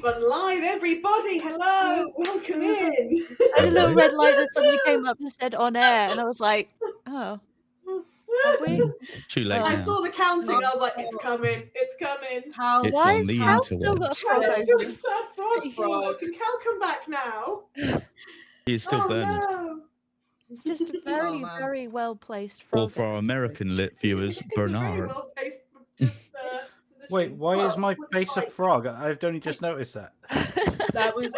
but live, everybody. Hello, welcome in. I had a little red light that suddenly came up and said on air, and I was like, oh, have we? Too late I now. saw the counting. I was like, it's coming. It's coming. How's It's Why? on the Cal's still got a interwebs. frog Cal's over still him. a frog. Frog. Can Cal come back now? He is still Oh Bernard. no. It's just a very, man. very well placed Or frog. for our American lit viewers, It's a very Bernard. well-placed just, Wait, positioning. why is Oh, my with face a light. frog? I've only just noticed that. That was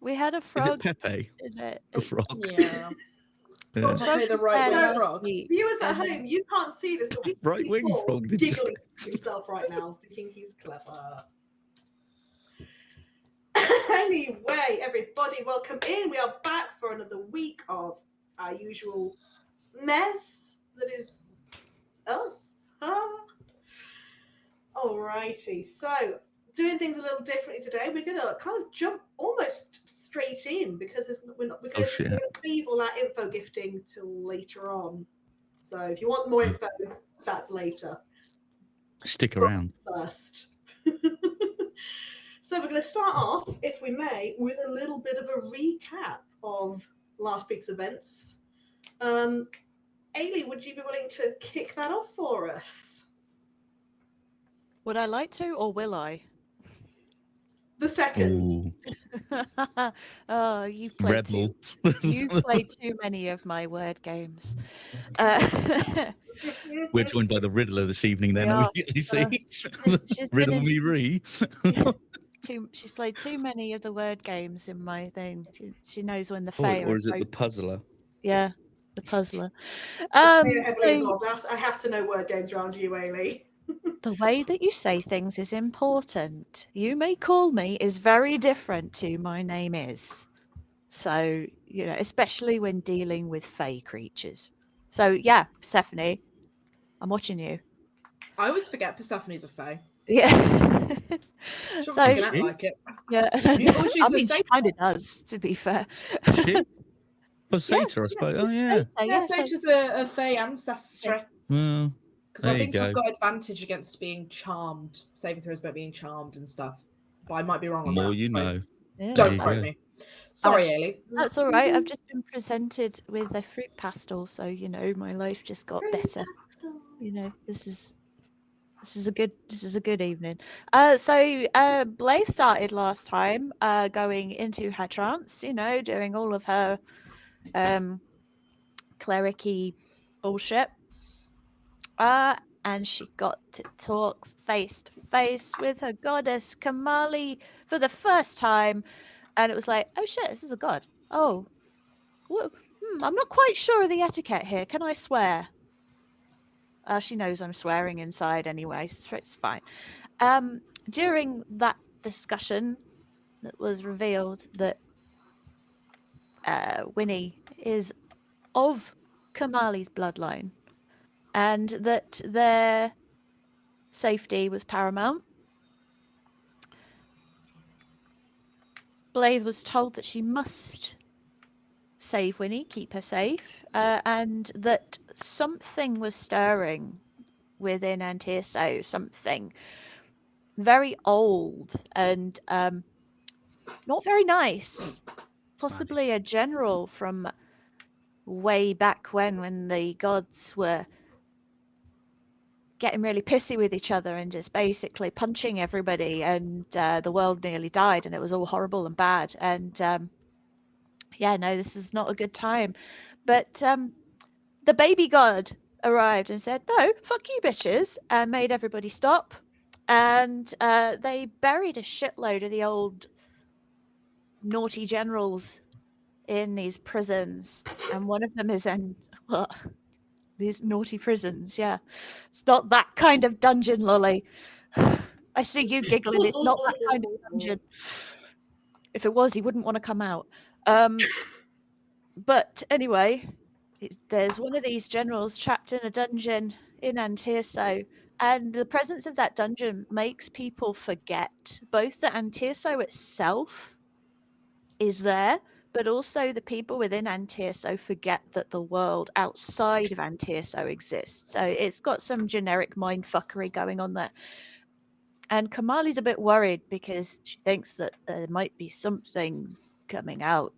We had a Is it frog Pepe, in it. the frog? yeah. Yeah. The frog Pepe the was right there wing last frog. week, Viewers at and then- home, you can't see this, but we Right wing Paul frog, did you say? giggling to himself right now, thinking he's clever. Anyway, everybody, welcome in. We are back for another week of our usual mess that is us. Alrighty, so doing things a little differently today. We're going to kind of jump almost straight in because we're going to leave all our info gifting till later on. So if you want more info, that's later. Stick around. First. So we're going to start off, if we may, with a little bit of a recap of last week's events. Ailey, would you be willing to kick that off for us? Would I like to, or will I? The second. Ooh, Oh, you've played rebel. You've played too many of my word games. We're joined by the Riddler this evening. Then are. you see, she's been riddle in- me re. She's played too many of the word games in my thing. She knows when the Or, fair. or is it the puzzler? Yeah, the puzzler. Heavily So involved. I have to know word games around you, Ailey. the way that you say things is important. You may call me is very different to my name is. So, you know, especially when dealing with fey creatures. So yeah, Persephone, I'm watching you. I always forget Persephone's a fae. Yeah. She'll So- fucking act like it. Yeah. Oh, she's I a mean, she satyr. kind of does, to be fair. Shit. Oh, Satyr, I suppose. Oh, yeah. Yeah, so Satyrs are a fae ancestry. Well, Because I There you think I've go. got advantage against being charmed. Saving throws about being charmed and stuff. But I might be wrong on more that. you so know. yeah. There Don't you quote go. me. Sorry, Ailey. That's all right. I've just been presented with a fruit pastel, so you know my life just got better. You know, this is a good evening. So Blaze started last time, going into her trance. You know, doing all of her clericy bullshit. And she got to talk face to face with her goddess Kamali for the first time, and it was like, oh shit, this is a god. Oh, I'm not quite sure of the etiquette here. Can I swear? She knows I'm swearing inside anyway, so it's fine. During that discussion, it was revealed that Winnie is of Kamali's bloodline, and that their safety was paramount. Blythe was told that she must save Winnie, keep her safe, and that something was stirring within Antirso, something very old and not very nice. Possibly a general from way back when the gods were getting really pissy with each other and just basically punching everybody, and the world nearly died and it was all horrible and bad. And yeah, no, this is not a good time. But the baby god arrived and said, no, fuck you bitches, and made everybody stop. And they buried a shitload of the old naughty generals in these prisons. And one of them is in, what? These naughty prisons, yeah. It's not that kind of dungeon, Lolly. I see you giggling. It's not that kind of dungeon. If it was, he wouldn't want to come out. But anyway, there's one of these generals trapped in a dungeon in Antirso, and the presence of that dungeon makes people forget both that Antirso itself is there, but also the people within Antirso forget that the world outside of Antirso exists. So it's got some generic mindfuckery going on there. And Kamali's a bit worried because she thinks that there might be something coming out.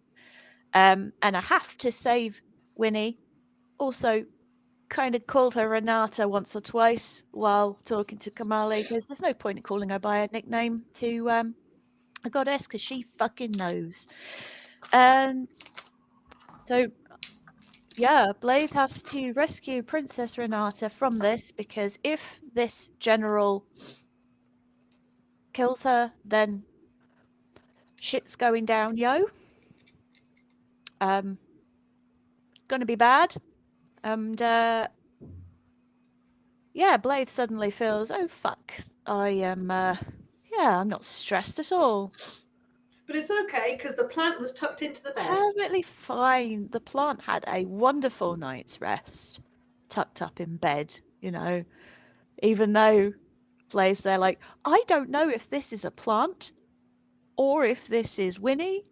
And I have to save Winnie. Also, kind of called her Renata once or twice while talking to Kamali because there's no point in calling her by a nickname to a goddess because she fucking knows. And so, yeah, Blade has to rescue Princess Renata from this because if this general kills her, then shit's going down, yo. Gonna be bad. And yeah, Blade suddenly feels, oh fuck, I am, I'm not stressed at all. But it's okay because the plant was tucked into the bed. Perfectly fine. The plant had a wonderful night's rest, tucked up in bed, you know, even though Blade's there like, I don't know if this is a plant or if this is Winnie.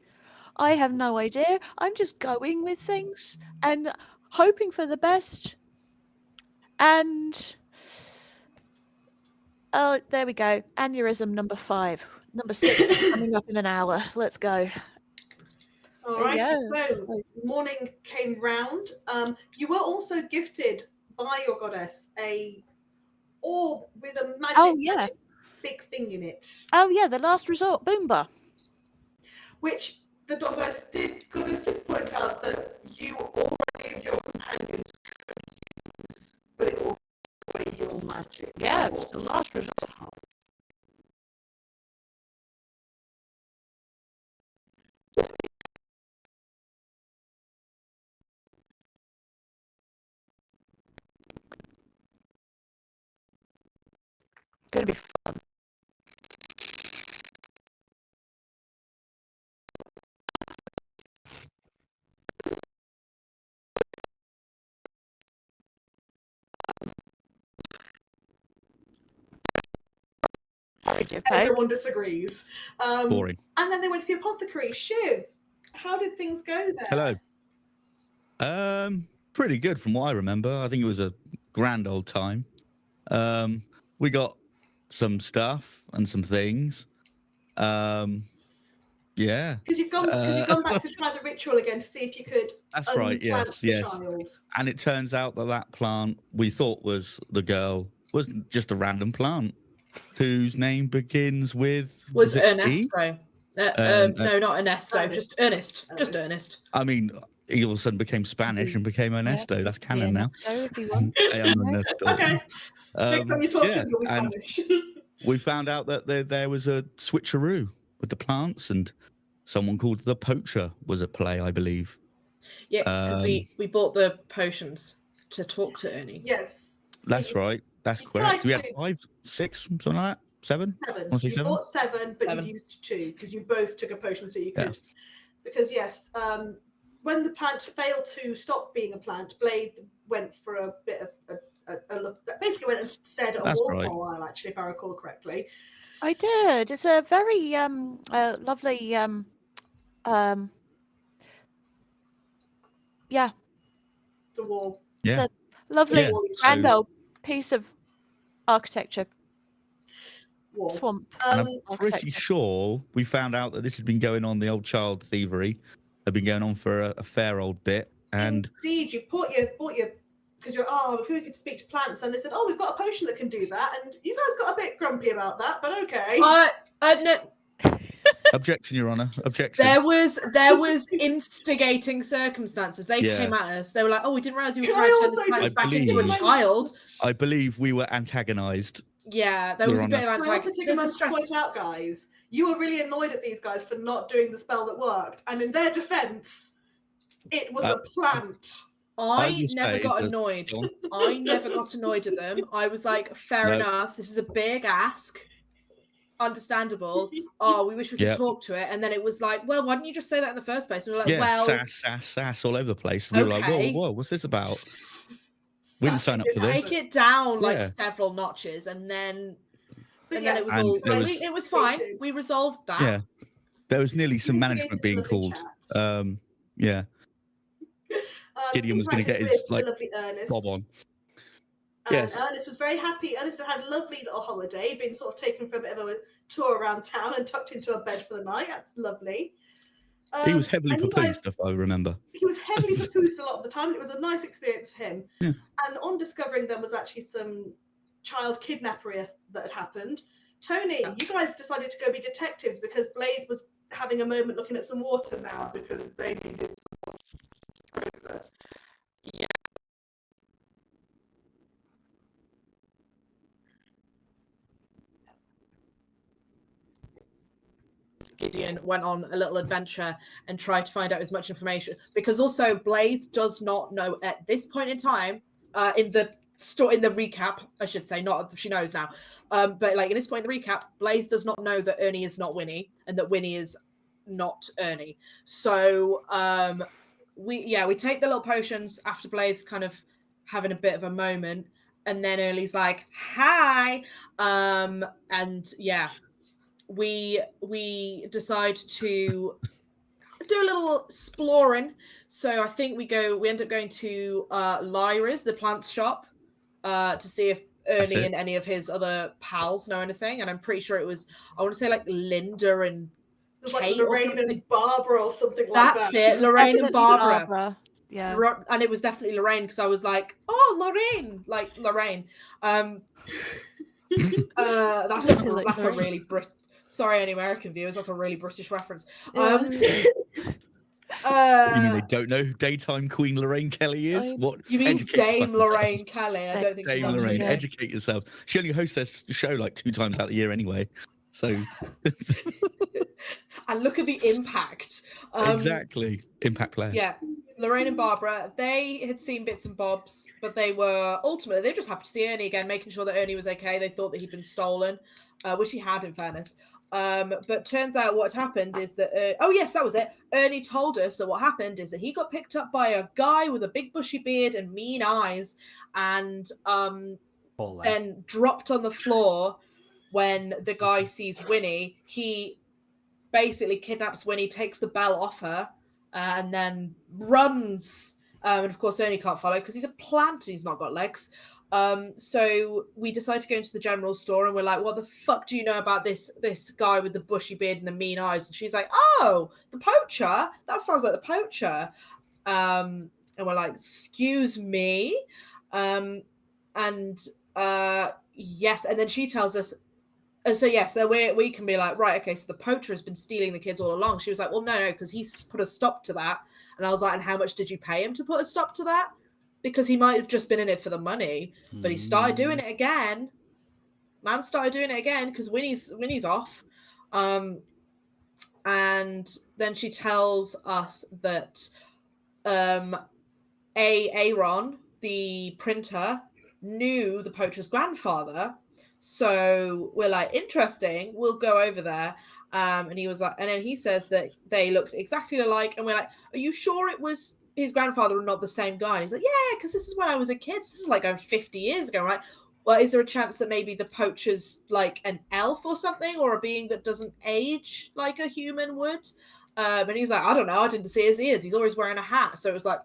I have no idea. I'm just going with things and hoping for the best. And oh, there we go. Aneurysm number 5. Number 6 is coming up in an hour. Let's go. All right. Yeah, So morning came round. You were also gifted by your goddess a orb with a magic big thing in it. Oh yeah, the last resort, Boomba. Which the goddess did point out that you already of your companions could use, but it will be your magic. Yeah, the last resort. Gonna be fun. Everyone disagrees. Boring. And then they went to the apothecary. Shiv, how did things go there? Hello. Pretty good from what I remember. I think it was a grand old time. We got some stuff and some things. Yeah. Because you've gone back to try the ritual again to see if you could. That's right. Yes. Child. And it turns out that plant we thought was the girl was just a random plant whose name begins with Was it Ernesto. No, not Ernesto. Ernest. Just Ernest. Just Ernest. I mean, he all of a sudden became Spanish and became Ernesto. That's canon now. If you want. I am Ernesto. Okay. Next time you talk to him, you'll be and Spanish. we found out that there was a switcheroo with the plants, and someone called the Poacher was at play, I believe. Yeah, because we bought the potions to talk to Ernie. Yes. So That's right. That's correct. We had 5, 6, something like that. 7? 7. Want to say You 7? bought 7, but 7. you used 2 because you both took a potion so you could. Because yes, when the plant failed to stop being a plant, Blade went for a bit of a look. Basically, went and stared at a wall for a while. Actually, if I recall correctly. I did. It's a very lovely The wall. Yeah. It's a lovely grand old piece of architecture. Wall. Swamp. And I'm pretty sure we found out that this had been going on, the old child thievery had been going on for a fair old bit. And indeed, you bought your because you're if we could speak to plants, and they said, we've got a potion that can do that, and you guys got a bit grumpy about that, but okay. No. Objection, Your Honour. Objection. There was instigating circumstances. They came at us. They were like, we didn't realise you were trying to turn this plant back into a child. I believe we were antagonised. Yeah, there was a bit of antagonism. There's a stress. Point out, guys, you were really annoyed at these guys for not doing the spell that worked, and in their defence, it was a plant. I never got annoyed. I never got annoyed at them. I was like, fair enough. This is a big ask. Understandable. We wish we could talk to it. And then it was like, well, why didn't you just say that in the first place? And we were like, sass all over the place. And we were like, whoa, what's this about? We didn't sign up for this. Take it down like several notches, and then then it was all. It was fine. We resolved that. Yeah, there was nearly some management being called. Gideon was going to get his bob on. And Yes. Ernest was very happy. Ernest had a lovely little holiday, been sort of taken for a bit of a tour around town and tucked into a bed for the night. That's lovely. He was heavily and you papoosed, if I remember. He was heavily papoosed a lot of the time. It was a nice experience for him. Yeah. And on discovering there was actually some child kidnappery that had happened, Tony, you guys decided to go be detectives because Blade was having a moment looking at some water now because they needed some water process. Yeah. Gideon went on a little adventure and tried to find out as much information, because also Blade does not know at this point in time, in the recap, I should say, not she knows now, but like in this point in the recap, Blade does not know that Ernie is not Winnie and that Winnie is not Ernie. So we take the little potions after Blade's kind of having a bit of a moment, and then Ernie's like, hi, and yeah, we decide to do a little exploring. So I think we end up going to Lyra's, the plants shop, to see if Ernie and any of his other pals know anything. And I'm pretty sure it was, I want to say like Linda and Kate, like Lorraine and Barbara or something like that. That's it, Lorraine and Barbara. Yeah. And it was definitely Lorraine, because I was like, oh, Lorraine, like Lorraine. That's a really sorry, any American viewers, that's a really British reference. You mean they don't know who daytime Queen Lorraine Kelly is? What? You mean Dame Lorraine Kelly? I don't think Dame Lorraine. Educate yourself. She only hosts her show like 2 times out of the year anyway. So. And look at the impact. Exactly. Impact player. Yeah. Lorraine and Barbara, they had seen bits and bobs, but they were just happy to see Ernie again, making sure that Ernie was okay. They thought that he'd been stolen, which he had, in fairness. But turns out what had happened is that, oh yes, that was it. Ernie told us that what happened is that he got picked up by a guy with a big bushy beard and mean eyes, and then dropped on the floor when the guy sees Winnie. He basically kidnaps Winnie, takes the bell off her, and then runs. And of course, Ernie can't follow because he's a plant and he's not got legs. So we decide to go into the general store, and we're like, what the fuck do you know about this guy with the bushy beard and the mean eyes? And she's like, oh, the poacher? That sounds like the poacher. And we're like, excuse me? Yes. And then she tells us, so we can be like, right, okay, so the poacher has been stealing the kids all along. She was like, well, no, because he's put a stop to that. And I was like, and how much did you pay him to put a stop to that? Because he might have just been in it for the money, but he started doing it again. Man started doing it again because Winnie's off. And then she tells us that Aaron, the printer, knew the poacher's grandfather. So we're like, interesting, we'll go over there. And he was like, and then he says that they looked exactly alike. And we're like, are you sure it was his grandfather and not the same guy? And he's like, yeah, because this is when I was a kid. This is like 50 years ago, right? Well, is there a chance that maybe the poacher's like an elf or something, or a being that doesn't age like a human would? And he's like, I don't know. I didn't see his ears. He's always wearing a hat. So it was like,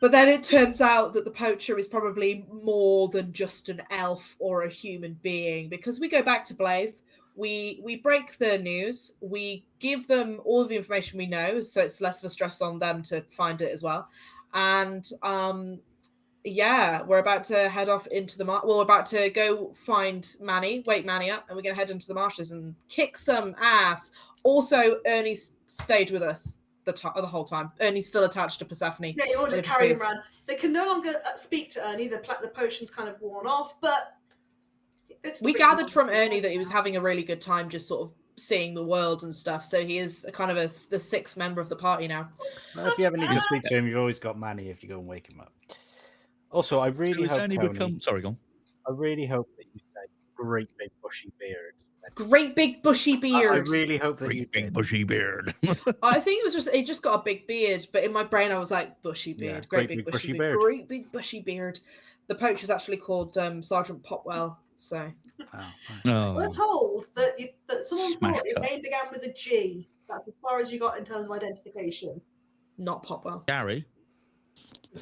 but then it turns out that the poacher is probably more than just an elf or a human being, because we go back to Blythe, we break the news, we give them all of the information we know, so it's less of a stress on them to find it as well. And we're about to head off into the we're about to go find Manny, wake Manny up, and we're going to head into the marshes and kick some ass. Also, Ernie stayed with us the whole time. Ernie's still attached to Persephone. Yeah, you want to carry him around. They can no longer speak to Ernie. The potion's kind of worn off, but we gathered from Ernie that he was having a really good time just sort of seeing the world and stuff. So he is kind of the 6th member of the party now. Well, if you ever need to speak to him, you've always got Manny if you go and wake him up. Also, I really hope Sorry, go on. I really hope that you say great big bushy beard. Great big bushy beard. I really hope that great big bushy beard. I think it just got a big beard, but in my brain I was like, bushy beard, great big bushy beard, great big bushy beard. The poacher's actually called Sergeant Popwell. So we're told that someone thought his name began with a G. That's as far as you got in terms of identification. Not Popwell. Gary.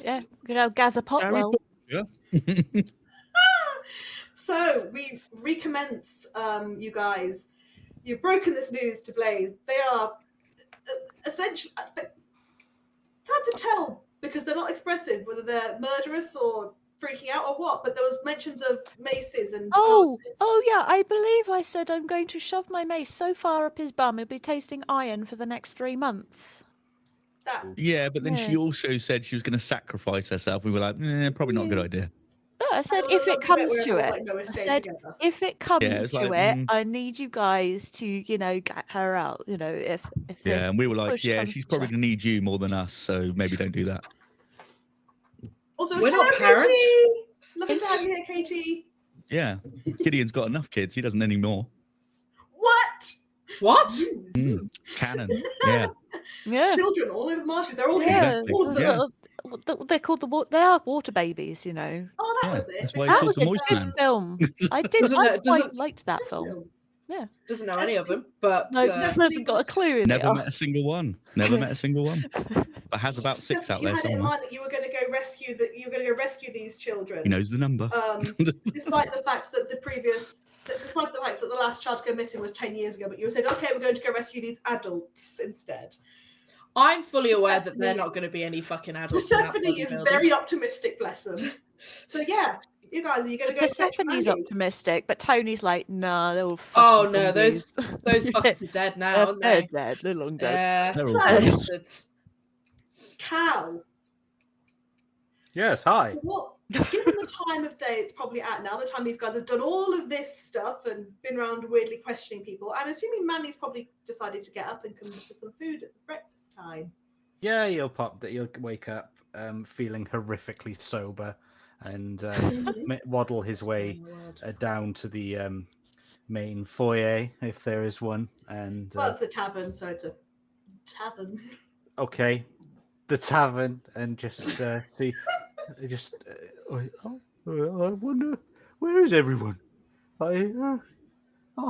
Yeah, good old Gaza Potwell. Yeah. So we recommence, you guys. You've broken this news to Blaze. They are essentially. It's hard to tell because they're not expressive whether they're murderous or freaking out or what. But there was mentions of maces and Oh axes. yeah, I believe I said I'm going to shove my mace so far up his bum he'll be tasting iron for the next 3 months. Yeah, but then she Yeah. also said she was going to sacrifice herself. We were like, probably not a good idea. No, I said I if it love the bit comes where to everyone's it. like, no, we're I staying said together. if it comes it's to like, it, I need you guys to, get her out. If there's Yeah, and we were like, push yeah, comes she's to probably shove. going to need you more than us, so maybe don't do that. Also, We're not hello, parents. Katie. Lovely to have you here, Katie. Yeah, Gideon's got enough kids. He doesn't anymore. What? What? Canon. Yeah. Yeah. Children all over the marshes. They're all Yeah. here. All of them. Yeah. They're called they are water babies, Oh, that Yeah, was it. that's why That called was the a Moist good Man. film. I quite liked that film. Yeah. Doesn't know any of them, but No, hasn't got a clue in Never it. met a single one. Never met a single one. But has about 6 out you there had it in somewhere. mind that you were going to go rescue these children. He knows the number. Despite the fact that the last child to go missing was 10 years ago, but you said, okay, we're going to go rescue these adults instead. I'm fully aware that they're not going to be any fucking adults. Persephone is very optimistic, bless them. So yeah, you guys, are you going to go? Persephone's optimistic, but Tony's like, nah, they're all Oh fucking no, zombies. those fuckers are dead now, aren't They're they? dead. They're long dead. Yeah, They're all bastards. Cal. Yes, hi. What? Given the time of day it's probably at now, the time these guys have done all of this stuff and been around weirdly questioning people, I'm assuming Manny's probably decided to get up and come look for some food at the breakfast time. Yeah, you'll wake up feeling horrifically sober and waddle his way down to the main foyer, if there is one. And well, it's a tavern, so it's a tavern. Okay, the tavern, and just see, I wonder, where is everyone? Oh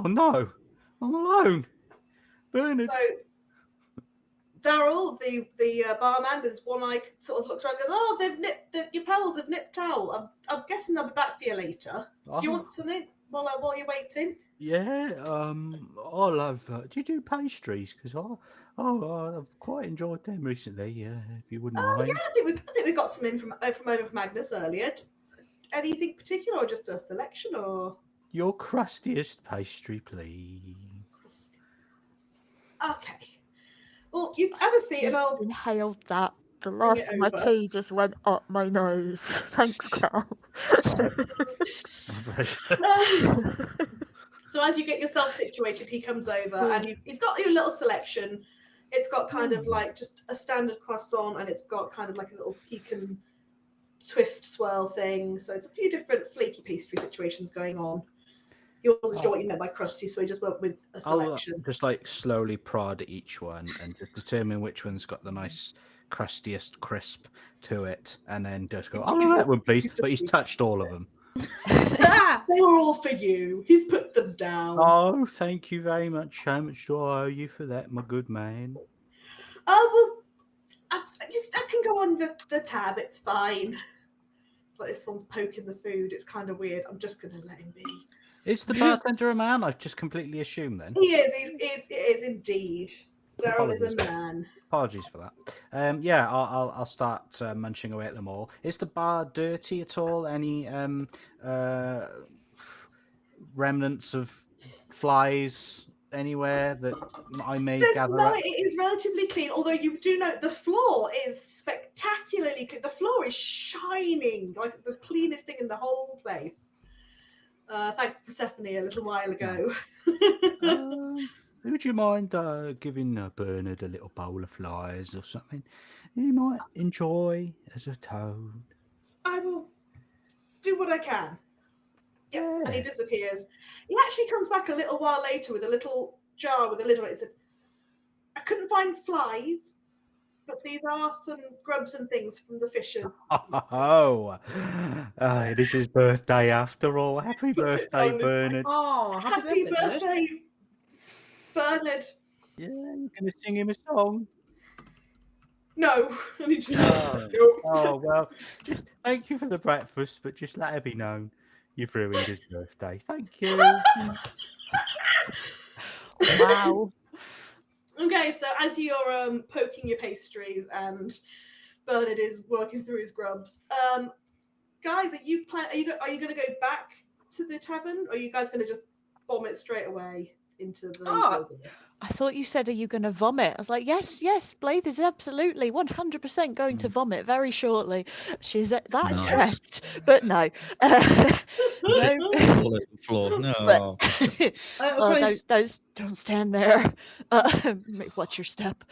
no, I'm alone. Bernard. So Daryl, the barman with his one eye, sort of looks around and goes, "Oh, your pals have nipped out. I'm guessing they'll be back for you later. Do you want something while you're waiting?" Yeah, I'll have. Do you do pastries? Because I've quite enjoyed them recently. Yeah, if you wouldn't mind. Yeah, I think we got some in from over from Magnus earlier. Anything particular, or just a selection, or Your crustiest pastry, please. Okay. Well, you have a seat, and I'll inhaled that. The last of my tea just went up my nose. Thanks, Cal. So as you get yourself situated, he comes over and he's got your little selection. It's got kind of like just a standard croissant, and it's got kind of like a little pecan twist swirl thing. So it's a few different flaky pastry situations going on. He wasn't sure what you meant by crusty, so he just went with a selection. I'll just like slowly prod at each one and just determine which one's got the nice crustiest crisp to it, and then just go, "Oh, that one, please." But he's touched all of them. They were all for you. He's put them down. Oh, thank you very much. How much do I owe you for that, my good man? Oh, well, I can go on the tab. It's fine. It's like this one's poking the food. It's kind of weird. I'm just going to let him be. Is the bartender a man? I've just completely assumed then. He is. It is indeed. Daryl is a man. Apologies for that. Yeah, I'll start munching away at them all. Is the bar dirty at all? Any remnants of flies anywhere that I may gather up? It is relatively clean, although you do note the floor is spectacularly clean. The floor is shining, like it's the cleanest thing in the whole place. Thanks to Persephone a little while ago. Would you mind giving Bernard a little bowl of flies or something? He might enjoy as a toad. I will do what I can. Yeah, and he disappears. He actually comes back a little while later with a little jar with a lid on it. He said, "I couldn't find flies, but these are some grubs and things from the fishes." Oh, it is his birthday after all. Happy birthday, Bernard. Oh, happy birthday, Bernard. Yeah, you're going to sing him a song. No. And he just Oh, well, just thank you for the breakfast, but just let it be known you've ruined his birthday. Thank you. Wow. Okay, so as you're poking your pastries and Bernard is working through his grubs, guys, are you going to go back to the tavern, or are you guys going to just bomb it straight away into the wilderness? I thought you said, are you going to vomit? I was like, yes, Blythe is absolutely 100% going to vomit very shortly. She's that stressed, but no. No. All over the floor. No. But, don't stand there. Watch your step.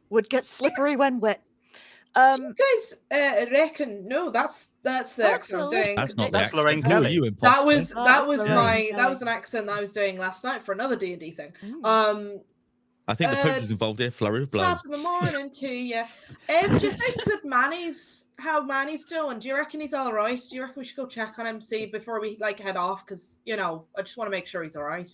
Would get slippery when wet. Do you guys reckon? No, that's the accent I was doing. That's not the That's accent. Lorraine Who are Kelly. you, imposter? That was an accent that I was doing last night for another D&D thing. I think the poacher's involved here. Flurry of blows. Top in the morning to you. Do you think that how Manny's doing? Do you reckon he's all right? Do you reckon we should go check on him, see before we head off? Because I just want to make sure he's all right.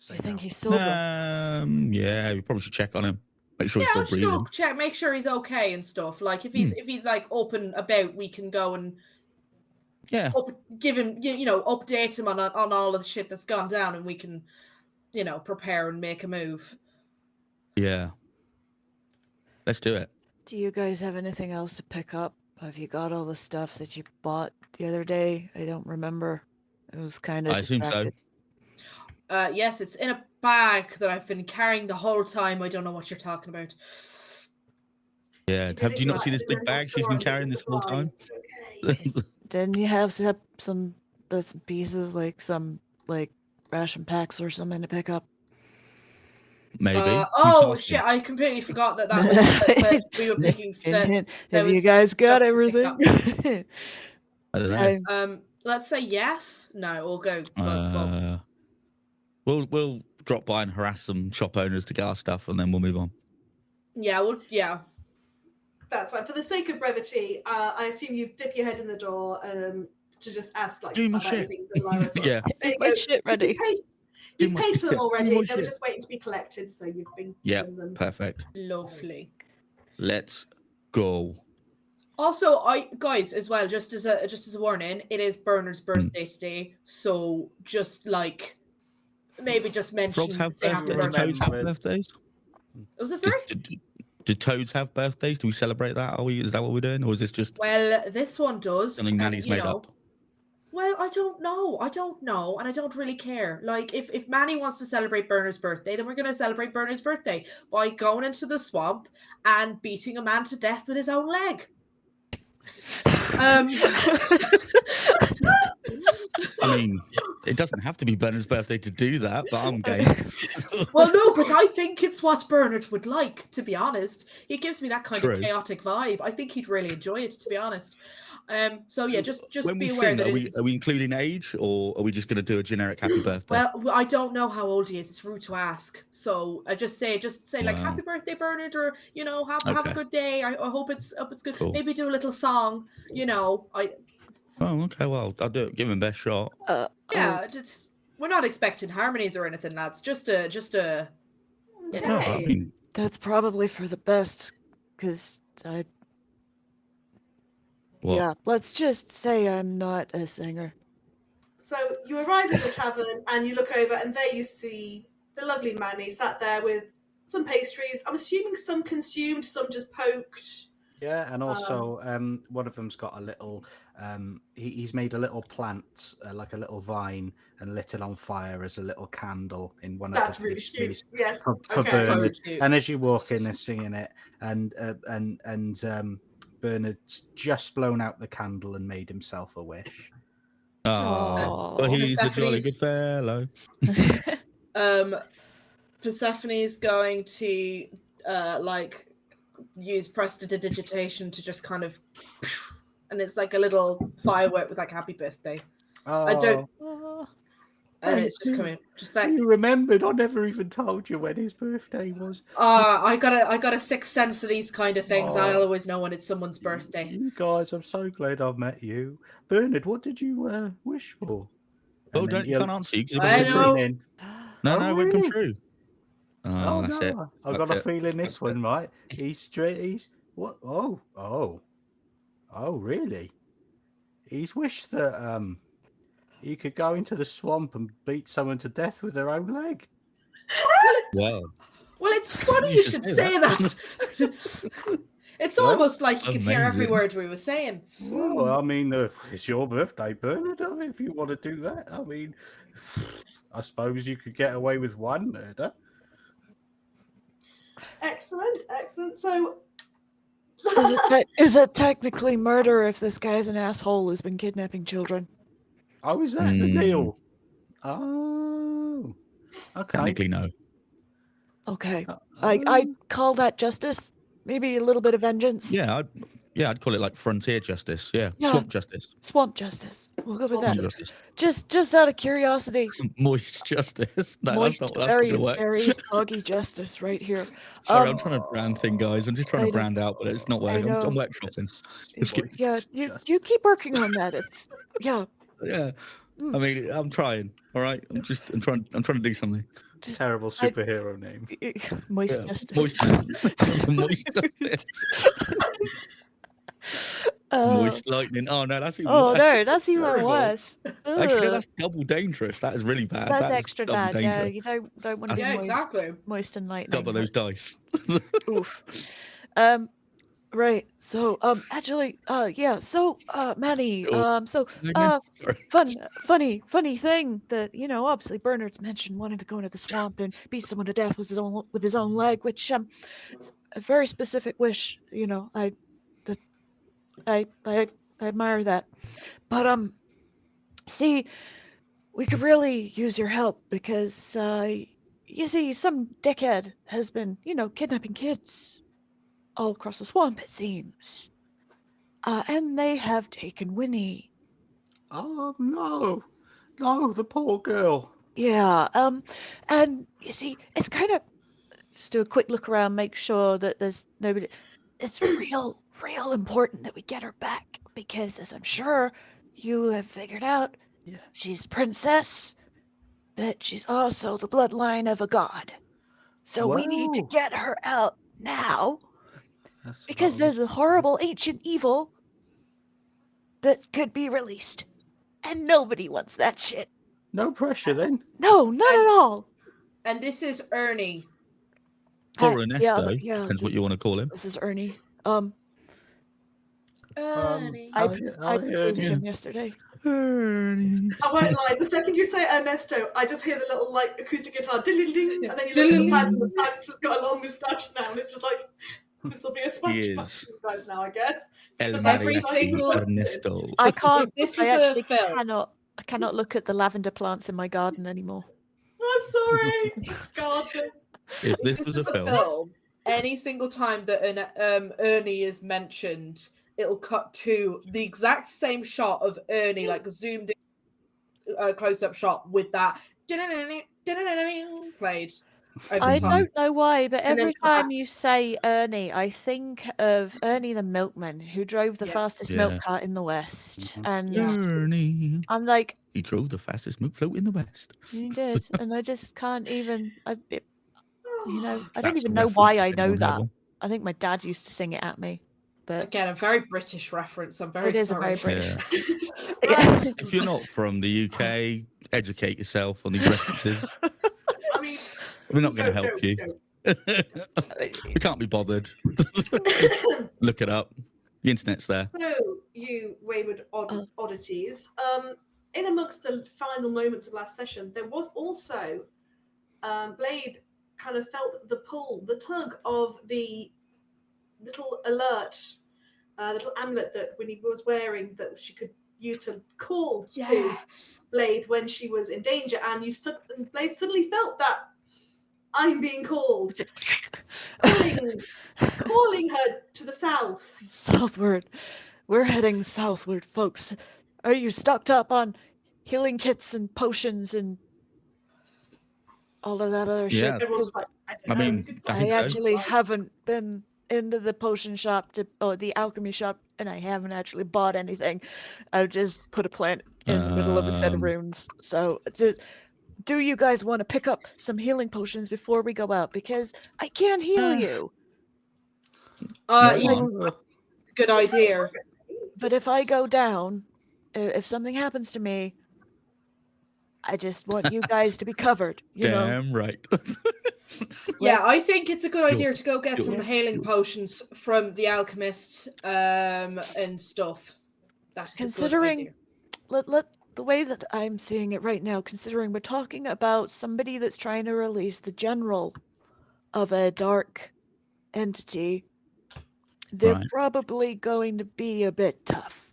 Do you think he's sober? Yeah, we probably should check on him. Make sure he's still breathing. Go check, make sure he's okay and stuff. Like if he's like open about, we can go and give him, update him on all of the shit that's gone down, and we can, prepare and make a move. Yeah. Let's do it. Do you guys have anything else to pick up? Have you got all the stuff that you bought the other day? I don't remember. It was kind of distracted. I assume so. Yes, it's in a bag that I've been carrying the whole time. I don't know what you're talking about. Yeah, have you not seen this big bag she's been carrying this whole time? Didn't you have some bits and pieces, like some ration packs or something to pick up? Maybe. Shit! I completely forgot that was that we were picking. Have you guys got everything? I don't know. Let's say yes. No, we'll go. We'll drop by and harass some shop owners to get our stuff, and then we'll move on. Yeah. That's fine. For the sake of brevity, I assume you dip your head in the door to just ask do my shit. Yeah. My shit ready. You paid for them already. They were just waiting to be collected, so you've been given them. Perfect. Lovely. Let's go. Also, guys, as well, just as a warning, it is Bernard's birthday today, so just maybe just mention. Frogs have birthdays. Do toads have birthdays? Was this sorry? Do toads have birthdays? Do we celebrate that? Is that what we're doing, or is this just? Well, this one does. Something Manny's made up. Well, I don't know, and I don't really care. Like, if Manny wants to celebrate Bernard's birthday, then we're going to celebrate Bernard's birthday by going into the swamp and beating a man to death with his own leg. I mean, it doesn't have to be Bernard's birthday to do that, but I'm game. Well, no, but I think it's what Bernard would like, to be honest. He gives me that kind of chaotic vibe. I think he'd really enjoy it, to be honest. So yeah, just when be we aware sing, that are we including age, or are we just going to do a generic happy birthday? Well, I don't know how old he is. It's rude to ask. So I just say like happy birthday, Bernard, or have a good day. I hope it's good. Cool. Maybe do a little song. Oh, okay. Well, I'll do it. Give him best shot. We're not expecting harmonies or anything, lads. Just a. No, I mean, that's probably for the best, because I. What? Yeah, let's just say I'm not a singer. So you arrive at the tavern and you look over, and there you see the lovely Manny sat there with some pastries. I'm assuming some consumed, some just poked. Yeah, and also one of them's got a little. He's made a little plant, like a little vine, and lit it on fire as a little candle in one of the really cute. Yes, for Bernard. And as you walk in, they're singing it, and Bernard's just blown out the candle and made himself a wish. Oh, well, he's a jolly good fellow. Persephone's going to use prestidigitation to just kind of, and it's like a little firework with like happy birthday. And it's just coming, just like you remembered. I never even told you when his birthday was. I got a sixth sense of these kind of things. I always know when it's someone's birthday. You guys, I'm so glad I've met you. Bernard, what did you wish for? Oh, you can't answer you because I know. No, it won't come true. Oh That's it. no! I got That's a it. feeling this one, right? He's straight. He's what? Oh, really? He's wished that he could go into the swamp and beat someone to death with their own leg. Well, it's funny you you should should say say that. It's Well, almost like you could hear every amazing. word we were saying. Well, I mean, it's your birthday, Bernard. If you want to do that, I mean, I suppose you could get away with one murder. Excellent. So, Is it technically murder if this guy's an asshole who's been kidnapping children? Oh, is that the deal? Oh, okay. Technically, no. Okay. I'd call that justice. Maybe a little bit of vengeance. Yeah, I'd call it like frontier justice. Yeah, Yeah. swamp justice, Swamp justice. We'll go with Swamp that. justice, Just out of curiosity. moist justice. No, Moist, that's not very, gonna work. very soggy justice right here. Sorry, I'm trying to brand thing, guys. I'm just trying to brand out, but it's not working. know. I'm workshopping. Yeah, you keep working on that. It's yeah. Yeah. I mean, I'm trying. All right. I'm trying to do something. Terrible superhero name. Moist Yeah. justice. It's a moist justice. Moist lightning. Oh no, that's even Oh worse. no, that's even terrible. worse. Actually, Ugh. that's double dangerous. That is really bad. That's That is extra double bad. Yeah, dangerous. you don't want to be Yeah, moist, exactly. moist and lightning. Double those dice. Oof. Right. So, actually, yeah. So, Manny, Cool. so, Sorry. funny thing that obviously Bernard's mentioned wanting to go into the swamp and beat someone to death with his own leg, which is a very specific wish. I admire that. But see, we could really use your help because you see, some dickhead has been kidnapping kids all across the swamp, it seems. And they have taken Winnie. Oh no, the poor girl. Yeah, and you see, it's kind of just do a quick look around, make sure that there's nobody. It's real important that we get her back because, as I'm sure you have figured out, she's princess, but she's also the bloodline of a god. So we need to get her out now because there's a horrible ancient evil that could be released. And nobody wants that shit. No pressure then. No, not at all. And this is Ernie. Or Ernesto. Yeah, Depends what you want to call him. This is Ernie. Ernie. I proposed him yesterday. Ernie. I won't lie. The second you say Ernesto, I just hear the little acoustic guitar, ding, ding, and then you look at the pants, and the pants just got a long moustache now, and it's just like this will be a smash He for is. you guys now, I guess. Every single- Ernesto. I can't. This I was a actually film. cannot look at the lavender plants in my garden anymore. I'm sorry, it's garden. If this was a film, any single time that Ernie is mentioned, it'll cut to the exact same shot of Ernie, like zoomed in, close-up shot with that played. I don't know why, but every time you say Ernie, I think of Ernie the milkman who drove the fastest milk cart in the West. And Ernie. I'm like, he drove the fastest milk float in the West. He did, and I just can't even. I don't That's even a know why reference I at know one that. level. I think my dad used to sing it at me. But again, a very British reference. I'm very it is sorry. a very British. Yeah. If you're not from the UK, educate yourself on these references. I mean, We're not going to help you. We can't be bothered. Look it up. The internet's there. So, you wayward oddities. In amongst the final moments of last session, there was also Blade kind of felt the pull, the tug of the little alert, little amulet that Winnie was wearing that she could use to call to Blade when she was in danger, and Blade suddenly felt that I'm being called, calling her to the south. Southward. We're heading southward, folks. Are you stocked up on healing kits and potions and all of that other shit? Everyone's like, I mean, I actually haven't been into the potion shop or the alchemy shop, and I haven't actually bought anything. I've just put a plant in the middle of a set of runes. So just do you guys want to pick up some healing potions before we go out? Because I can't heal you. Good idea. But if I go down, if something happens to me, I just want you guys to be covered. Damn right. Yeah, I think it's a good idea to go get some healing potions from the alchemist and stuff. That's considering, the way that I'm seeing it right now, considering we're talking about somebody that's trying to release the general of a dark entity, they're probably going to be a bit tough.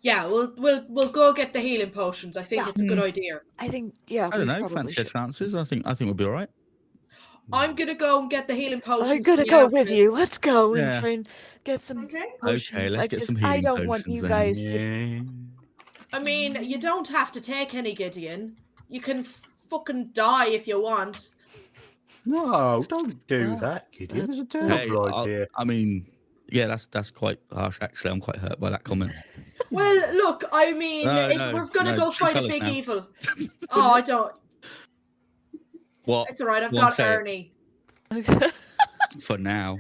Yeah, we'll go get the healing potions. I think it's a good idea. I think, I don't know. Fancy your chances. I think we'll be all right. I'm gonna go and get the healing potions. I'm gonna go with you. Let's go and try and get some potions. Okay, let's get some healing I don't potions want you then. guys to. I mean, you don't have to take any, Gideon. You can fucking die if you want. No, don't do that, Gideon. It's a terrible idea. I mean, yeah, that's quite harsh. Actually, I'm quite hurt by that comment. Well, look, I mean, we're gonna go fight a big evil. Oh, I don't. What? It's all right. I've got Ernie. For now.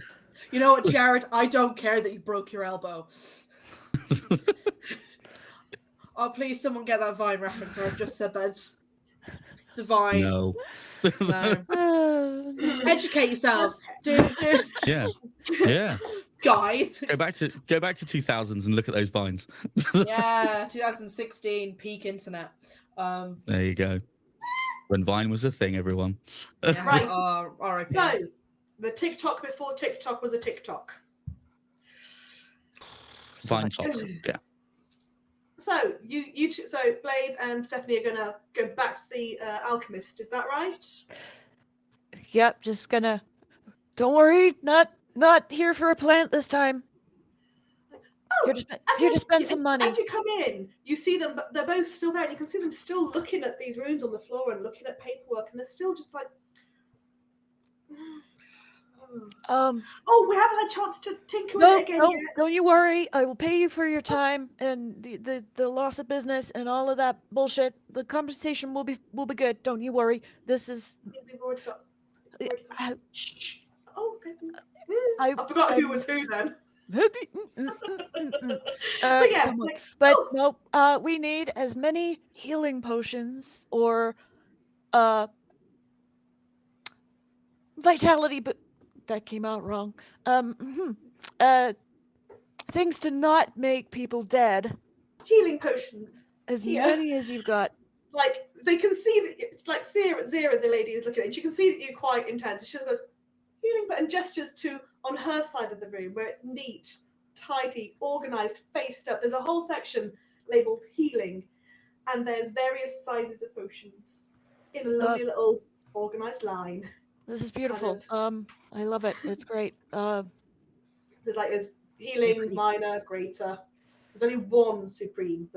You know what, Jared? I don't care that you broke your elbow. Oh, please, someone get that Vine reference. Or I've just said that it's a Vine. No. Educate yourselves. Do. Yeah. Guys. Go back to 2000s and look at those vines. Yeah, 2016 peak internet. There you go. When Vine was a thing, everyone. Yeah. Right. All right. So, the TikTok before TikTok was a TikTok. Vine top. Yeah. So so Blade and Stephanie are gonna go back to the alchemist. Is that right? Yep. Just gonna. Don't worry. Not here for a plant this time. Oh, here to spend some money. As you come in, you see them. They're both still there, and you can see them still looking at these runes on the floor and looking at paperwork, and they're still just like. Oh, we haven't had a chance to tinker with it again yet. Don't you worry. I will pay you for your time and the loss of business and all of that bullshit. The compensation will be good. Don't you worry. This is. We've already got. Oh, I forgot who was who then. We need as many healing potions or vitality, but that came out wrong. Things to not make people dead. Healing potions. As many as you've got. Like they can see that it's like Zira, the lady is looking at it, and she can see that you're quite intense. And she just goes, healing, and gestures to on her side of the room where it's neat, tidy, organized, faced up. There's a whole section labeled healing, and there's various sizes of potions in a lovely little organized line. This is beautiful. I love it. It's great. There's healing, minor, greater. There's only one supreme,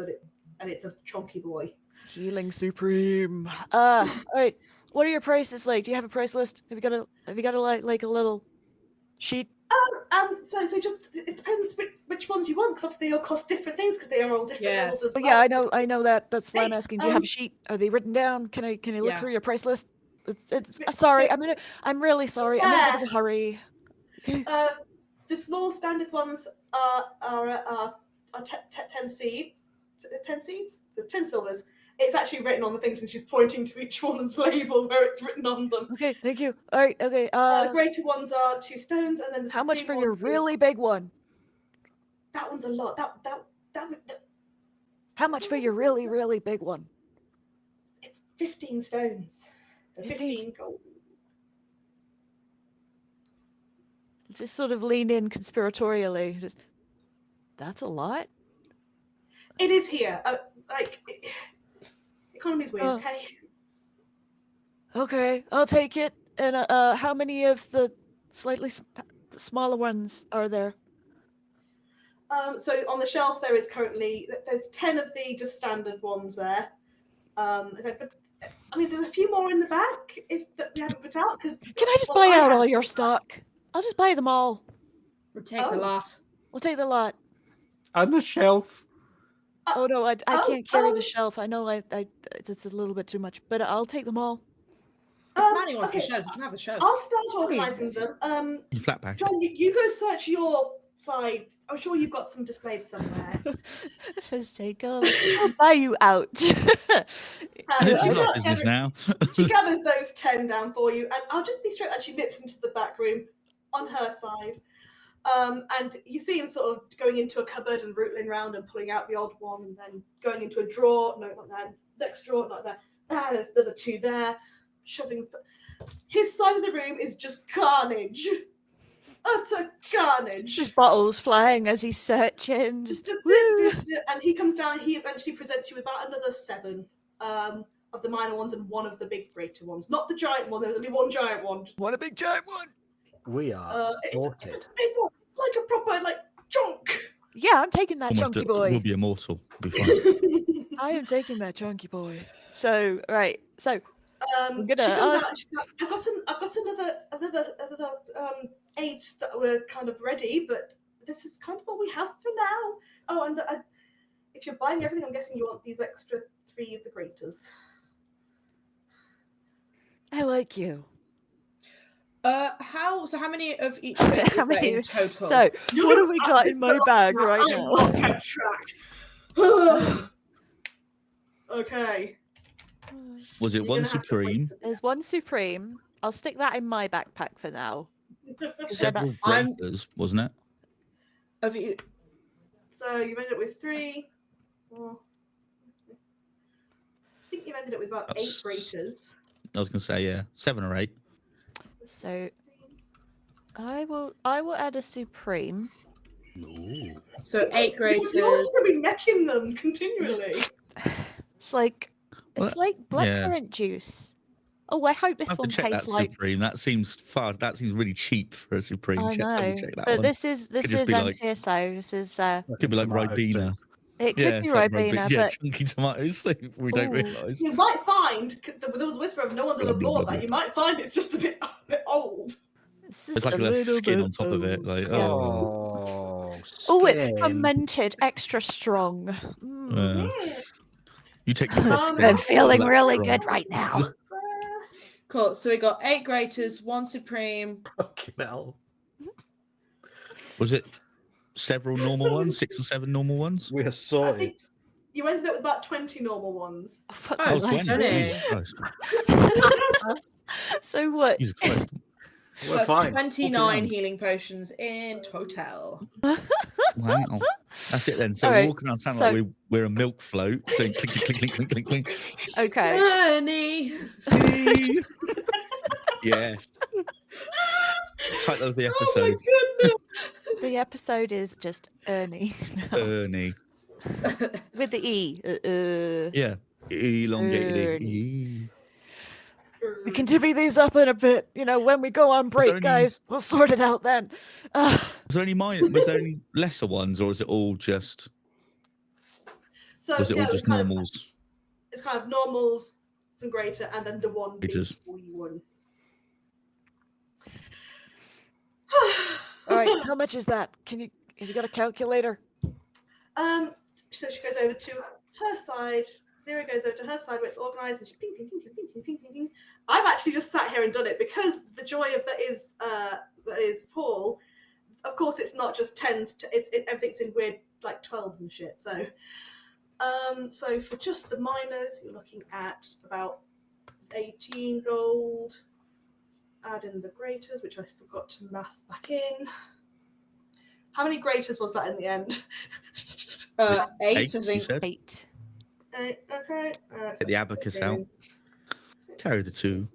and it's a chunky boy. Healing supreme. All right. What are your prices like? Do you have a price list? Have you got a like a little sheet? So just it depends which ones you want, because obviously they all cost different things because they are all different levels of. Yeah, I know that. That's why I'm asking. Do you have a sheet? Are they written down? Can I look through your price list? Sorry, I'm really sorry. I'm in a bit of a hurry. Okay. The small standard ones are 10 seeds. 10 seeds? 10 silvers. It's actually written on the things, and she's pointing to each one's label where it's written on them. Okay, thank you. All right, okay. The greater ones are 2 stones, and then the how much for your really big one? That one's a lot. How much for your really, really big one? It's 15 stones. 15 gold. Just sort of lean in conspiratorially. That's a lot. It is here. Economy's weird. Okay. Okay, I'll take it. And how many of the slightly smaller ones are there? So on the shelf there's 10 of the just standard ones there. I mean, there's a few more in the back that we haven't put out. Can I just buy out all your stock? I'll just buy them all. We'll take the lot. We'll take the lot. On the shelf. Oh no, I can't carry the shelf. I know I that's a little bit too much, but I'll take them all. If Manny wants the shelf, you can have the shelf. I'll start organising them. You flat back. John, you go search your side. I'm sure you've got some displayed somewhere. Take I'll buy you out. This is our business now. She gathers those 10 down for you, and I'll just be straight. And she nips into the back room on her side. And you see him sort of going into a cupboard and rootling around and pulling out the odd one, and then going into a drawer. No, not there. Next drawer, not there. There's the other two there. Shoving. His side of the room is just carnage. Utter carnage. Just bottles flying as he's searching. And he comes down and he eventually presents you with about another 7 of the minor ones and 1 of the big greater ones. Not the giant one. There was only 1 giant one. Just one a big giant one. We are sorted. It's a big one, like a proper chunk. Yeah, I'm taking that chunky boy. We'll be immortal. We'll be fine. I am taking that chunky boy. So right, so I'm gonna. She comes out and she's like, I've got another aids that were kind of ready, but this is kind of all we have for now. Oh, and if you're buying everything, I'm guessing you want these extra 3 of the graters. I like you. How many of each thing is there in total? So what have we got in my bag right now? I'm not kept track. Okay. Was it 1 supreme? There's 1 supreme. I'll stick that in my backpack for now. Several graters, wasn't it? Of you. So you've ended up with 3. 4. I think you've ended up with about 8 graters. I was going to say, yeah, 7 or 8. So I will add a supreme. Ooh. So 8 graters. You're just going to be necking them continually. It's like blackcurrant juice. Oh, I hope this one tastes like supreme. That seems really cheap for a supreme. I know, check that but one. this is anti-so. This is could be like Ribena. It could be Ribena, but chunky tomatoes. We don't realise. You might find there was a whisper of no one's ever bought that. You might find it's just a bit old. There's like a little skin on top of it. Like it's fermented, extra strong. You take the I'm feeling really good right now. Cool. So we got 8 graters, 1 supreme. Fucking hell. Was it several normal ones? 6 or 7 normal ones? We are sorted. You ended up with about 20 normal ones. Oh, 20. So what? Jesus Christ. So that's 29 healing potions in total. Wow. That's it then. So right. walking around sound like we're a milk float. So clink, clink, clink, clink, clink, clink. Okay. Ernie. Yes. Title of the episode. Oh my goodness. The episode is just Ernie. Ernie. With the E. Yeah. Elongated E. We can divvy these up in a bit. When we go on break, guys, we'll sort it out then. Was there any lesser ones, or is it all just? Was it all just normals? It's kind of normals, some greater, and then the one big 41. All right, how much is that? Have you got a calculator? So she goes over to her side. 0 goes over to her side where it's organised, and she ping, ping, ping, ping, ping, ping, ping, ping. I've actually just sat here and done it because the joy of that is Paul. Of course, it's not just 10s. Everything's in weird 12s and shit. So, so for just the minors, you're looking at about 18 gold. Add in the graters, which I forgot to math back in. How many graters was that in the end? 8, I think. 8. Okay. Get the abacus out. Carry the 2.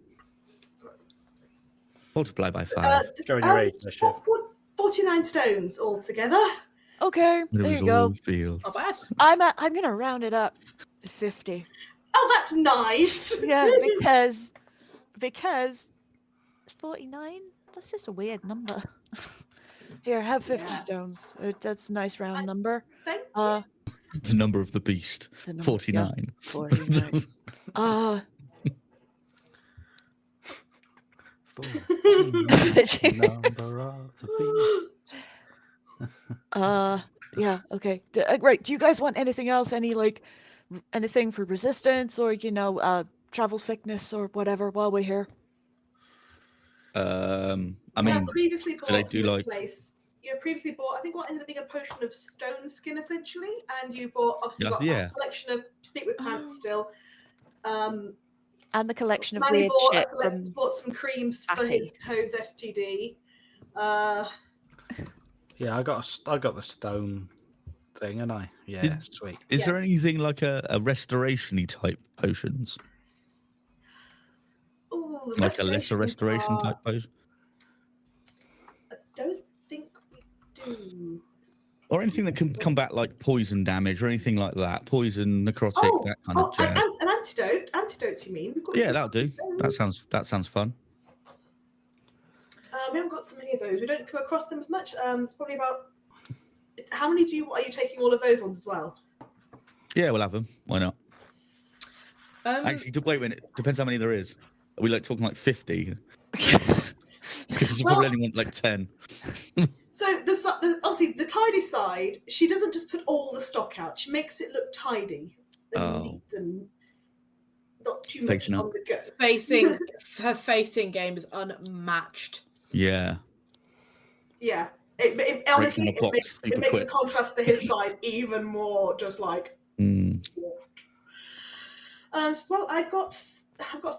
Multiply by 5. Showing your age, 49 stones altogether. Okay, there you go. Not bad. I'm gonna round it up to 50. Oh, that's nice. Yeah, because 49. That's just a weird number. Here, have 50 stones. That's a nice round number. Thank you. The number of the beast. 49. Yeah, 49. 14, number of the beast. Yeah. Okay. Right. Do you guys want anything else? Anything for resistance or travel sickness or whatever while we're here? I You mean, have previously do they bought do from this like? place. You have previously bought, I think, what ended up being a potion of stone skin, essentially, and you bought obviously got Yeah. a collection of speak with plants still. And the collection of Manny weird bought, shit from bought some creams for Atty. his Toad's STD. Yeah, I got the stone thing, and sweet. Is there anything like a restoration-y type potions? Ooh, the Like a lesser restoration type potion? I don't think we do. Or anything that can combat like poison damage or anything like that. Poison, necrotic, that kind of jazz. An antidote. Antidotes, you mean? Yeah, that'll do. That sounds fun. We haven't got so many of those. We don't come across them as much. It's probably about. How many are you taking all of those ones as well? Yeah, we'll have them. Why not? Actually, wait a minute. Depends how many there is. Are we like talking like 50? Because you probably only want like 10. So obviously the tidy side, she doesn't just put all the stock out. She makes it look tidy and neat and not too much on the go. Her facing game is unmatched. Yeah. Yeah. It honestly makes the contrast to his side even more just like. Well, I've got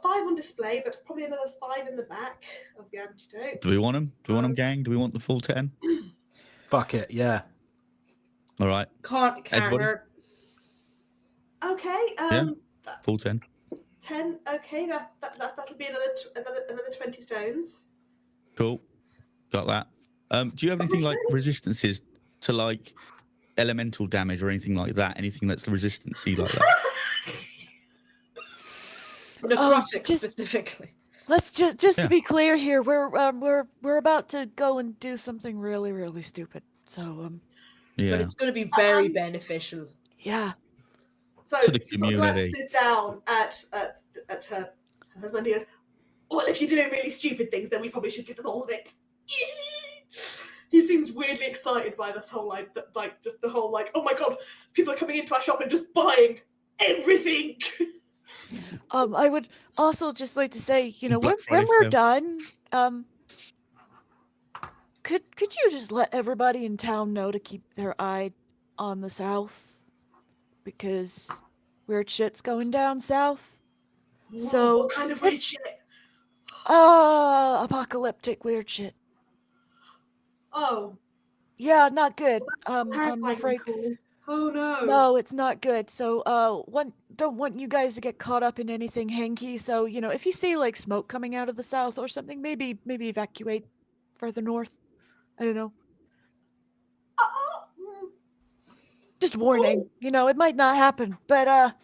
5 on display, but probably another 5 in the back of the antidote. Do we want them? Do we want them, gang? Do we want the full 10? Fuck it, yeah. All right. Can't counter. Okay. Full 10. 10. Okay, that'll be another 20 stones. Cool. Got that. Do you have anything like resistances to like elemental damage or anything like that? Anything that's resistancy like that? Necrotic specifically. Let's just to be clear here, we're about to go and do something really, really stupid. So Yeah. But it's going to be very beneficial. Yeah. So to the community. Glances down at her husband. He goes, "Well, if you're doing really stupid things, then we probably should give them all of it." He seems weirdly excited by this whole just the whole oh my god, people are coming into our shop and just buying everything. I would also just like to say, when we're done, could you just let everybody in town know to keep their eye on the south, because weird shit's going down south. Whoa, So what kind of weird shit? Apocalyptic weird shit. Oh. Yeah, not good. I'm afraid. Cool. Oh no. No, it's not good. So, don't want you guys to get caught up in anything hanky. So, if you see like smoke coming out of the south or something, maybe evacuate further north. I don't know. Just warning. It might not happen, but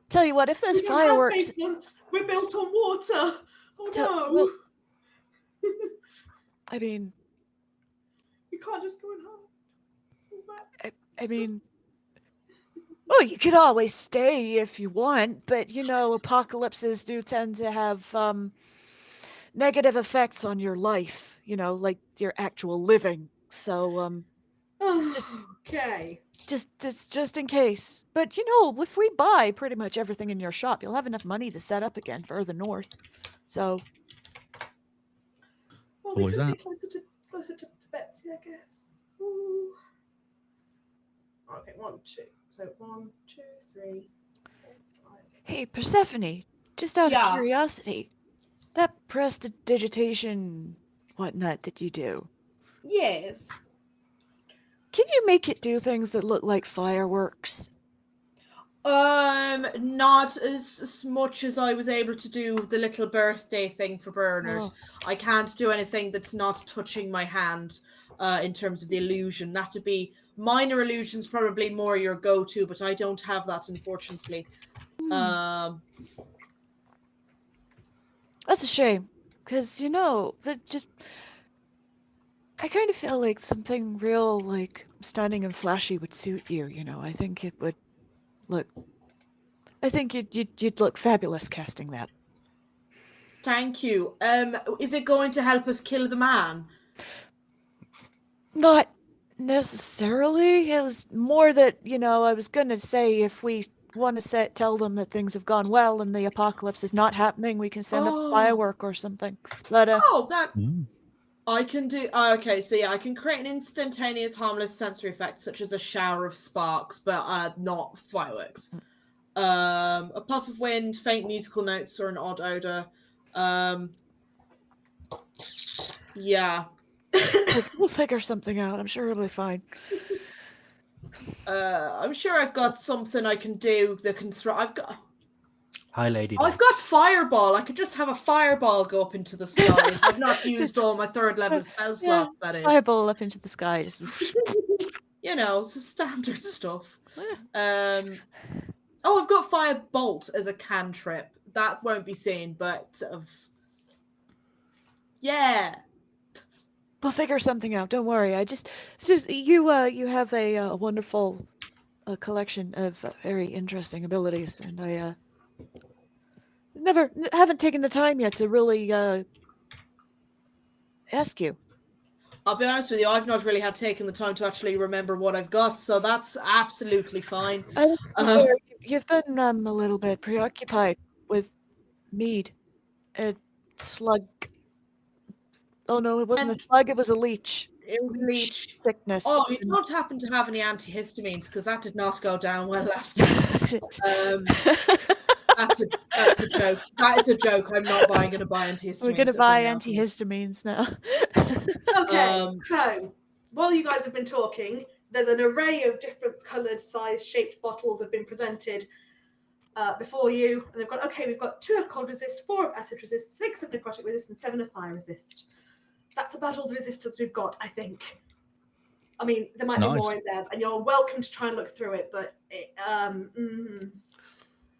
tell you what, if there's fireworks, have basements. We're built on water. Oh no. Well, I mean, you can't just go in home. I mean, well, you could always stay if you want, but apocalypses do tend to have negative effects on your life, like your actual living. So okay. Just in case. But if we buy pretty much everything in your shop, you'll have enough money to set up again further north. So well, we could be closer to Betsy, I guess. Ooh. Okay, 1, 2. So 1, 2, 3, 4, 5. Hey, Persephone, just out of curiosity, that prestidigitation whatnot that you do. Yes. Can you make it do things that look like fireworks? Not as much as I was able to do the little birthday thing for Bernard. Oh. I can't do anything that's not touching my hand in terms of the illusion. That would be minor illusions, probably more your go-to, but I don't have that, unfortunately. That's a shame, because I kind of feel like something real, like stunning and flashy would suit you. I think it would look. I think you'd look fabulous casting that. Thank you. Is it going to help us kill the man? Not necessarily. It was more that, I was going to say if we want to tell them that things have gone well and the apocalypse is not happening, we can send up a firework or something. But I can do. Okay, so yeah, I can create an instantaneous harmless sensory effect such as a shower of sparks, but not fireworks. A puff of wind, faint musical notes, or an odd odor. Yeah. We'll figure something out. I'm sure it'll be fine. I'm sure I've got something I can do that can throw. Hi, lady. I've got fireball. I could just have a fireball go up into the sky. I've not used all my 3rd level spell slots. That is fireball up into the sky. Just... it's the standard stuff. I've got firebolt as a cantrip. That won't be seen, but yeah. We'll figure something out. Don't worry. You have a wonderful collection of very interesting abilities, and I haven't taken the time yet to really ask you. I'll be honest with you, I've not really had taken the time to actually remember what I've got, so that's absolutely fine. You've been a little bit preoccupied with mead, a slug. Oh no, it wasn't a slug, it was a leech. It was leech sickness. Oh, you don't happen to have any antihistamines, because that did not go down well last time. That's a joke. That is a joke. I'm not going to buy antihistamines. We're going to buy antihistamines now. Okay, so while you guys have been talking, there's an array of different coloured, size, shaped bottles have been presented before you. And we've got 2 of cold resist, 4 of acid resist, 6 of necrotic resist, and 7 of fire resist. That's about all the resistance we've got, I think. I mean, there might be more in there, and you're welcome to try and look through it, but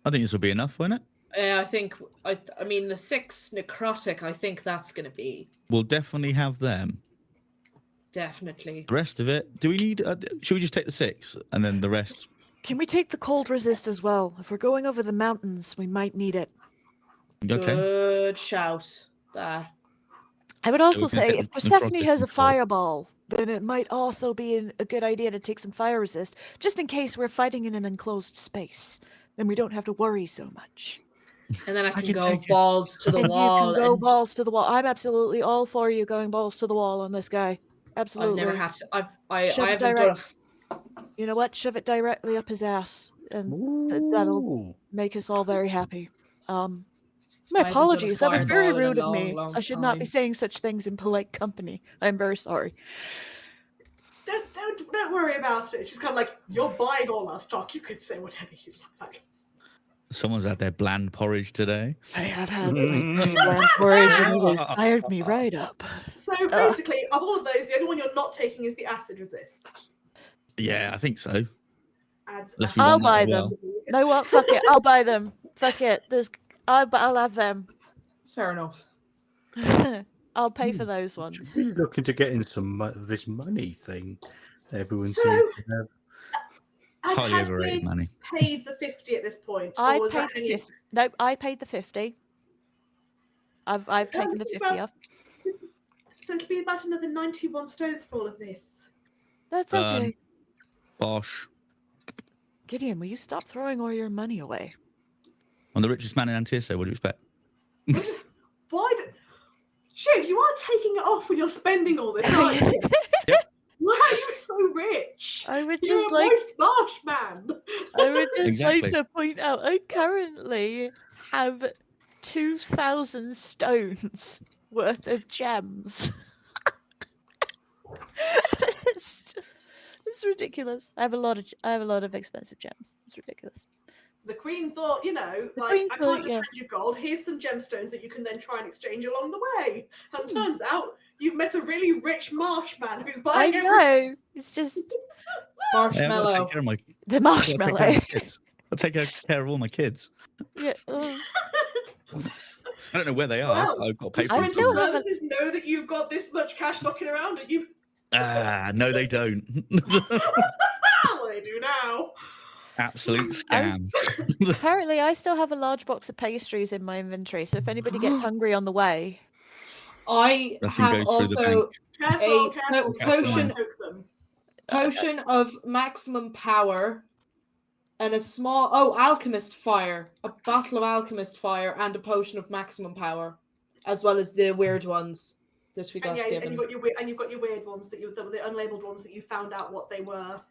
I think this will be enough, won't it? I think, I mean, the 6 necrotic, I think that's going to be... We'll definitely have them. Definitely. The rest of it, do we need... should we just take the 6, and then the rest... Can we take the cold resist as well? If we're going over the mountains, we might need it. Okay. Good shout. There. I would also say, if Persephone has a fireball, then it might also be a good idea to take some fire resist, just in case we're fighting in an enclosed space. Then we don't have to worry so much. And then I can go balls to the wall. You can go balls to the wall. I'm absolutely all for you going balls to the wall on this guy. Absolutely. I've never had to. I haven't done You know what? Shove it directly up his ass, and that'll make us all very happy. My apologies. That was very rude of me. I should not be saying such things in polite company. I'm very sorry. Don't worry about it. She's kind of like, you're buying all our stock. You could say whatever you like. Someone's had their bland porridge today. I have had my bland porridge, and it has fired me right up. So basically, of all of those, the only one you're not taking is the acid resist. Yeah, I think so. I'll buy them. No, what? Fuck it. I'll buy them. Fuck it. I'll have them. Fair enough. I'll pay for those ones. Should be looking to get in some of this money thing. Everyone seems to have. It's highly overrated money. Paid the 50 at this point. I paid the 50. No, I paid the 50. I've taken the 50 off. So it'll be about another 91 stones for all of this. That's okay. Bosh. Gideon, will you stop throwing all your money away? I'm the richest man in Antioch, what do you expect? Why? Shiv, you are taking it off when you're spending all this, aren't you? Yep. Why are you so rich? I would You're just a moist marsh man. I would just like to point out I currently have 2,000 stones worth of gems. It's ridiculous. I have a lot of expensive gems. It's ridiculous. The Queen thought, I can't just hand you gold. Here's some gemstones that you can then try and exchange along the way. And turns out you've met a really rich marsh man who's buying everything. I know. It's just marshmallow. The marshmallow. I'll take care of all my kids. Yeah. I don't know where they are. Well, I've got to pay for them. Financial services know that you've got this much cash knocking around and you. No, they don't. Well, they do now. Absolute scam. Apparently, I still have a large box of pastries in my inventory, so if anybody gets hungry on the way, I have also careful, potion. potion of maximum power, and a small alchemist fire, a bottle of alchemist fire, and a potion of maximum power, as well as the weird ones that we got given. And you've got your weird ones the unlabeled ones that you found out what they were.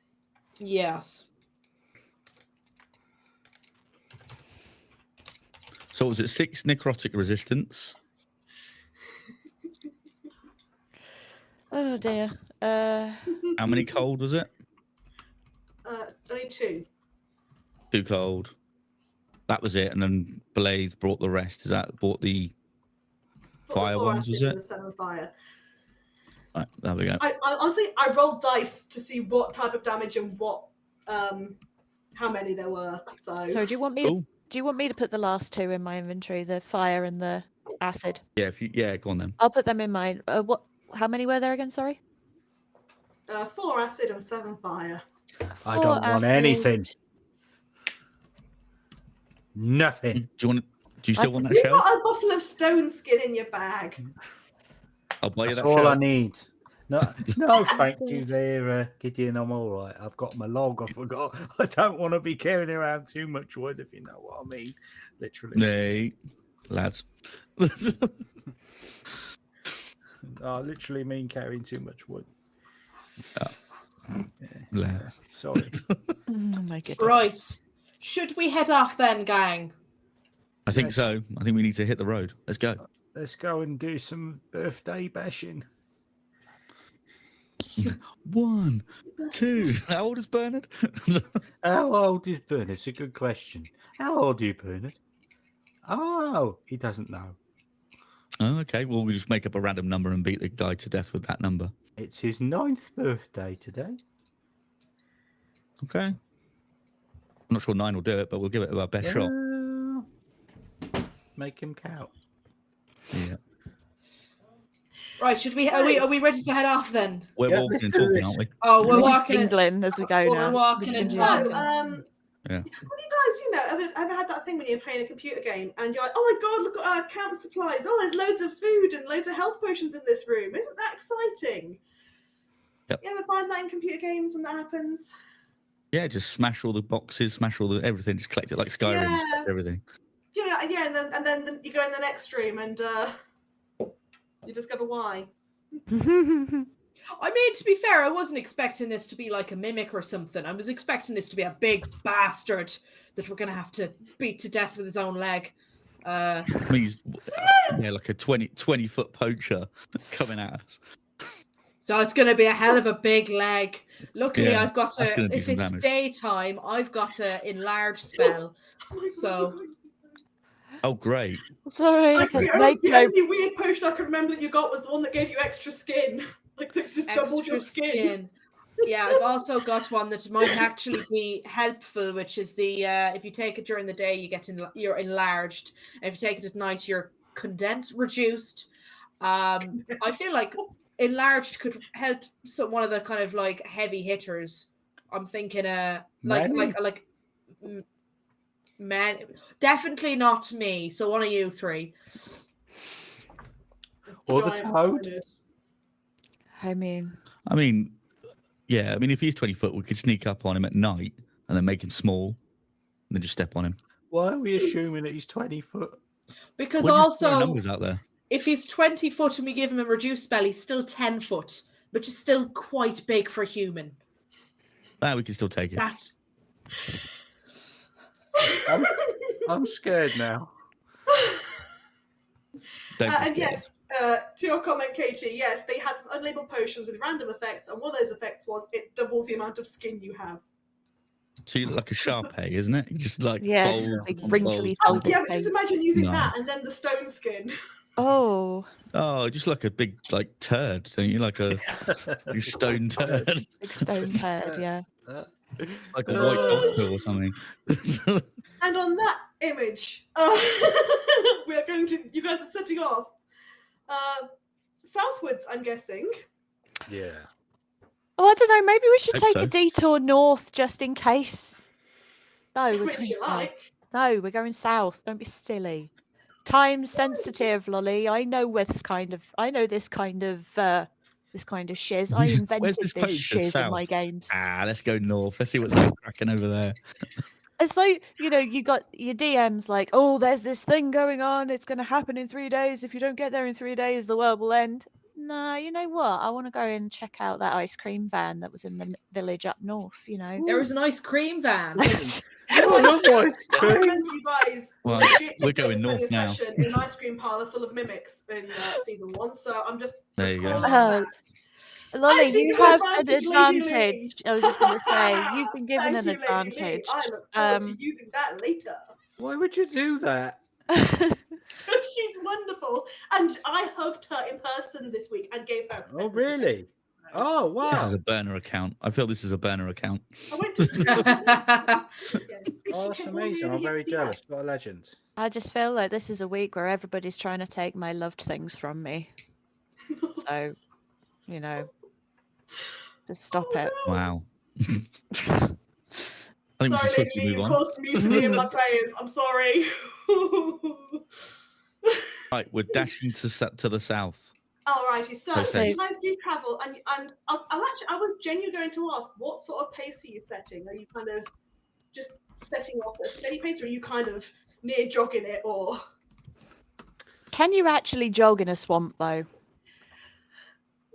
Yes. So was it 6 necrotic resistance? Oh dear. How many cold was it? Only 2. 2 cold. That was it, and then Blythe brought the rest. Is that brought the fire ones? Was it? The 7 fire. Right, there we go. I honestly rolled dice to see what type of damage and what how many there were. So do you want me? Cool. Do you want me to put the last 2 in my inventory, the fire and the acid? Yeah, go on then. I'll put them in mine. What? How many were there again? Sorry. 4 acid and 7 fire. I don't want anything. Nothing. Do you still want that You've shell? got a bottle of stone skin in your bag. I'll buy you That's that all shell. I need. No, thank you there, Gideon. I'm all right. I've got my log. I forgot. I don't want to be carrying around too much wood, if you know what I mean. Literally. Nay, lads. I literally mean carrying too much wood. Lads. Sorry. Oh my goodness. Right. Should we head off then, gang? I think so. I think we need to hit the road. Let's go. Let's go and do some birthday bashing. 1, 2. How old is Bernard? How old is Bernard? It's a good question. How old are you, Bernard? Oh, he doesn't know. Oh, okay. Well, we just make up a random number and beat the guy to death with that number. It's his 9th birthday today. Okay. I'm not sure 9 will do it, but we'll give it our best shot. Make him count. Yeah. Right, should we? Are we ready to head off then? We're Yeah, walking and let's do talking, this. aren't we? Oh, we're We're just walking. mingling as we go now. We're walking and So, talking. Yeah. Have you guys, ever had that thing when you're playing a computer game and you're like, oh my god, look at our camp supplies. Oh, there's loads of food and loads of health potions in this room. Isn't that exciting? Yep. You ever find that in computer games when that happens? Yeah, just smash all the boxes, smash all the everything, just collect it like Skyrim, Yeah. stuff, everything. Yeah, and then you go in the next stream and you discover why. I mean, to be fair, I wasn't expecting this to be like a mimic or something. I was expecting this to be a big bastard that we're going to have to beat to death with his own leg. I mean, he's like a 20-foot poacher coming at us. So it's going to be a hell of a big leg. Luckily, Yeah, I've got that's gonna to, do if some it's damage. daytime, I've got to enlarge spell. Oh my God, So- Oh, great. Sorry. Like, because the only weird potion I could remember that you got was the one that gave you extra skin. Like, that just doubled your skin. Yeah, I've also got one that might actually be helpful, which is the if you take it during the day, you're enlarged, and if you take it at night, you're reduced. I feel like enlarged could help one of the kind of like heavy hitters. I'm thinking man, definitely not me. So one of you 3. Or the toad. I mean, yeah. I mean, if he's 20 foot, we could sneak up on him at night and then make him small, and then just step on him. Why are we assuming that he's 20 foot? Because We're just throwing also, numbers out there. if he's 20 foot and we give him a reduced spell, he's still 10 foot, which is still quite big for a human. We can still take it. That's I'm scared now. Don't be And scared. yes, to your comment, Katie, yes, they had some unlabeled potions with random effects, and one of those effects was it doubles the amount of skin you have. So you look like a Sharpay, isn't it? You just like yeah, fold, just big and wrinkly fold. folded Yeah, but just imagine using Nice. that and then the stone skin. Oh, Oh, just like a big like turd, don't you? Like a big stone turd, big stone head, yeah. like a white doctor or something. And on that image, we are going to. You guys are setting off southwards, I'm guessing. Yeah. Oh, I don't know. Maybe we should Hope take so. a detour north just in case. No, we're Which going you south. like. No, we're going south. Don't be silly. Time sensitive, Lolly. I know this kind of this kind of shiz. I invented Where's this this poacher? shiz in my South. games. Let's go north. Let's see what's cracking over there. It's like, you got your DMs like, oh, there's this thing going on. It's going to happen in 3 days. If you don't get there in 3 days, the world will end. Nah, you know what? I want to go and check out that ice cream van that was in the village up north, There is an ice cream van. I love ice I cream. remember you guys Well, legit we're just going spending north a now. session in an ice cream parlor full of mimics in season 1, so I'm just There you go. recalling that. Lolly, I think you of have an advantage, Lady Lee. advantage. I was just going to say, you've been given Thank an you, Lady Lee. advantage. I look forward to using that later. Why would you do that? She's wonderful, and I hugged her in person this week and gave her a Oh, present. really? Oh, wow. This is a burner account. I feel this is a burner account. I went to school. Yes. Oh, that's amazing. I'm very jealous. What a legend. I just feel like this is a week where everybody's trying to take my loved things from me. So, just stop it. Wow. I think we should Sorry, swiftly Lady Lee, move you on. caused mutiny in my players. I'm sorry. Right, we're dashing to the south. Alrighty, so Okay. you guys do travel, and I was genuinely going to ask, what sort of pace are you setting? Are you kind of just setting off at a steady pace, or are you kind of near jogging it, or? Can you actually jog in a swamp, though?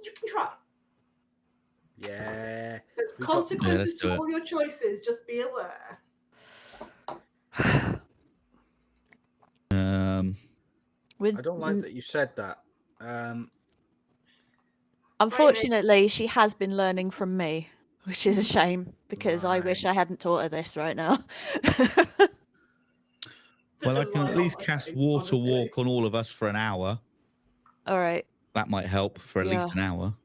You can try. Yeah. There's We got- consequences let's do to it. all your choices. Just be aware. With- I don't like that you said that. Unfortunately, she has been learning from me, which is a shame because I wish Right. I hadn't taught her this right now. Well, I can at least cast water walk on all of us for an hour. All right. That might help for at least an hour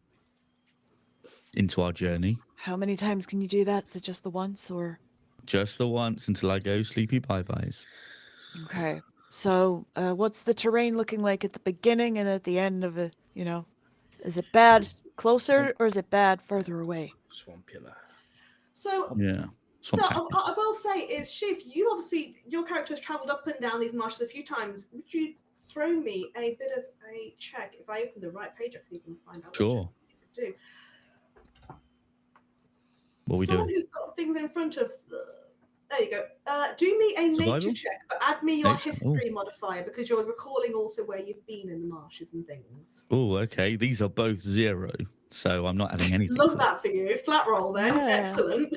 into our journey. How many times can you do that? Is it just the once, or? Just the once until I go sleepy bye-byes. Okay. So, what's the terrain looking like at the beginning and at the end of it? Is it bad closer or is it bad further away? Swampular. So, Yeah. so Swamp I will say is, Shiv, your character has travelled up and down these marshes a few times. Would you throw me a bit of a check? If I open the right page, I can even find out. Sure. What to do. What we Someone doing? who's got things in front of. There you go. Do me a nature Survival? check, but add me your Nature? history modifier because you're recalling also where you've been in the marshes and things. Oh, okay. These are both 0, so I'm not adding anything. Love to that for you. Flat roll then. Yeah. Excellent.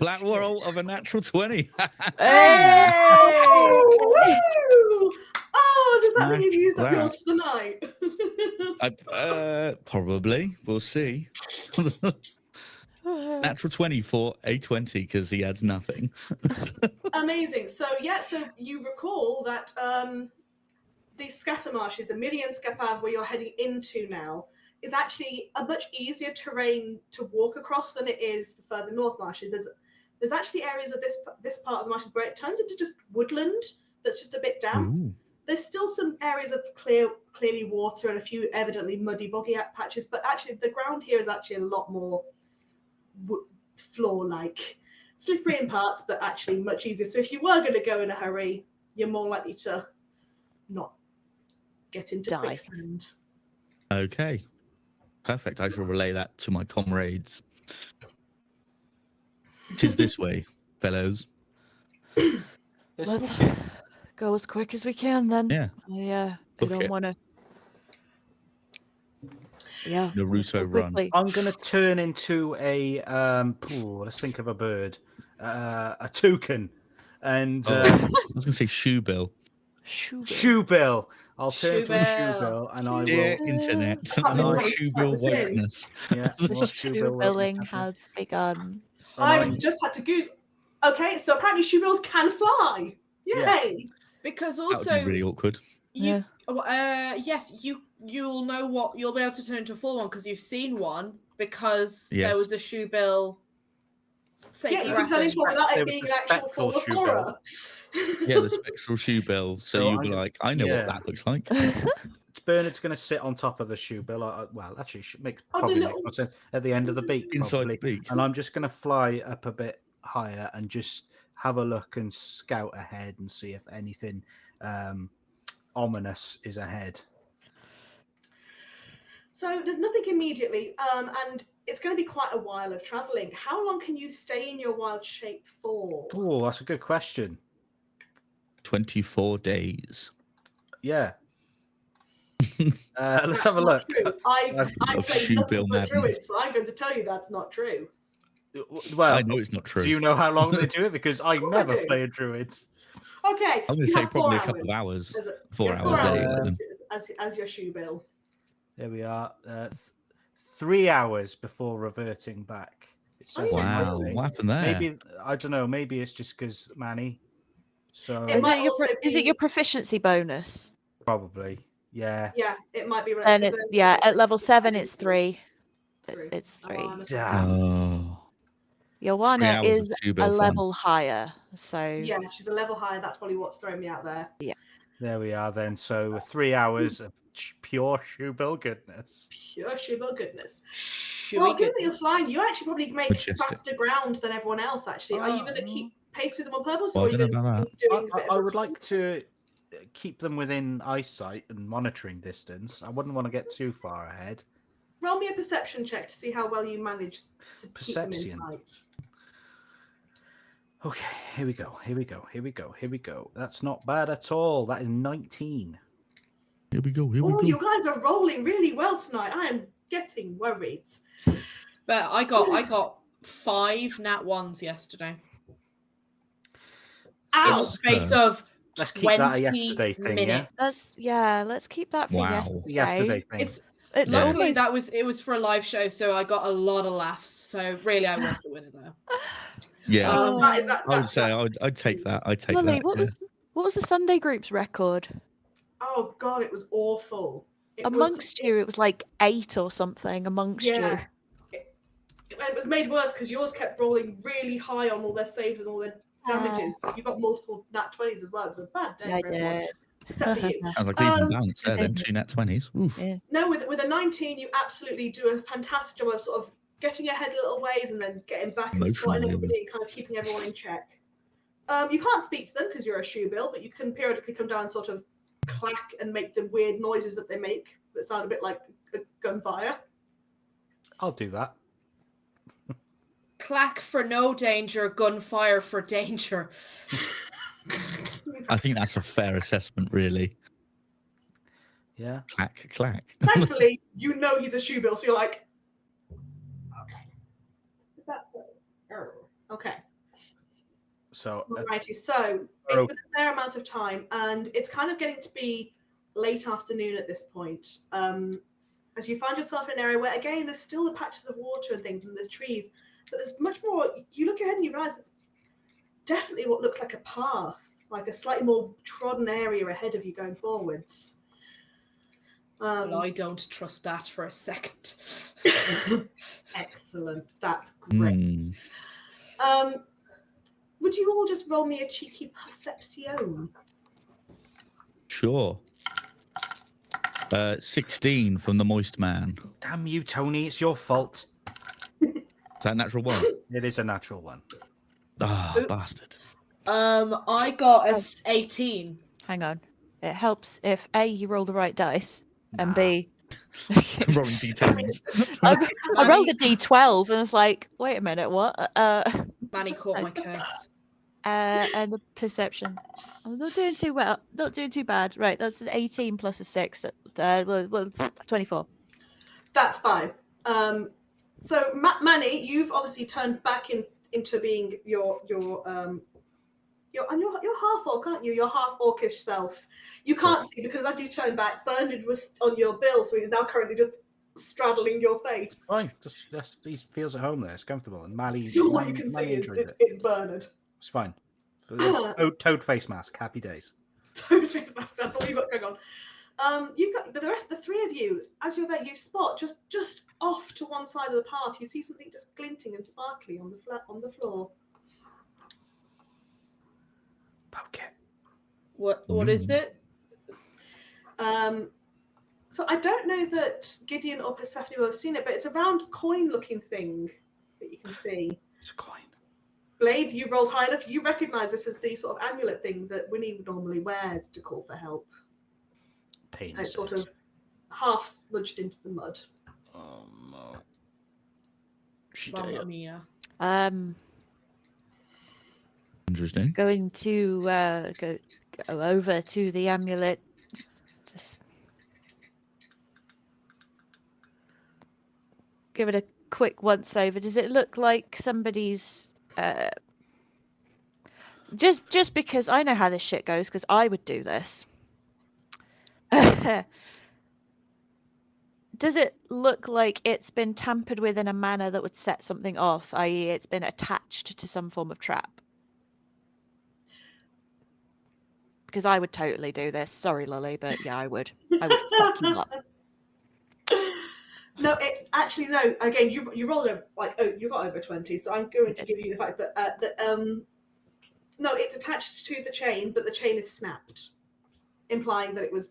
Flat roll of a natural 20. Hey! Oh, does that mean you've Smash used up that. yours for the night? Probably. We'll see. Natural 20 for a 20 because he adds nothing. Amazing. So you recall that these scatter marshes, the Million Scapav where you're heading into now, is actually a much easier terrain to walk across than it is the further north marshes. There's actually areas of this part of the marshes where it turns into just woodland that's just a bit damp. Ooh. There's still some areas of clearly water and a few evidently muddy, boggy patches, but actually the ground here is actually a lot more floor-like, slippery in parts, but actually much easier. So if you were going to go in a hurry, you're more likely to not get into Die. quicksand. Okay. Perfect. I shall relay that to my comrades. 'Tis this way, fellows. Let's go as quick as we can then. Yeah. I Book don't it. want to. Yeah. Naruto go run. quickly. I'm going to turn into a, let's think of a bird, a toucan. And I was going to say shoebill. shoebill. I'll turn into a Shoebill. shoebill and I Dear will. internet, can't no believe shoebill that was in. wokeness. Yeah, The well, shoe shoebill billing will- has begun. I just had to Google. Okay, so apparently shoebills can fly. Yay! Because That would also, be really awkward. yes, you'll know what you'll be able to turn into a full one because you've seen one because there Yes. was a shoe bill. Yeah, you can turn into one without There it was being the an actual spectral form of shoebill. horror. Yeah, the spectral shoebill. So So you'll I'm be gonna- like, I know yeah. what that looks like. Bernard's going to sit on top of the shoebill. Well, actually, Oh, probably the makes more sense at the end of the beak. Inside probably. the beak. And I'm just going to fly up a bit higher and just have a look and scout ahead and see if anything ominous is ahead. So there's nothing immediately, and it's going to be quite a while of traveling. How long can you stay in your wild shape for? Oh, that's a good question. 24 days. Yeah. Let's have a look. I play nothing Shoebill but druids, madness. so I'm going to tell you that's not true. Well, I know it's not true. do you know how long they do it? Because I course I never do. play a druid. Okay, I'm going to you say have probably 4 a couple of hours. As a- 4 you have hours. 4 There you go hours then. as your shoe bill. There we are. 3 hours before reverting back. It says on my Wow, thing. what happened there? Maybe I don't know. Maybe it's just because Manny. So It Is might it your also is it be- your proficiency bonus? probably, yeah. Yeah, it might be right. And 'cause it, there's- at level 7 it's 3. Three. It's 3. I'm a Damn. Oh. 3 Joanna hours of is shoe a bill fun. level higher, so Yeah, she's a level higher. That's probably what's throwing me out there. There we are then. So 3 hours of pure shoebill goodness. Pure shoe bill goodness. Should Well, we given get that you're flying, you actually probably make Majestic. faster ground than everyone else. Actually, are you going to keep pace with them on purpose, Well, or I are you don't going know to about be doing a bit of I a would like to keep them within eyesight and monitoring distance. I wouldn't want to get too far ahead. roll me a perception check to see how well you manage to keep them in Perception. sight. Okay, here we go. Here we go. Here we go. Here we go. That's not bad at all. That is 19. Here we go. Here we Oh, go. you guys are rolling really well tonight. I am getting worried. But I got 5 nat 1s yesterday. In the Ow! space of Let's keep that a 20 yesterday thing, yeah? minutes. let's keep that for Wow. yesterday. Yesterday thing. It's It's luckily almost- it was for a live show, so I got a lot of laughs. So really, I was the winner there. Yeah. That I would say I'd take that. I'd take Lily, that. what was the Sunday group's record? Oh god, it was awful. Amongst you, it was like 8 or something amongst you. And it was made worse because yours kept rolling really high on all their saves and all their damages. You got multiple nat 20s as well. It was a bad day I for everyone, did. except for you. Sounds like even balance there then. 2 nat 20s. Oof. Yeah. No, with a 19, you absolutely do a fantastic job of sort of getting ahead a little ways and then getting back and spotting everybody and kind of keeping everyone in check. You can't speak to them because you're a shoe bill, but you can periodically come down and sort of clack and make the weird noises that they make that sound a bit like a gunfire. I'll do that. Clack for no danger, gunfire for danger. I think that's a fair assessment, really. Yeah. Clack, clack. Thankfully, you know he's a shoe bill, so you're like, okay. Is that so? Oh, okay. So Alrighty, so it's been a fair amount of time, and it's kind of getting to be late afternoon at this point. As you find yourself in an area where, again, there's still the patches of water and things, and there's trees, but there's much more. You look ahead and you realize it's definitely what looks like a path, like a slightly more trodden area ahead of you going forwards. Well, I don't trust that for a second. Excellent, that's great. Would you all just roll me a cheeky perception? Sure. 16 from the moist man. damn you, Tony, it's your fault. Is that a natural one? It is a natural one. Ah, Oops. bastard. I got a 18. Hang on. It helps if A, you roll the right dice, and B... Rolling d10s. I rolled a d12 and it's like, wait a minute, what? Manny caught my curse. And a perception. I'm not doing too well. Not doing too bad. Right, that's an 18 plus a 6. 24. That's fine. So Manny, you've obviously turned back into being your half orc, aren't you? Your half orcish self. You can't see because as you turn back, Bernard was on your bill, so he's now currently just straddling your face. Fine, just he feels at home there. It's comfortable, and Mally. So all you can see is Bernard. It's fine. Toad face mask. Happy days. Toad face mask. That's all you've got going on. You've got the rest. The three of you, as you're there, you spot just off to one side of the path. You see something just glinting and sparkly on the floor. Okay. What is it? So I don't know that Gideon or Persephone will have seen it, but it's a round coin-looking thing that you can see. It's a coin. Blade, you rolled high enough. You recognise this as the sort of amulet thing that Winnie normally wears to call for help. Pain. And it sort of half smudged into the mud. Oh no. She Mamma mia. Interesting. Going to go over to the amulet. Just give it a quick once over. Does it look like somebody's just because I know how this shit goes, because I would do this. Does it look like it's been tampered with in a manner that would set something off, i.e. it's been attached to some form of trap? Because I would totally do this. Sorry, Lolly, but yeah, I would. I would fuck you up. No, no. Again, you rolled over you got over 20, so I'm going to give you the fact that no, it's attached to the chain, but the chain is snapped, implying that it was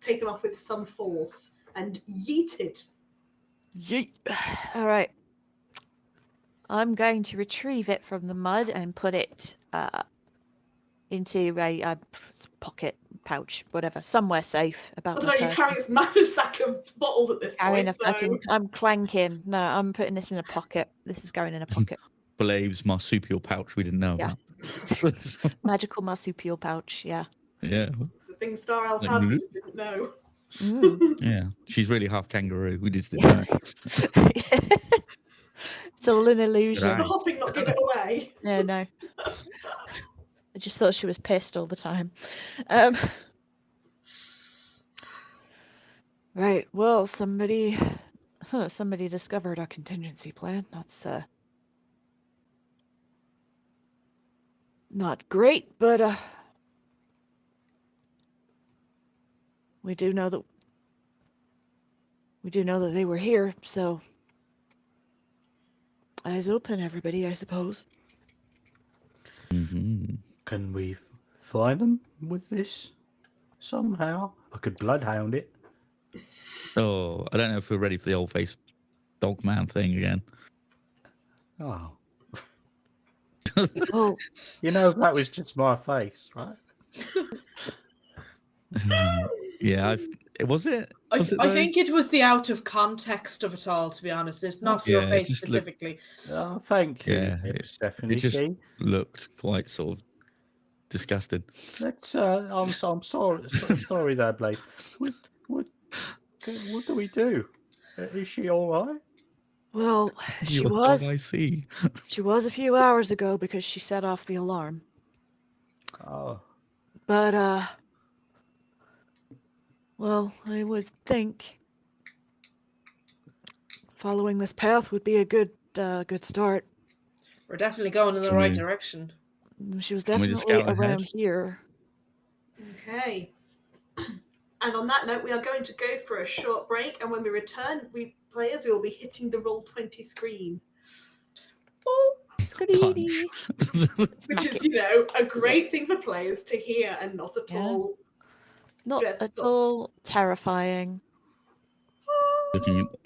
taken off with some force and yeeted. Yeet. All right. I'm going to retrieve it from the mud and put it into a pocket, pouch, whatever, somewhere safe about my person. You're carrying this massive sack of bottles at this point. I'm clanking. No, I'm putting this in a pocket. This is going in a pocket. Blave's marsupial pouch we didn't know about. Magical marsupial pouch, yeah. Yeah. The thing Star Elves have, we just didn't know. Yeah, she's really half kangaroo. We just didn't know. It's all an illusion. The hopping not give it away. No. I just thought she was pissed all the time. Right, well, somebody discovered our contingency plan. That's not great, but we do know that they were here, so eyes open, everybody, I suppose. Mm-hmm. Can we find them with this somehow? I could bloodhound it. Oh, I don't know if we're ready for the old-faced dog man thing again. Oh. Oh, That was just my face, right? Yeah, was it? I think it was the out of context of it all, to be honest. It's not your face specifically. Oh, thank you. Yeah, Stephanie. it just looked quite sort of disgusted. Let's. I'm sorry there, Blake. What do we do? Is she all right? well, she was. I see. She was a few hours ago because she set off the alarm. Oh. But well, I would think following this path would be a good start. We're definitely going in the right direction. She was definitely around here. Okay. And on that note, we are going to go for a short break, and when we return, we will be hitting the Roll20 screen. Oh, screedy. Which is, a great thing for players to hear and not at all. Not at all terrifying.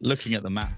Looking at the map.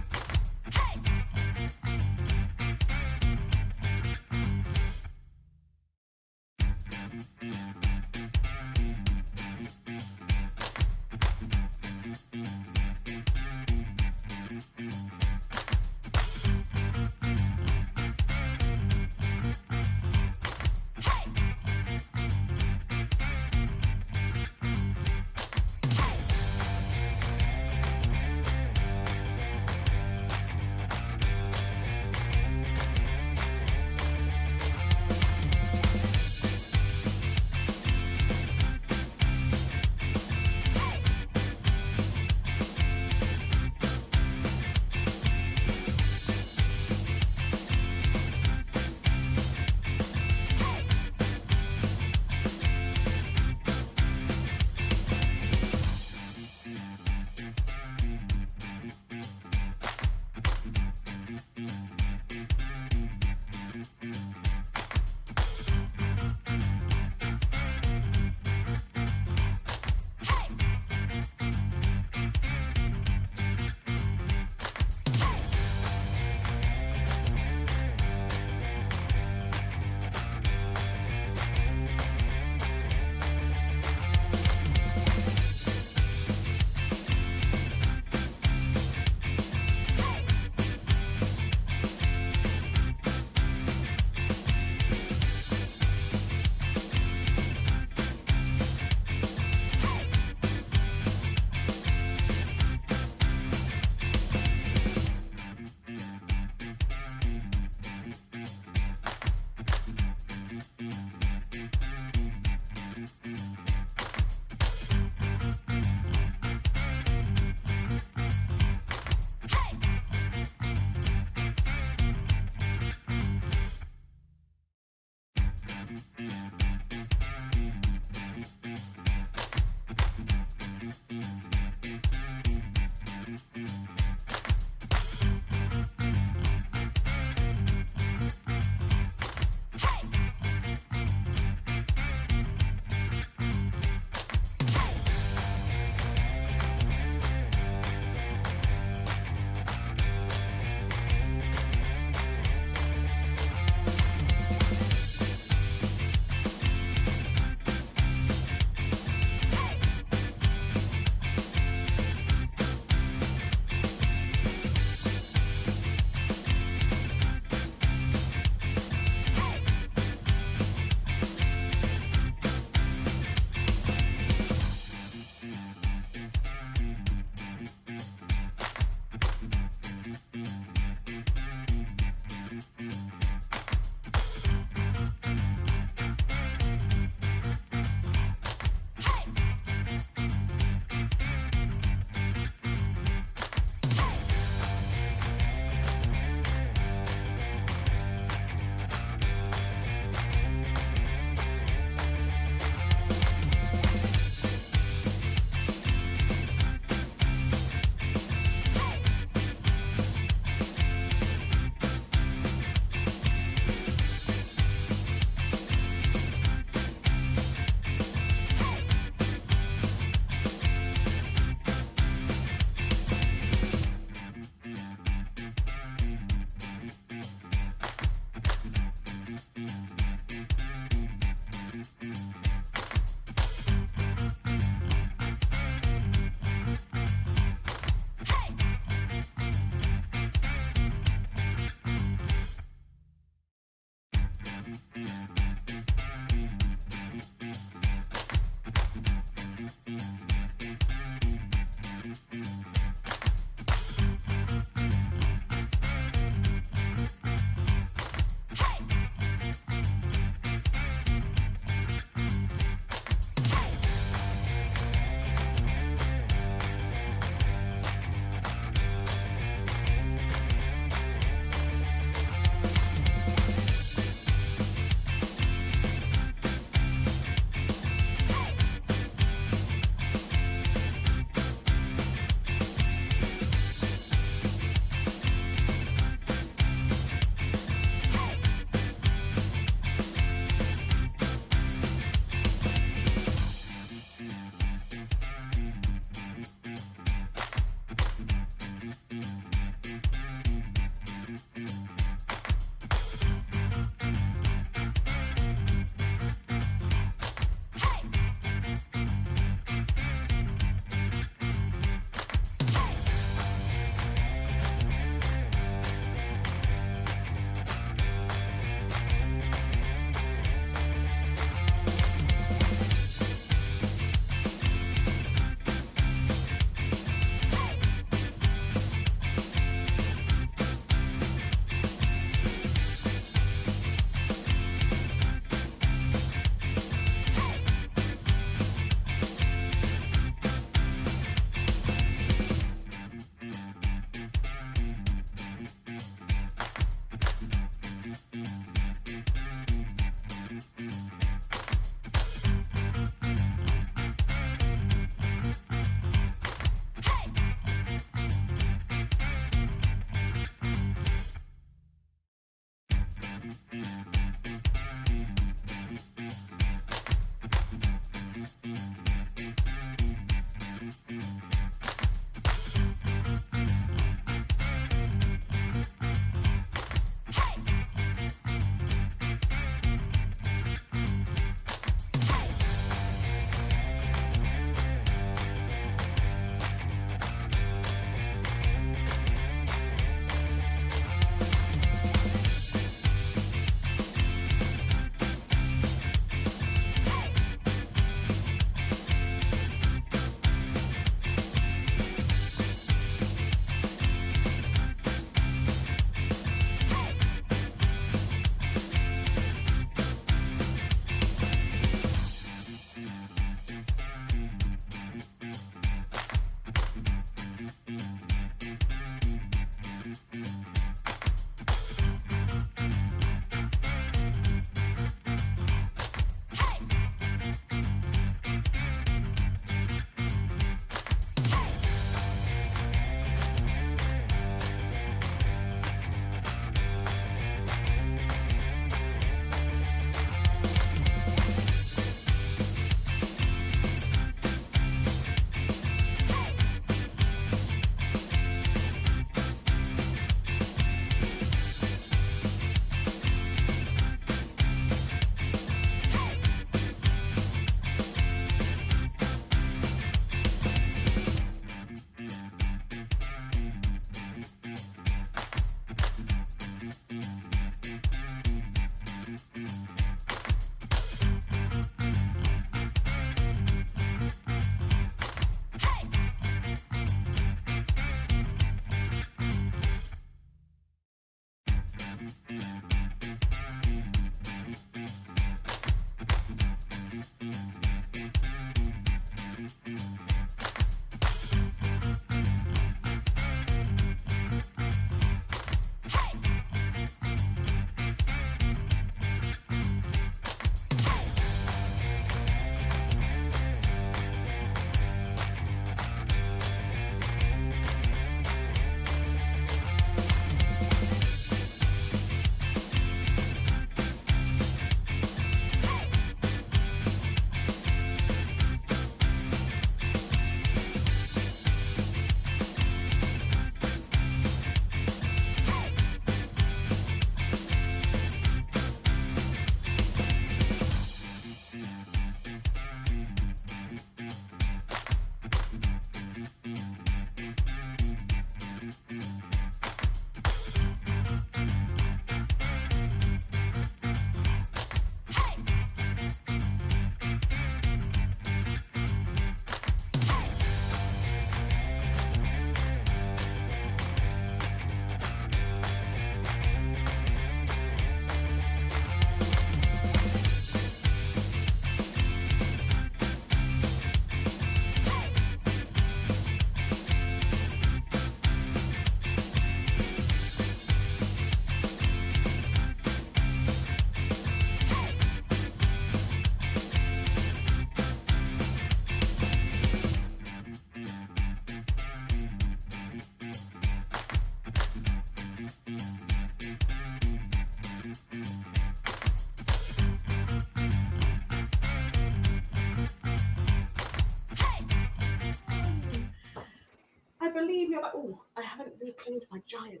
I believe you're like, oh, I haven't reclaimed my giant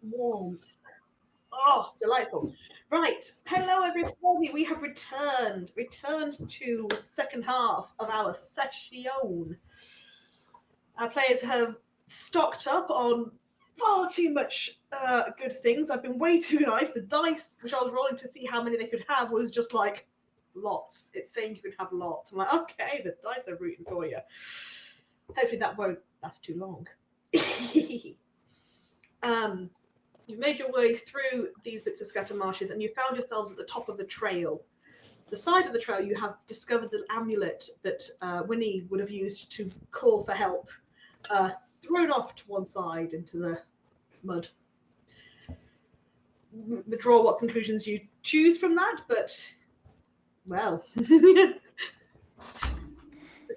warmth. Oh, delightful. Right. Hello, everybody. We have returned to the second half of our session. Our players have stocked up on far too much good things. I've been way too nice. The dice, which I was rolling to see how many they could have, was just like lots. It's saying you can have lots. I'm like, okay, the dice are rooting for you. Hopefully that won't last too long. You've made your way through these bits of scatter marshes and you found yourselves at the top of the trail. The side of the trail, you have discovered the amulet that Winnie would have used to call for help, thrown off to one side into the mud. Draw what conclusions you choose from that, but, well. But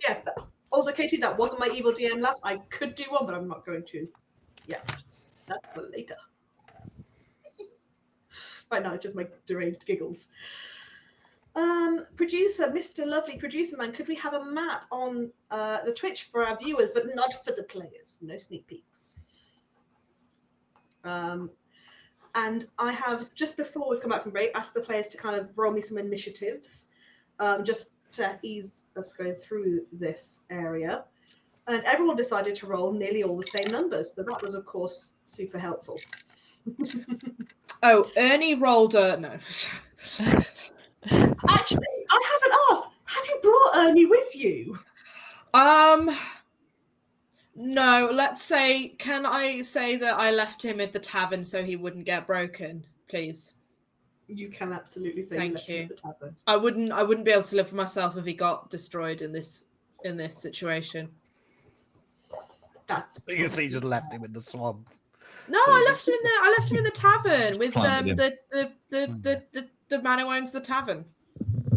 yes, also, Katie, that wasn't my evil DM laugh. I could do one, but I'm not going to yet. That's for later. Right now, it's just my deranged giggles. Producer, Mr. Lovely Producer Man, could we have a map on the Twitch for our viewers, but not for the players? No sneak peeks. And I have, just before we've come back from break, asked the players to kind of roll me some initiatives, just to ease us going through this area. And everyone decided to roll nearly all the same numbers. So that was, of course, super helpful. Oh, Ernie rolled no. Actually, I haven't asked. Have you brought Ernie with you? No, let's say, can I say that I left him at the tavern so he wouldn't get broken, please? You can absolutely say Thank you left him at the tavern. I wouldn't be able to live for myself if he got destroyed in this situation. That's You see, just left him in the swamp. No, I left him in the tavern with the man who owns the tavern.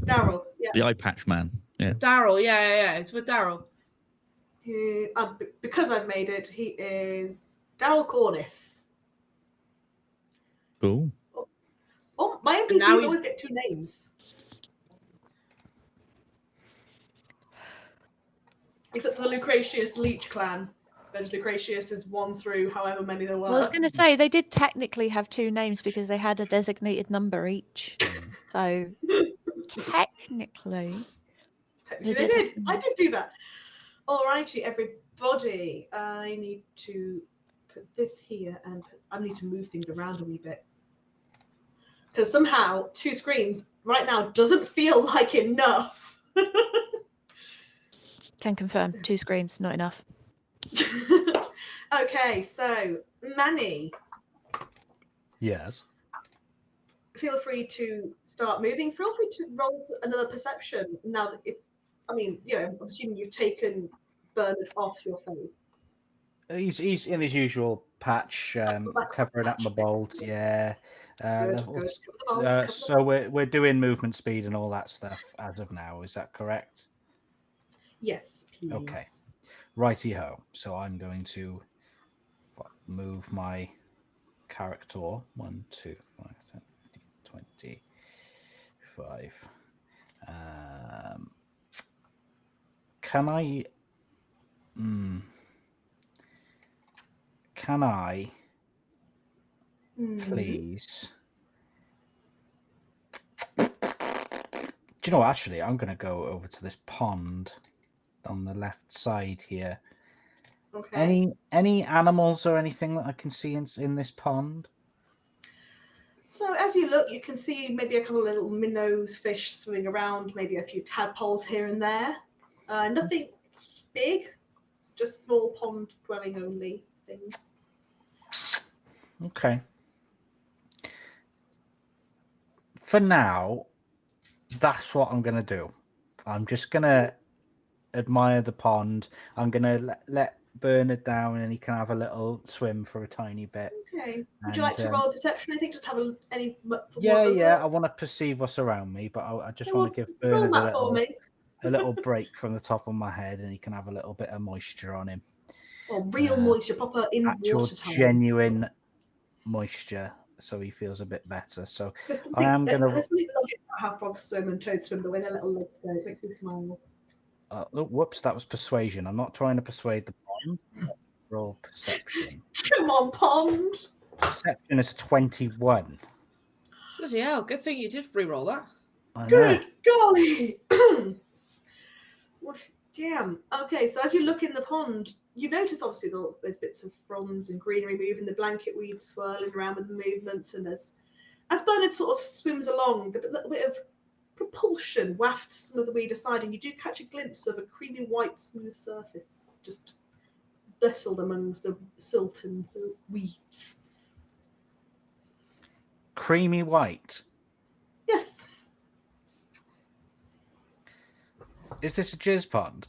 Daryl, yeah. The eye patch man. Yeah. Daryl, yeah. It's with Daryl. Because I've made it, he is Daryl Corniss. Cool. Oh, my NPCs always get two names. Except for the Lucretius Leech clan. There's Lucretius is one through however many there were. Well, I was going to say, they did technically have two names because they had a designated number each. So, technically they did. I did do that. Alrighty, everybody. I need to put this here and I need to move things around a wee bit. Because somehow 2 screens right now doesn't feel like enough. Can confirm, 2 screens, not enough. Okay, so Manny. Yes. feel free to start moving. Feel free to roll another perception. Now, I'm assuming you've taken Bernard off your face. He's in his usual patch, covering up my bolt. Yeah. Good. So we're doing movement speed and all that stuff as of now. Is that correct? Yes, please. Okay. Righty ho. So I'm going to move my character 1, 2, 5, 10, 15, 25. Can I? Can I? Please. Do you know what? Actually, I'm going to go over to this pond on the left side here. Okay. Any animals or anything that I can see in this pond? So as you look, you can see maybe a couple of little minnows, fish swimming around, maybe a few tadpoles here and there. Nothing big, just small pond dwelling only things. Okay. For now, that's what I'm going to do. I'm just going to admire the pond. I'm going to let Bernard down and he can have a little swim for a tiny bit. Okay. Would you like to roll a perception? I think just have any. Yeah. I want to perceive what's around me, but I just want to give Bernard a little break from the top of my head, and he can have a little bit of moisture on him. Well, real moisture, proper in actual water time. genuine moisture, so he feels a bit better. So I am going to. There's something lovely about how frogs swim and toads swim, the way their little legs go. It makes me smile. Whoops, that was persuasion. I'm not trying to persuade the pond. Roll perception. Come on, pond. Perception is 21. Bloody hell, good thing you did re-roll that. Good golly. Well, damn. Okay, so as you look in the pond, you notice obviously there's bits of fronds and greenery moving, the blanket weeds swirling around with the movements, and as Bernard sort of swims along, the little bit of propulsion wafts some of the weed aside, and you do catch a glimpse of a creamy white smooth surface just nestled amongst the silt and the weeds. Creamy white? Yes. Is this a jizz pond?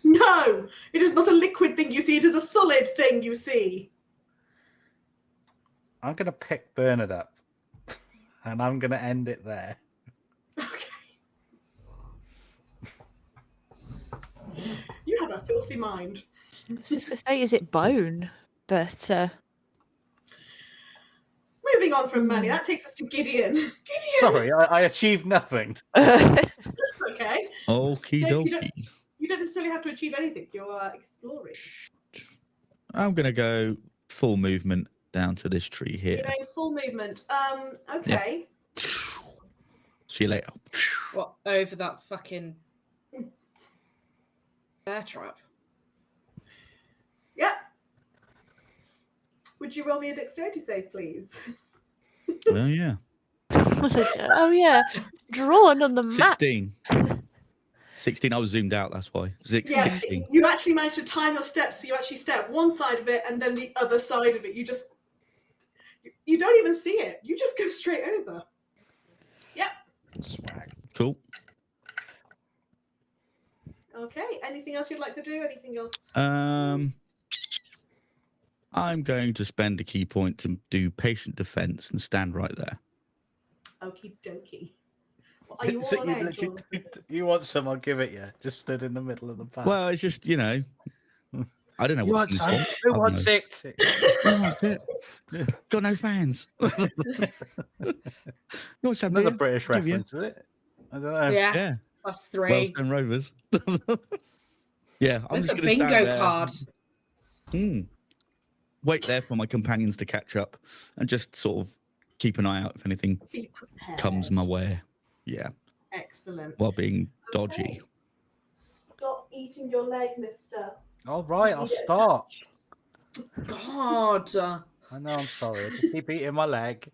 No, it is not a liquid thing you see, it is a solid thing you see. I'm going to pick Bernard up and I'm going to end it there. Okay. You have a filthy mind. I was just going to say, is it bone? But moving on from money, that takes us to Gideon. Sorry, I achieved nothing. Okay. Okie dokie. You don't necessarily have to achieve anything. You're exploring. I'm going to go full movement down to this tree here. You're going full movement. Okay. Yeah. See you later. What, over that fucking bear trap? Yeah. Would you roll me a dexterity save, please? Well, yeah. Oh, yeah. Drawn on the map. 16. I was zoomed out, that's why. 16. You actually managed to time your steps, so you actually step one side of it and then the other side of it. You don't even see it. You just go straight over. Yep. Swag. Cool. Okay. Anything else you'd like to do? Anything else? I'm going to spend a key point to do patient defense and stand right there. Okie dokie. Well, are you all on edge? You want some, I'll give it you. Just stood in the middle of the path. Well, it's just, I don't know what's in this one. Who wants it? Who wants it? Got no fans. What's another British reference, is it? I don't know. Yeah. That's 3. Wellstone Rovers. Yeah, I'm There's just a going to stand bingo there. card. Wait there for my companions to catch up and just sort of keep an eye out if anything comes my way. Yeah. Excellent. While being dodgy. Okay. Stop eating your leg, mister. All right, I'll stop. God. I know, I'm sorry. I just keep eating my leg.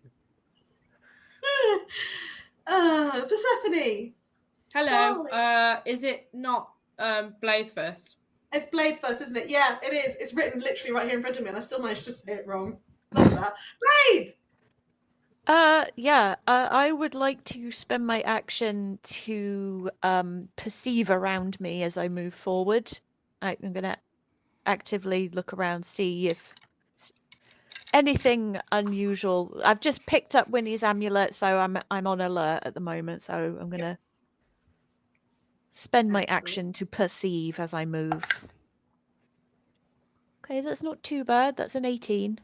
Persephone. Hello. Is it not Blade first? It's Blades first, isn't it? Yeah, it is. It's written literally right here in front of me, and I still managed to say it wrong. Love that. Blade! Yeah, I would like to spend my action to perceive around me as I move forward. I'm gonna actively look around, see if anything unusual. I've just picked up Winnie's amulet, so I'm on alert at the moment. So I'm gonna spend my action to perceive as I move. Okay, that's not too bad. That's an 18.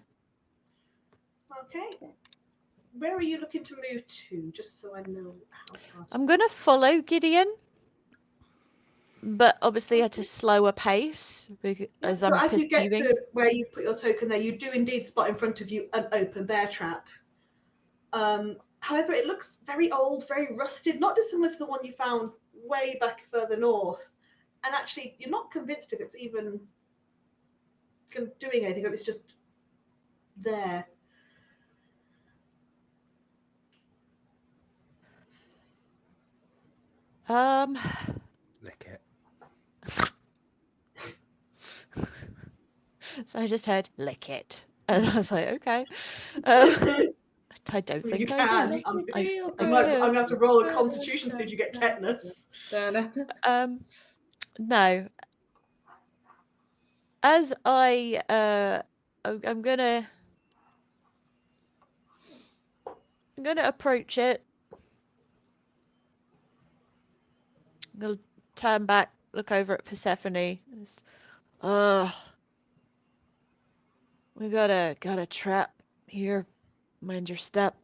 Okay. Where are you looking to move to? Just so I know how far. I'm gonna follow Gideon, but obviously at a slower pace because So I'm as you get perceiving. to where you put your token there, you do indeed spot in front of you an open bear trap. However, it looks very old, very rusted, not dissimilar to the one you found way back further north. And actually, you're not convinced if it's even doing anything, if it's just there. Lick it. So I just heard lick it, and I was like, okay. I don't think You I can. will. I'm I going to have to roll a constitution to see if you get tetanus. No. As I'm gonna approach it. I'm gonna turn back, look over at Persephone. We got a trap here. Mind your step.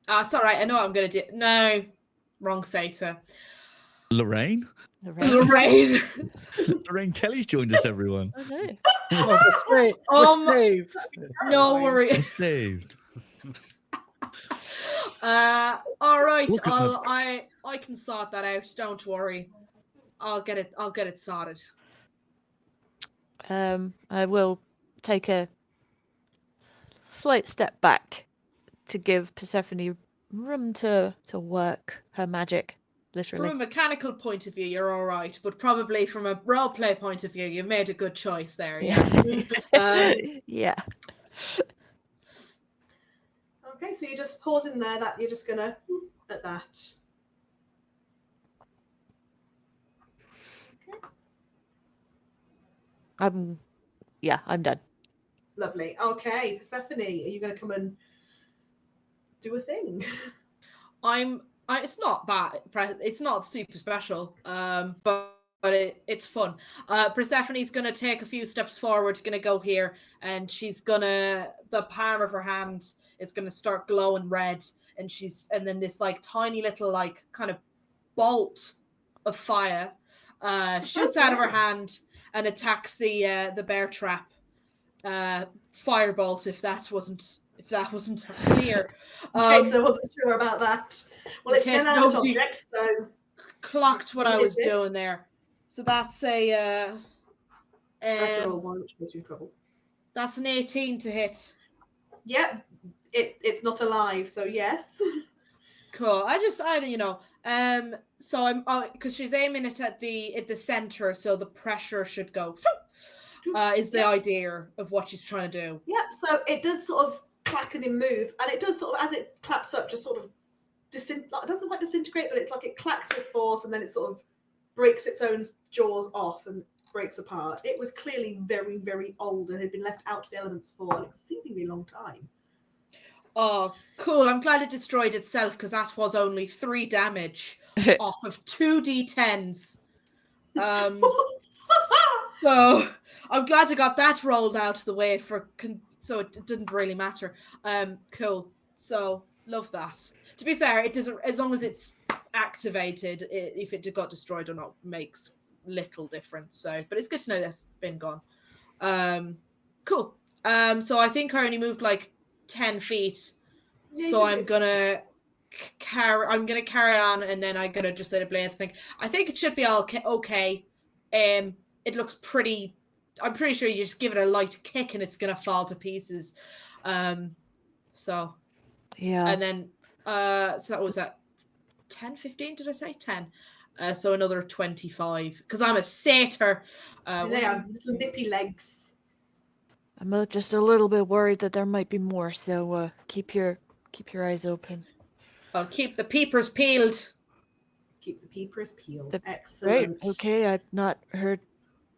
It's all right. I know what I'm going to do. No, wrong Satyr. Lorraine? Lorraine. Lorraine Kelly's joined us, everyone. Oh no. We're saved. No worry. We're saved. All right. I can sort that out. Don't worry. I'll get it sorted. I will take a slight step back to give Persephone room to work her magic, literally. From a mechanical point of view, you're all right, but probably from a roleplay point of view, you've made a good choice there. Yes. Yeah. Okay, so you're just pausing there. That you're just gonna at that. Okay. I'm done. Lovely. Okay, Persephone, are you going to come and do a thing? It's not that. It's not super special. But it's fun. Persephone's gonna take a few steps forward. Gonna go here, and the palm of her hand is gonna start glowing red, and then this like tiny little like kind of bolt of fire shoots out of her hand and attacks the bear trap. Firebolt, if that wasn't clear. In case I wasn't sure about that. Well, it's an inanimate object, so clocked what I was doing there. So that's a roll one, which puts you in trouble. That's an 18 to hit. Yep, it's not alive, so yes. Cool. So I'm because she's aiming it at the center, so the pressure should go. Is the idea of what she's trying to do. Yeah, so it does sort of clack and move, and it does sort of, as it claps up, just sort of it doesn't quite disintegrate, but it's like it clacks with force, and then it sort of breaks its own jaws off and breaks apart. It was clearly very, very old and had been left out to the elements for an exceedingly long time. Oh, cool. I'm glad it destroyed itself, because that was only 3 damage off of 2d10s. So I'm glad I got that rolled out of the way so it didn't really matter. Cool. So love that. To be fair, it doesn't, as long as it's activated, if it got destroyed or not makes little difference. So, but it's good to know that's been gone. Cool. So I think I only moved like 10 feet. So I'm gonna carry on, and then I'm gonna just let it blade. I think it should be all okay. It looks pretty. I'm pretty sure you just give it a light kick and it's gonna fall to pieces. So yeah. And then so that was at 10, 15. Did I say 10? So another 25 because I'm a satyr. They have little nippy legs. I'm just a little bit worried that there might be more, so keep your eyes open. I'll keep the peepers peeled. Keep the peepers peeled. Great. Excellent. Okay, I've not heard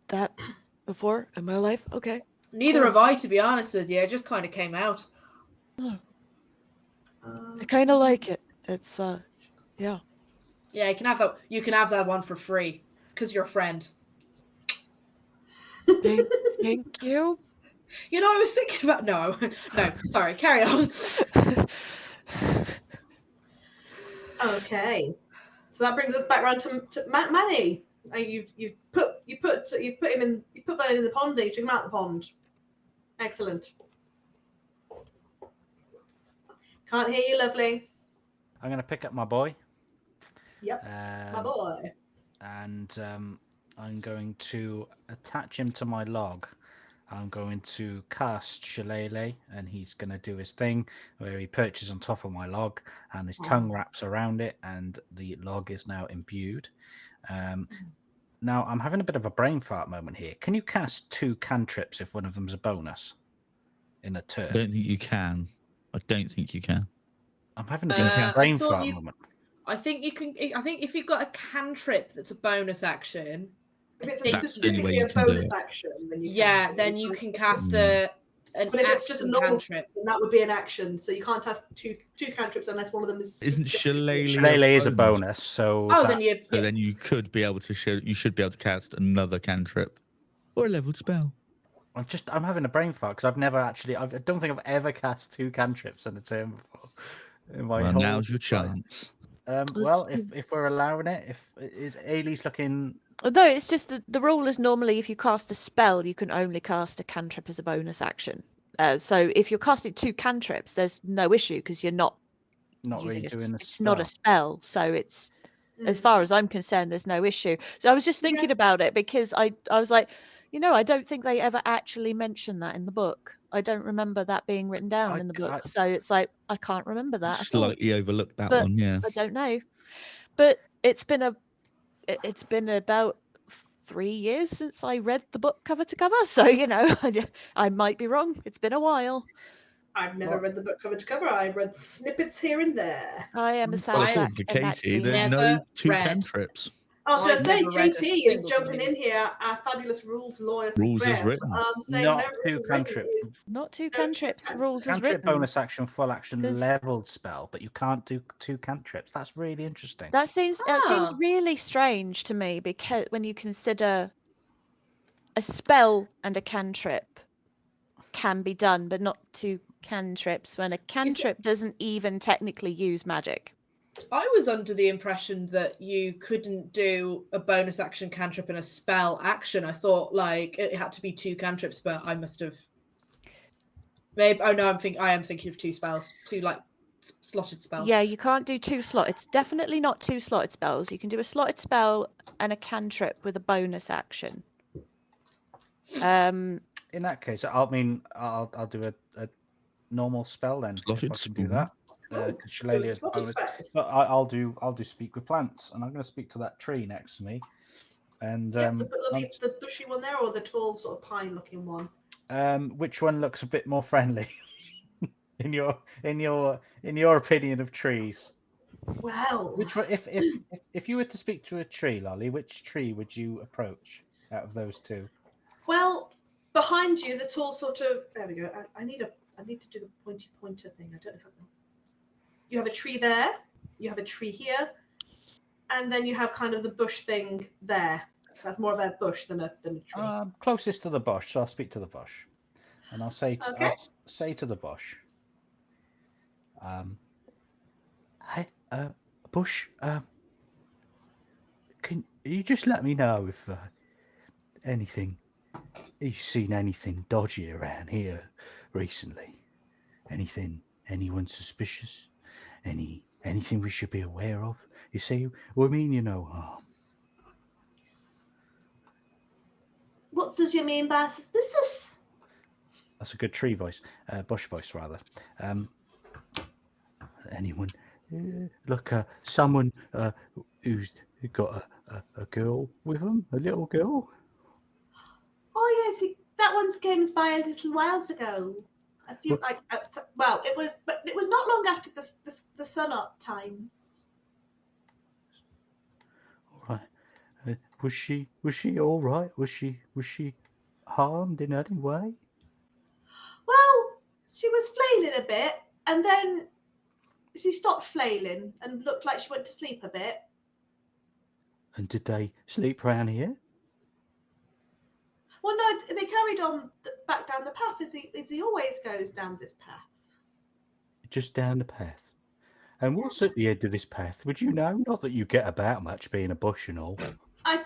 that before in my life. Okay. Neither have I, to be honest with you. It just kind of came out. I kind of like it. It's yeah. Yeah, you can have that. You can have that one for free because you're a friend. Thank you. You know, I was thinking about no. Sorry, carry on. Okay, so that brings us back around to Manny. You put Ben in the pond. And you took him out of the pond. Excellent. Can't hear you, lovely. I'm going to pick up my boy. Yep, my boy. And I'm going to attach him to my log. I'm going to cast Shillelagh, and he's going to do his thing where he perches on top of my log, and his tongue wraps around it, and the log is now imbued. Now, I'm having a bit of a brain fart moment here. Can you cast 2 cantrips if one of them's a bonus in a turn? I don't think you can. I'm having a bit of a brain fart moment. I think you can. I think if you've got a cantrip that's a bonus action, if it's specifically a bonus action, then you can. Then you can cast an but if it's just a normal cantrip, then that would be an action. So you can't cast two cantrips unless one of them is. Isn't Shillelagh? Shillelagh is a bonus, so. Then you could be able to You should be able to cast another cantrip or a leveled spell. I'm having a brain fart because I've never actually. I don't think I've ever cast 2 cantrips in a turn before. Now's your chance. Well, if we're allowing it, is Ailey's looking. No, it's just the rule is normally if you cast a spell, you can only cast a cantrip as a bonus action. So if you're casting 2 cantrips, there's no issue because you're not using really doing it's not a spell. So it's as far as I'm concerned, there's no issue. So I was just thinking about it because I was like, I don't think they ever actually mentioned that in the book. I don't remember that being written down in the book. So it's like I can't remember that. Slightly overlooked that one, yeah. I don't know. But it's been about 3 years since I read the book cover to cover, so I might be wrong. It's been a while. I've never read the book cover to cover. I've read snippets here and there. I am a sad sack. For Katie, there's no 2 cantrips. I was going to say, Katie is jumping in here. Our fabulous rules lawyer. Rules is written. Not 2 cantrips. Not 2 cantrips. Rules is written. Bonus action, full action, leveled spell, but you can't do 2 cantrips. That's really interesting. That seems really strange to me because when you consider a spell and a cantrip can be done, but not 2 cantrips when a cantrip doesn't even technically use magic. I was under the impression that you couldn't do a bonus action cantrip and a spell action. I thought it had to be 2 cantrips, but I must have. Maybe. Oh no, I am thinking of 2 spells, 2 slotted spells. Yeah, you can't do 2 slot. It's definitely not 2 slotted spells. You can do a slotted spell and a cantrip with a bonus action. In that case, I'll do a normal spell then. Slotted if I can do that. Shillelagh is bonus. But I'll do speak with plants, and I'm going to speak to that tree next to me. And the bushy one there, or the tall sort of pine-looking one. Which one looks a bit more friendly in your opinion of trees? Well, which one, if you were to speak to a tree, Lolly, which tree would you approach out of those 2? Well, behind you, the tall sort of. There we go. I need to do the pointer thing. I don't know if I can. You have a tree there, you have a tree here, and then you have kind of the bush thing there. That's more of a bush than a tree. Closest to the bush, so I'll speak to the bush, and I'll say to the bush, "Hey, bush, can you just let me know if you've seen anything dodgy around here recently? Anyone suspicious? Anything we should be aware of? You see, we mean you no harm." What does you mean by suspicious? That's a good tree voice, bush voice rather. Anyone? Look, someone who's got a girl with them, a little girl. Oh yes, that ones came by a little whiles ago. A few, well, it was not long after the sun up times. All right. Was she all right? Was she harmed in any way? Well, she was flailing a bit, and then she stopped flailing and looked like she went to sleep a bit. And did they sleep round here? Well, no, they carried on back down the path as he always goes down this path. Just down the path. And what's at the end of this path? Would you know? Not that you get about much, being a bush and all. I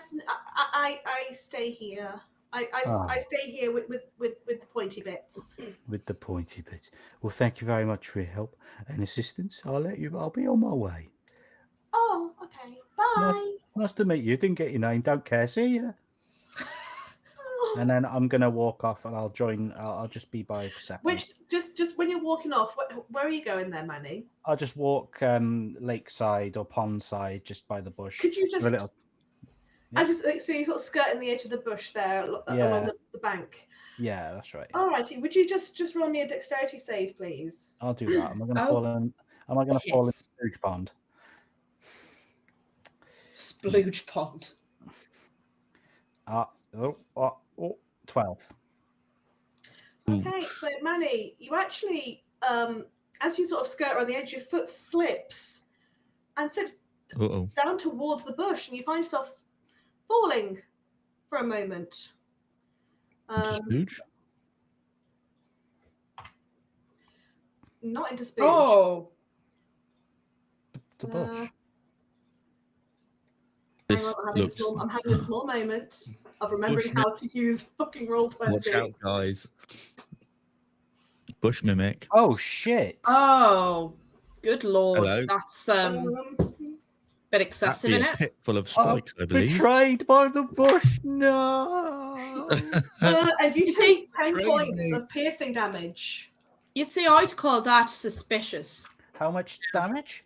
stay here. I stay here with the pointy bits. With the pointy bits. Well, thank you very much for your help and assistance. I'll be on my way. Oh, okay. Bye. Nice to meet you. Didn't get your name. Don't care. See ya. Oh. And then I'm gonna walk off, and I'll join. I'll just be by Persephone. Which just when you're walking off, where are you going there, Manny? I'll just walk lakeside or pond side, just by the bush. Could you just? A little... I just so you sort of skirting the edge of the bush there along the bank. Yeah, that's right. All righty. Would you just roll me a dexterity save, please? I'll do that. Am I going to fall in? Am I going to fall in Splooge Pond? Splooge Pond. 12. Okay, so Manny, you actually, as you sort of skirt around the edge, your foot slips down towards the bush, and you find yourself falling for a moment. Not into Spooge. Oh, The bush. I'm having a small moment of remembering how to use fucking Roll20. Watch out, guys. Bush mimic. Oh shit! Oh, good lord. Hello. That's bit excessive, That'd be isn't a pit full of spikes, I believe. Betrayed by the bush. No. And you see, take 10 points of piercing damage. You'd see, I'd call that suspicious. How much damage?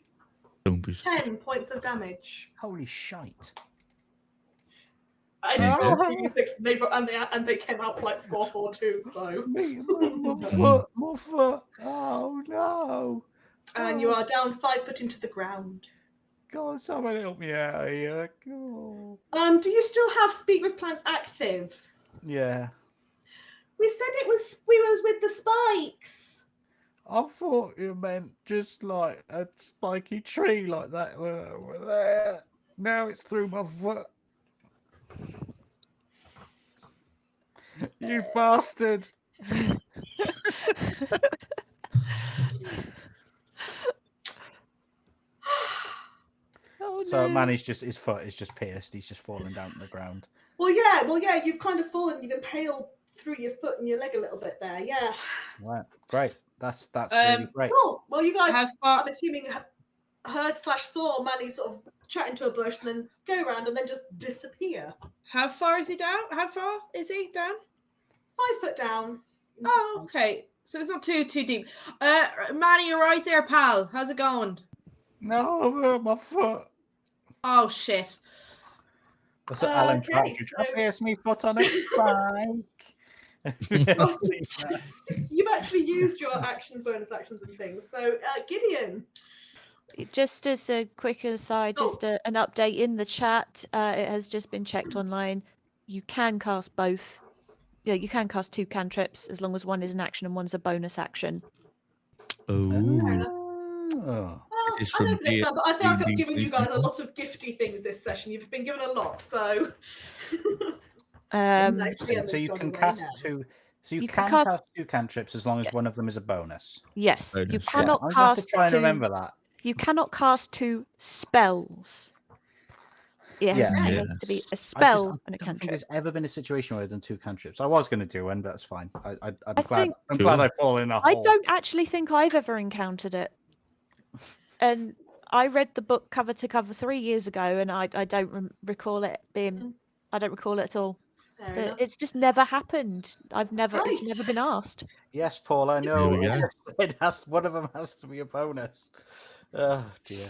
Don't be 10 points of damage. Holy shite! I did 2d6 and they came out like 4-4-2, so. My foot. Oh no! And you are down 5 foot into the ground. God, someone help me out here. Oh. Do you still have Speak with Plants active? Yeah. We said we was with the spikes. I thought you meant just like a spiky tree like that over there. Now it's through my foot. You bastard. Oh, So no. Manny's his foot is just pierced. He's just fallen down to the ground. Well, yeah. You've kind of fallen. You've impaled through your foot and your leg a little bit there. Yeah. Right. Great. That's really great. Cool. Well, you guys, How far? I'm assuming, heard/saw Manny sort of chat into a bush and then go around and then just disappear. How far is he down? How far is he down? 5 foot down. Oh, okay. So it's not too deep. Manny, you're right there, pal. How's it going? No, I've hurt my foot. Oh shit. That's what Alan tried to so- pierce me foot on a spike. You've actually used your actions, bonus actions, and things. So, Gideon. Just as a quick aside, just an update in the chat. It has just been checked online. You can cast both. Yeah, you can cast 2 cantrips as long as one is an action and one's a bonus action. Oh. Well, This is I from know this, but I feel like I've D&D given you guys a 3.5. lot of gifty things this session. You've been given a lot, so. So you can cast 2. So you can cast 2 cantrips as long as one of them is a bonus. Yes, you Bonus, cannot I'm going to cast try and 2. remember that. You cannot cast 2 spells. It has to be a spell and a I don't think cantrip. there's ever been a situation where I've done 2 cantrips. I was going to do one, but that's fine. I'm think- glad I fall in a hole. I don't actually think I've ever encountered it. And I read the book cover to cover 3 years ago, and I don't recall it being. I don't recall it at all. It's just never happened. It's never been asked. Yes, Paul, I know. we go. One of them has to be a bonus. Oh dear.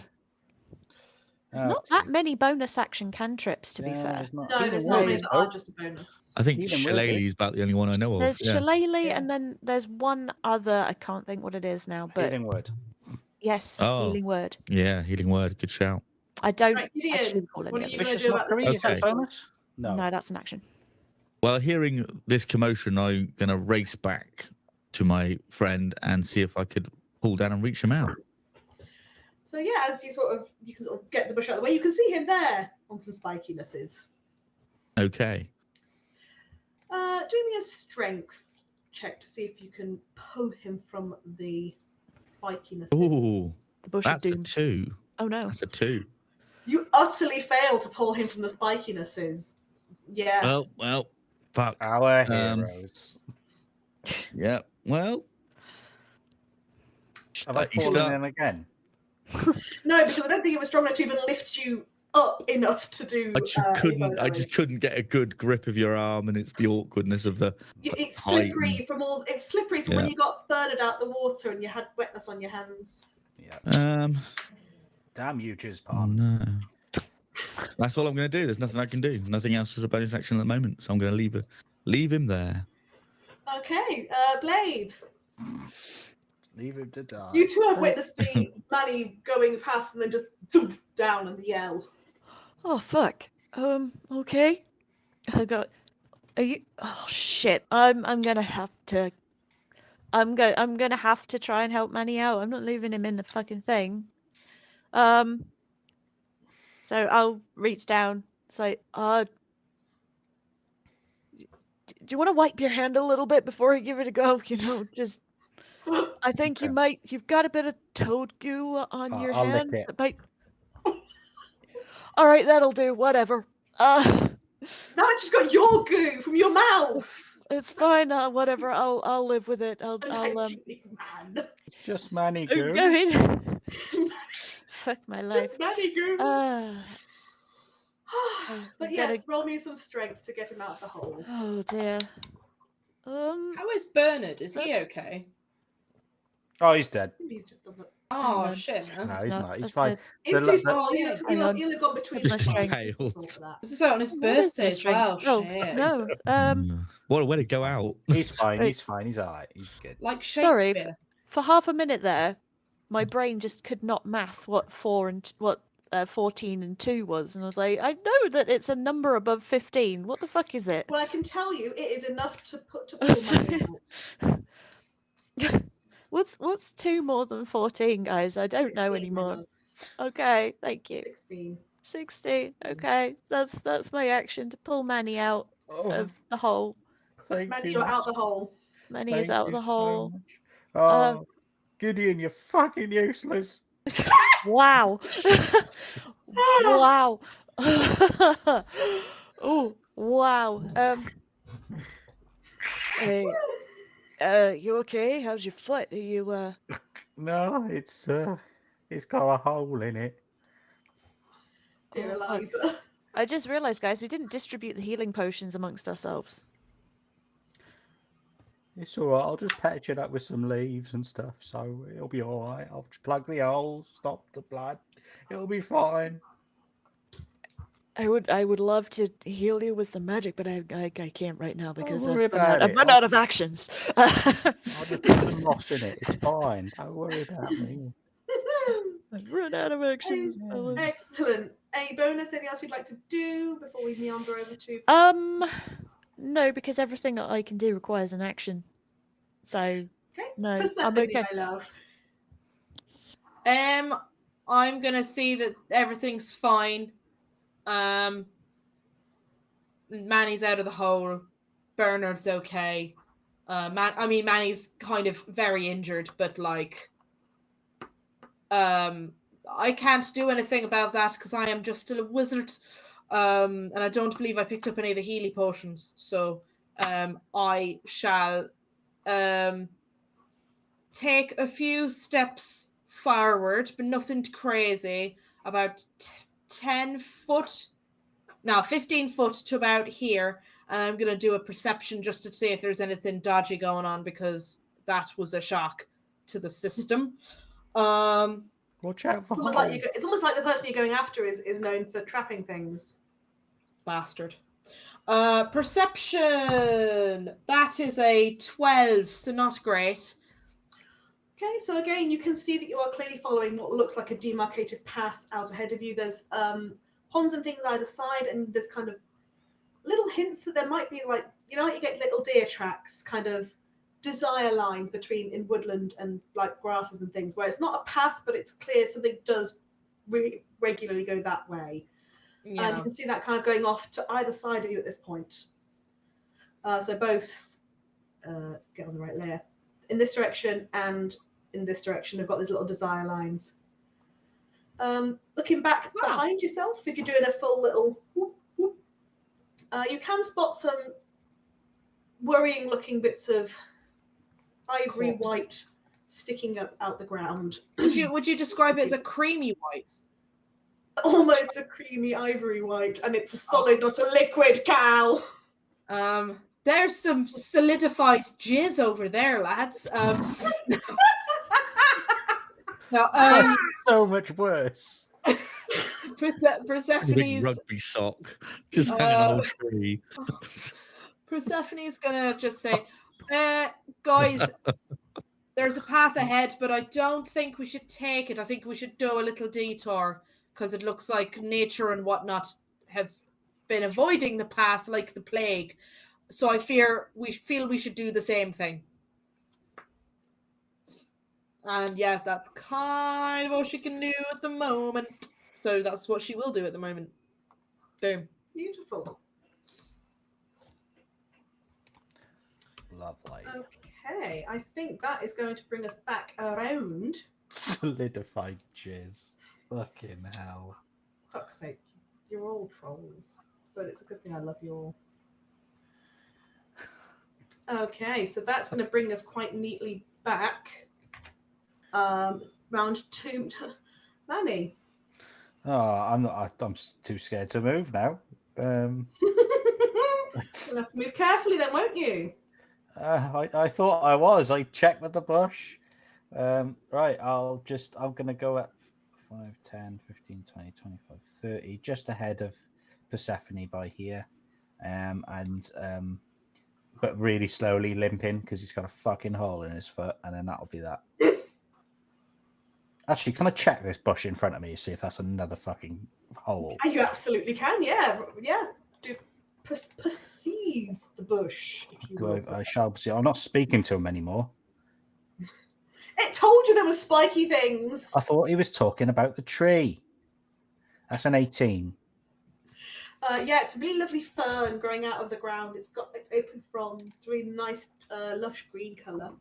There's not that many bonus action cantrips, to be fair. No, there's not many that are just a bonus. I think Healing word, Shillelagh's about the only one I know of. There's Yeah. Shillelagh, and then there's one other. I can't think what it is now, but Healing word. yes, Oh. healing word. Yeah, healing word. Good shout. I don't Right, Gideon, actually recall what any are of you them. going to Vicious do about mockery. this Is that a Okay. bonus? No. No, that's an action. Well, hearing this commotion, I'm going to race back to my friend and see if I could pull down and reach him out. So yeah, as you can sort of get the bush out of the way, you can see him there on some spikinesses. Okay. Do me a strength check to see if you can pull him from the spikiness. Ooh, The bush of that's a doom. 2. Oh no. That's a 2. You utterly fail to pull him from the spikinesses. Yeah. Well, fuck. Our heroes. Yeah, well. Have I you fallen start- in again? No, because I don't think it was strong enough to even lift you up enough to do. I just couldn't get a good grip of your arm, and it's the awkwardness of the. It's height slippery and- from all. It's slippery from when you got Bernard out the water and you had wetness on your hands. Yeah. Damn you, Jizpon. No. That's all I'm going to do. There's nothing I can do. Nothing else is a bonus action at the moment, so I'm going to leave him there. Okay, Blade. Leave him to die. You two have witnessed the Manny going past and then just thump down and the yell. Oh fuck. Okay. I got. Are you? Oh shit. I'm gonna have to. I'm gonna have to try and help Manny out. I'm not leaving him in the fucking thing. So I'll reach down. It's like, do you want to wipe your hand a little bit before I give it a go? You know, just. I think Okay. you've got a bit of toad goo on your I'll lick hand. it. That might. All right, that'll do. Whatever. Now I just got your goo from your mouth. It's fine. Whatever. I'll live with it. I'll Man. It's just Manny I'm goo. going. Fuck my life. Just Manny goo. But yes, roll me some strength to get him out of the hole. Oh dear. How is Bernard? Is he okay? Oh, he's dead. He's just done that. Oh on. shit! No, Man. he's not. not. He's That's fine. it. He's The- too the- small. He'll Hang on. have gone between Where's the my strength. strength? This is on his What is birthday my as well. strength? Shit. No. What a way to go out. He's fine. Wait. He's fine. He's all right. He's good. Like Sorry, Shakespeare. For half a minute there, my brain just could not math what 14 and 2 was, and I was like, I know that it's a number above 15. What the fuck is it? Well, I can tell you, it is enough to pull Manny out. What's 2 more than 14, guys? I don't know 16, anymore. Okay, thank you. 16. 16. Okay, that's my action to pull Manny out of the hole. Thank Manny, you. you're out the hole. Manny is out of the hole. Oh, Gideon, you're fucking useless. Wow. Wow. Oh, wow. Hey, you okay? How's your foot? Are you No, it's got a hole in it. Dear Oh, fuck. Eliza. I just realized, guys, we didn't distribute the healing potions amongst ourselves. It's all right. I'll just patch it up with some leaves and stuff, so it'll be all right. I'll just plug the hole, stop the blood. It'll be fine. I would love to heal you with some magic, but I can't right now because worry I've about it. run out of actions. I'll just put some moss in it. It's fine. Don't worry about me. I've run out of actions. Excellent. Any bonus? Anything else you'd like to do before we meander over to? No, because everything that I can do requires an action. So Okay. no, I'm Persephone, okay. my love. I'm gonna see that everything's fine. Manny's out of the hole. Bernard's okay. Manny's kind of very injured, but like, I can't do anything about that because I am just still a wizard. And I don't believe I picked up any of the Healy potions. So, I shall, take a few steps forward, but nothing crazy. About 15 foot to about here. And I'm going to do a perception just to see if there's anything dodgy going on because that was a shock to the system. Watch out for It's almost like the person you're going after is known for trapping things. Bastard. Perception. That is a 12, so not great. Okay, so again, you can see that you are clearly following what looks like a demarcated path out ahead of you. There's ponds and things either side, and there's kind of little hints that there might be like you get little deer tracks, kind of desire lines between in woodland and like grasses and things, where it's not a path, but it's clear something does regularly go that way. Yeah. You can see that kind of going off to either side of you at this point. So both get on the right layer. In this direction and in this direction, I've got these little desire lines. Looking back behind yourself, if you're doing a full little whoop, whoop, you can spot some worrying-looking bits of ivory white sticking up out the ground. Would you describe it as a creamy white? Almost a creamy ivory white, and it's a solid, not a liquid, Cal. There's some solidified jizz over there, lads. That's so much worse. Persephone's rugby sock, just hanging on all three. Persephone's gonna just say, guys, there's a path ahead, but I don't think we should take it. I think we should do a little detour because it looks like nature and whatnot have been avoiding the path like the plague. So I feel we should do the same thing. And yeah, that's kind of all she can do at the moment. So that's what she will do at the moment. Boom. Beautiful. Lovely. Okay, I think that is going to bring us back around. Solidified jizz. Fucking hell. Fuck's sake, you're all trolls. But it's a good thing I love you all. Okay, so that's going to bring us quite neatly back. Round 2. Manny. Oh, I'm too scared to move now. You'll have to move carefully then, won't you? I thought I was. I checked with the bush. Right, I'm going to go at 5, 10, 15, 20, 25, 30, just ahead of Persephone by here. But really slowly limping because he's got a fucking hole in his foot, and then that'll be that. Actually, can I check this bush in front of me to see if that's another fucking hole? You absolutely can, yeah. Do perceive the bush, if you will. I shall see. I'm not speaking to him anymore. It told you there were spiky things. I thought he was talking about the tree. That's an 18. Yeah, it's a really lovely fern growing out of the ground. It's open frond. It's a really nice, lush green colour.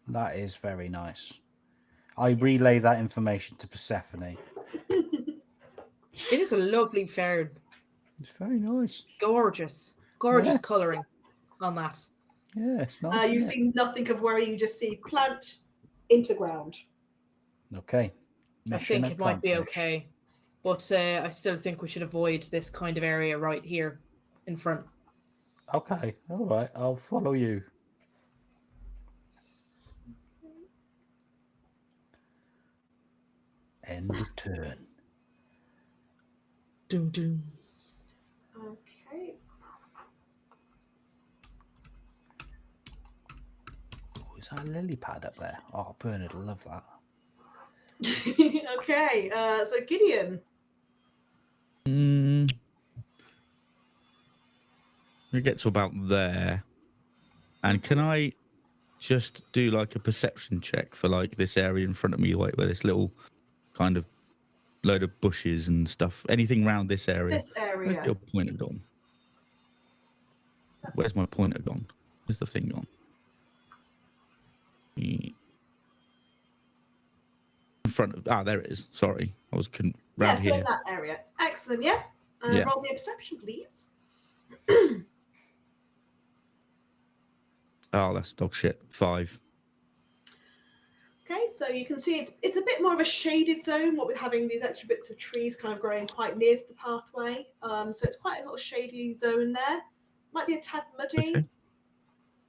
That is very nice. I relay that information to Persephone. It is a lovely fern. It's very nice. Gorgeous colouring on that. Yeah, it's nice. You see nothing of worry. You just see plant into ground. Okay. I think it might be okay. But I still think we should avoid this kind of area right here in front. Okay. All right. I'll follow you. End of turn. Doom, doom. Okay. Oh, is that a lily pad up there? Oh, Bernard will love that. Okay. So Gideon. We get to about there, and can I just do like a perception check for like this area in front of me, like where this little kind of load of bushes and stuff, anything around this area? This area. Where's your pointer gone? Where's my pointer gone? Where's the thing gone? In front of there it is. Sorry, I was round so here. in that area. Excellent. Yeah. Yeah. Roll me a perception, please. Oh, that's dog shit. 5. Okay, so you can see it's a bit more of a shaded zone, what with having these extra bits of trees kind of growing quite near to the pathway. So it's quite a little shady zone there. Might be a tad muddy. Okay.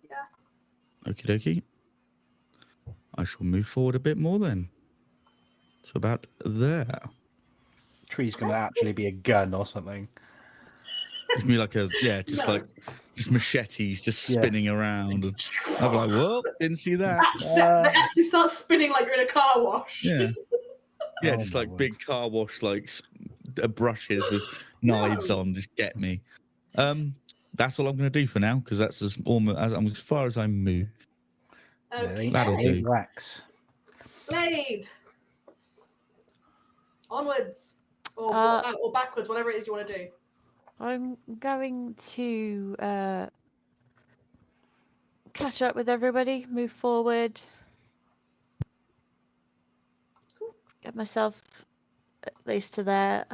Yeah. Okie dokie. I shall move forward a bit more then. So about there. Tree's going to actually be a gun or something. Gives me like just machetes just spinning around. And I'm like, whoa, didn't see that. They actually start spinning like you're in a car wash. Yeah. Yeah, just like big car wash, like brushes with knives on. Just get me. That's all I'm going to do for now because that's as far as I move. Okay. That'll do. Wax. Blade. Onwards. Or backwards, whatever it is you want to do. I'm going to catch up with everybody, move forward, Cool. get myself at least to there.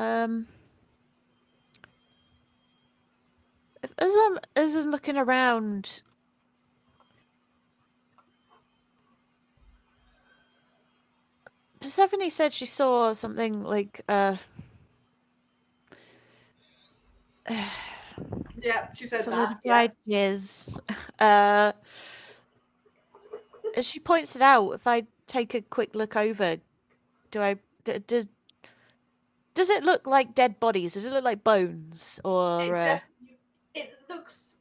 As I'm looking around, Persephone said she saw something like yeah, she said solidified jizz. As she points it out, if I take a quick look over, does it look like dead bodies? Does it look like bones or? It looks.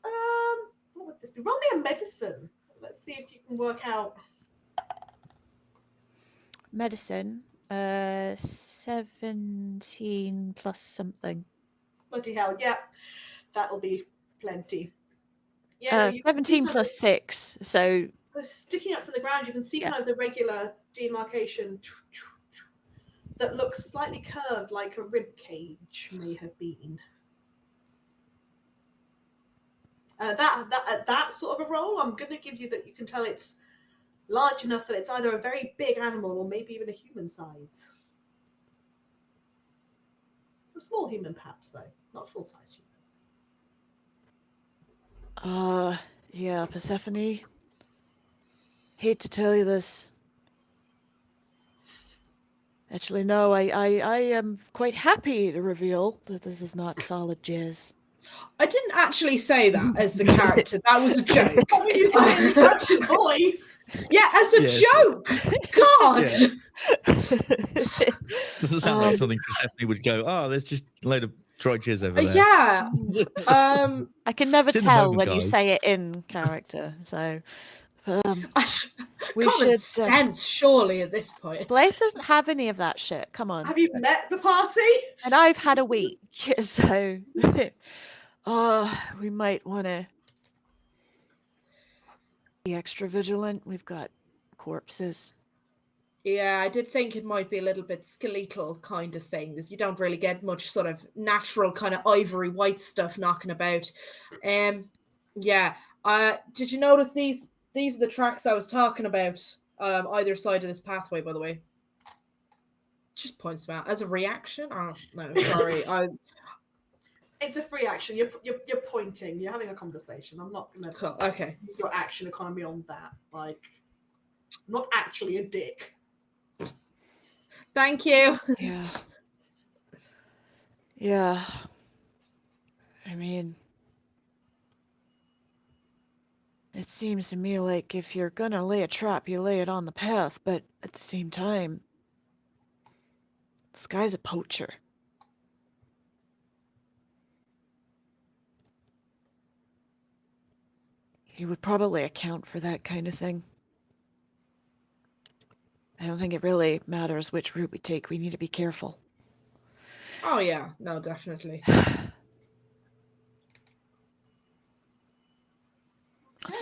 What would this be? Roll me a medicine. Let's see if you can work out. Medicine. 17 plus something. Bloody hell! Yeah, that'll be plenty. Yeah, 17 plus 6. So sticking up from the ground, you can see kind of the regular demarcation that looks slightly curved, like a rib cage may have been. That sort of a roll, I'm going to give you that you can tell it's large enough that it's either a very big animal or maybe even a human size. A small human, perhaps, though, not full size human. Yeah, Persephone. Hate to tell you this. Actually, no, I am quite happy to reveal that this is not solid jizz. I didn't actually say that as the character. That was a joke. What were you saying in the character's voice? Yeah, as a joke. God. Doesn't sound like something Persephone would go, oh, there's just a load of dry jizz over there. Yeah. I can never tell when you say it in character, so we common should sense, surely, at this point. Blaze doesn't have any of that shit. Come on. Have you met the party? And I've had a week, so we might want to be extra vigilant. We've got corpses. Yeah, I did think it might be a little bit skeletal kind of thing. You don't really get much sort of natural kind of ivory white stuff knocking about. Yeah. Did you notice these are the tracks I was talking about? Either side of this pathway, by the way. Just points them out as a reaction. Oh no, sorry. It's a free action. You're pointing. You're having a conversation. I'm not gonna. Cool. Okay. Your action economy on that. Like, I'm not actually a dick. Thank you. Yeah. Yeah. I mean, it seems to me like if you're gonna lay a trap, you lay it on the path, but at the same time, this guy's a poacher. He would probably account for that kind of thing. I don't think it really matters which route we take. We need to be careful. Oh yeah, no, definitely.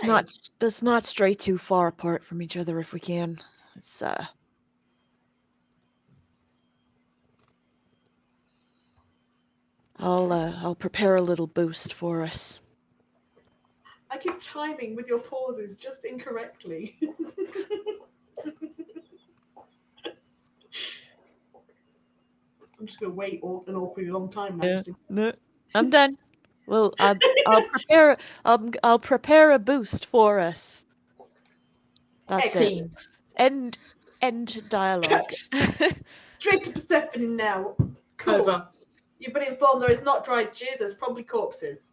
Let's not stray too far apart from each other if we can. It's I'll prepare a little boost for us. I keep chiming with your pauses just incorrectly. I'm just gonna wait an awkwardly long time now. Yeah. No, I'm done. Well, I'll prepare a boost for us. That's it. End dialogue. Straight to Persephone now. Cool. Over. You've been informed there is not dried jizz. There's probably corpses.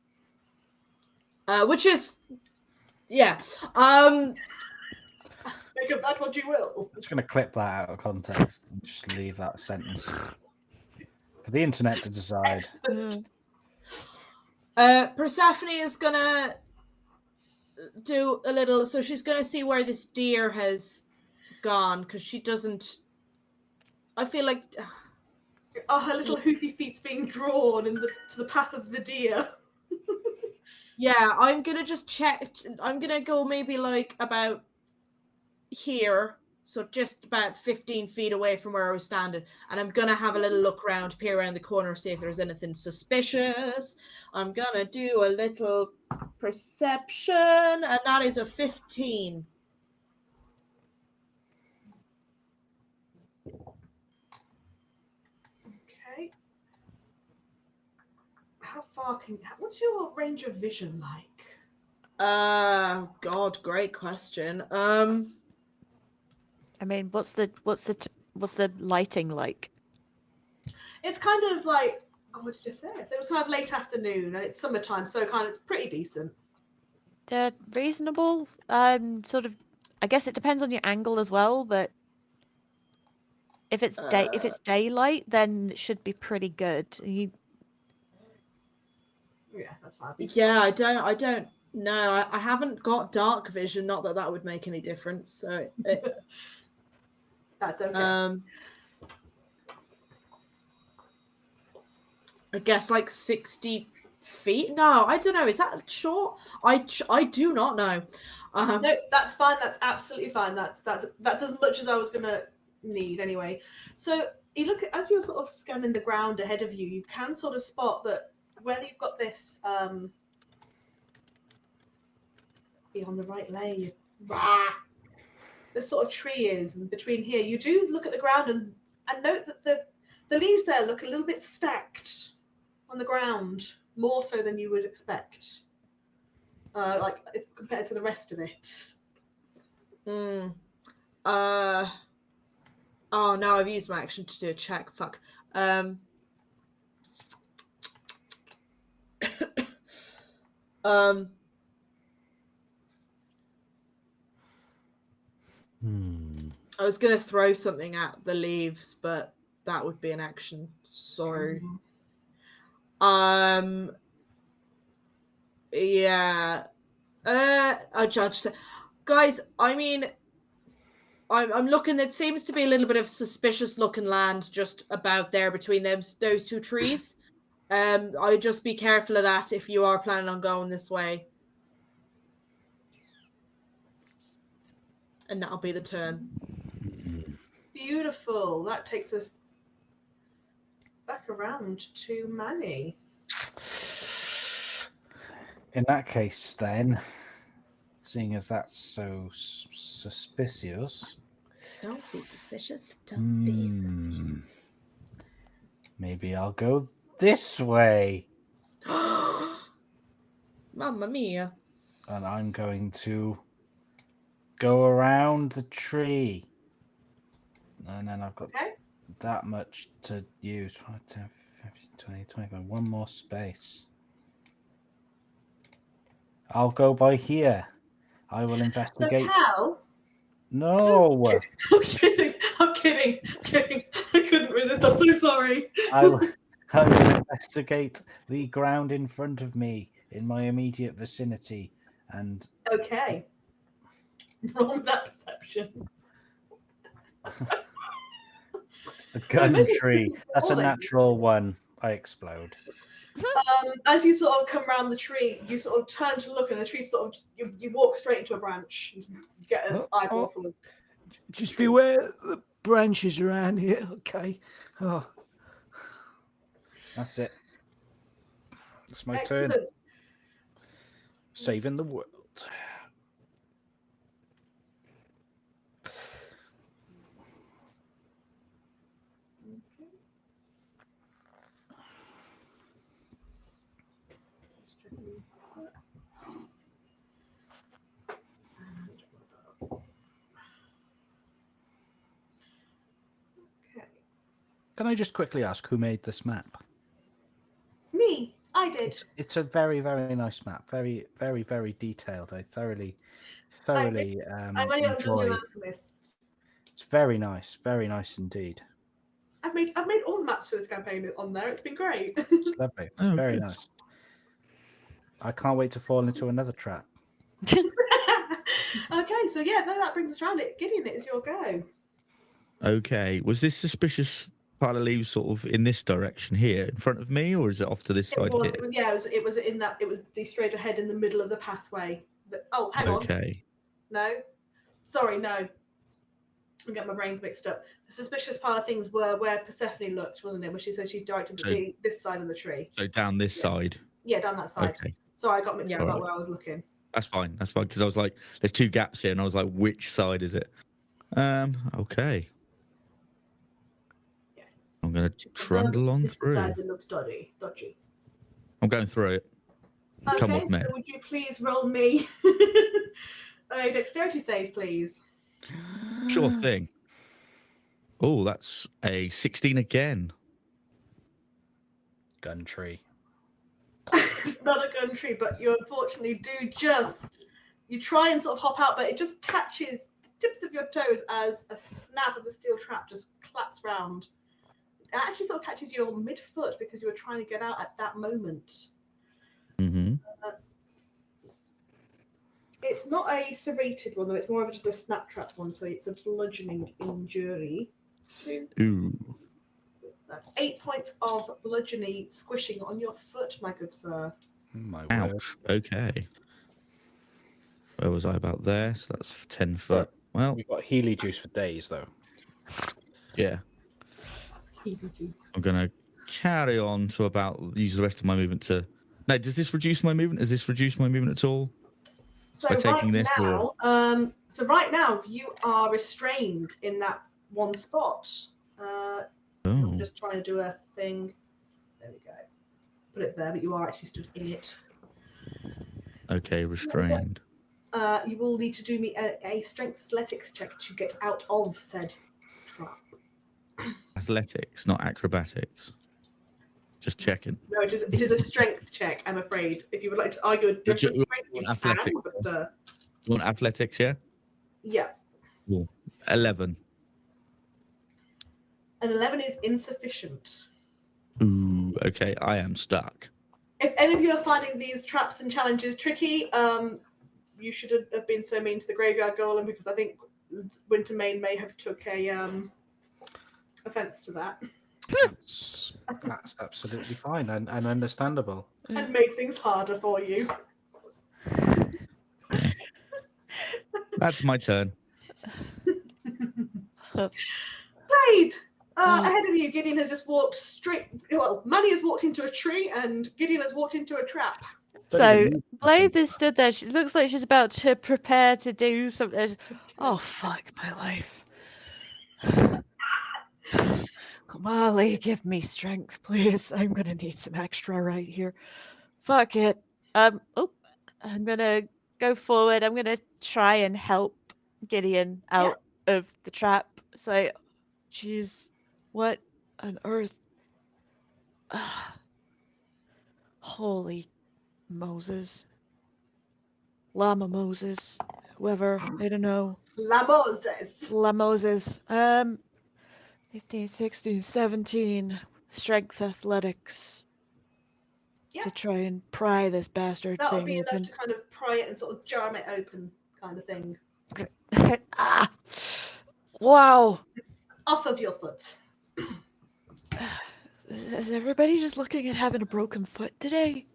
Which is, yeah. Make of that what you will. I'm just going to clip that out of context and just leave that sentence for the internet to decide. Persephone is gonna do a little. So she's gonna see where this deer has gone because she doesn't. I feel like. Her little hoofy feet's being drawn to the path of the deer. Yeah, I'm gonna just check. I'm gonna go maybe like about here, so just about 15 feet away from where I was standing, and I'm gonna have a little look around, peer around the corner, see if there's anything suspicious. I'm gonna do a little perception, and that is a 15. Okay. How far what's your range of vision like? God, great question. I mean, what's the lighting like? It's kind of like, what did you say? So it was kind of late afternoon, and it's summertime, so kind of pretty decent. They're reasonable. Sort of. I guess it depends on your angle as well, but if it's daylight, then it should be pretty good. Yeah, that's fine. Yeah, I don't know. I haven't got dark vision. Not that that would make any difference. So that's okay. I guess like 60 feet. No, I don't know. Is that short? I do not know. No, that's fine. That's absolutely fine. That's as much as I was gonna need anyway. So you look at, as you're sort of scanning the ground ahead of you, you can sort of spot that whether you've got this be on the right lay. This sort of tree is, and between here, you do look at the ground and note that the leaves there look a little bit stacked on the ground, more so than you would expect. Like compared to the rest of it. Oh, now I've used my action to do a check. Fuck. I was gonna throw something at the leaves, but that would be an action. Sorry. Yeah. I judge. Guys, I mean, I'm looking. It seems to be a little bit of suspicious looking land just about there between those two trees. I would just be careful of that if you are planning on going this way. And that'll be the turn. Beautiful. That takes us back around to Manny. In that case, then, seeing as that's so suspicious. Don't be suspicious. Don't be suspicious. Maybe I'll go this way. Mamma mia. And I'm going to go around the tree. And then I've got that much to use. 5, 10, 15, 20, 25. One more space. I'll go by here. I will investigate. So how? No. I'm kidding. I couldn't resist. I'm so sorry. I will investigate the ground in front of me in my immediate vicinity. And okay. Roll that perception. It's the gun tree. That's a natural one. I explode. As you sort of come around the tree, you sort of turn to look, and the tree sort of you walk straight into a branch. And you get an eyeball full of. Just beware the branches around here. Okay. Oh. That's it. It's my Excellent. turn. Saving the world. Can I just quickly ask who made this map? Me. I did. It's a very, very nice map. Very, very, very detailed. I thoroughly enjoy. It's very nice indeed. I've made all the maps for this campaign on there. It's been great. It's lovely. It's very nice. I can't wait to fall into another trap. Okay, so yeah, that brings us around it. Gideon, it is your go. Okay. Was this suspicious pile of leaves sort of in this direction here, in front of me, or is it off to this side here? It was in that. It was the straight ahead in the middle of the pathway. Oh, hang on. Okay. No, sorry, no. I'm getting my brains mixed up. The suspicious pile of things were where Persephone looked, wasn't it? When she said she's directed this side of the tree. So down this side. Yeah, down that side. Okay. Sorry, I got mixed up about Right. where I was looking. That's fine. Because I was like, there's 2 gaps here, and I was like, which side is it? Okay. Yeah. I'm gonna trundle on through. This side that looks dodgy. I'm going through it. Okay, Come with me. so would you please roll me a dexterity save, please? Sure thing. Oh, that's a 16 again. Gun tree. It's not a gun tree, but you unfortunately do you try and sort of hop out, but it just catches the tips of your toes as a snap of a steel trap just claps round. It actually sort of catches your mid-foot because you were trying to get out at that moment. Mm-hmm. It's not a serrated one, though. It's more of just a snap trap one, so it's a bludgeoning injury. Ooh. That's 8 points of bludgeoning squishing on your foot, my good sir. My word. Ouch. Okay. Where was I about there? So that's 10 foot. Well, We've got Healy juice for days, though. yeah. I'm going to carry on to use the rest of my movement to... No, does this reduce my movement? Has this reduced my movement at all? So By taking this, right now, you are restrained in that one spot. I'm just trying to do a thing. There we go. Put it there, but you are actually stood in it. Okay, restrained. You will need to do me a strength athletics check to get out of said trap. Athletics, not acrobatics. Just checking. No, it is a strength check, I'm afraid. If you would like to argue a different strength, you athletics. can, but, You want athletics, yeah? yeah. Cool. 11. An 11 is insufficient. Ooh, okay, I am stuck. If any of you are finding these traps and challenges tricky, you should have been so mean to the graveyard golem, because I think Wintermane may have took a offence to that. That's absolutely fine and understandable. And made things harder for you. That's my turn. Blade! Ahead of you, Gideon has just walked straight... Well, Manny has walked into a tree and Gideon has walked into a trap. So Blade is stood there. She looks like she's about to prepare to do something. Oh, fuck my life. Kamali, give me strength, please. I'm going to need some extra right here. Fuck it. I'm going to go forward. I'm going to try and help Gideon out of the trap. So, jeez, what on earth? Holy Moses. Llama Moses. Whoever, I don't know. La Moses. 15, 16, 17. Strength athletics. Yeah. To try and pry this bastard That would thing be open. enough to kind of pry it and sort of jar it open, kind of thing. Ah! Wow! It's off of your foot. Is everybody just looking at having a broken foot today?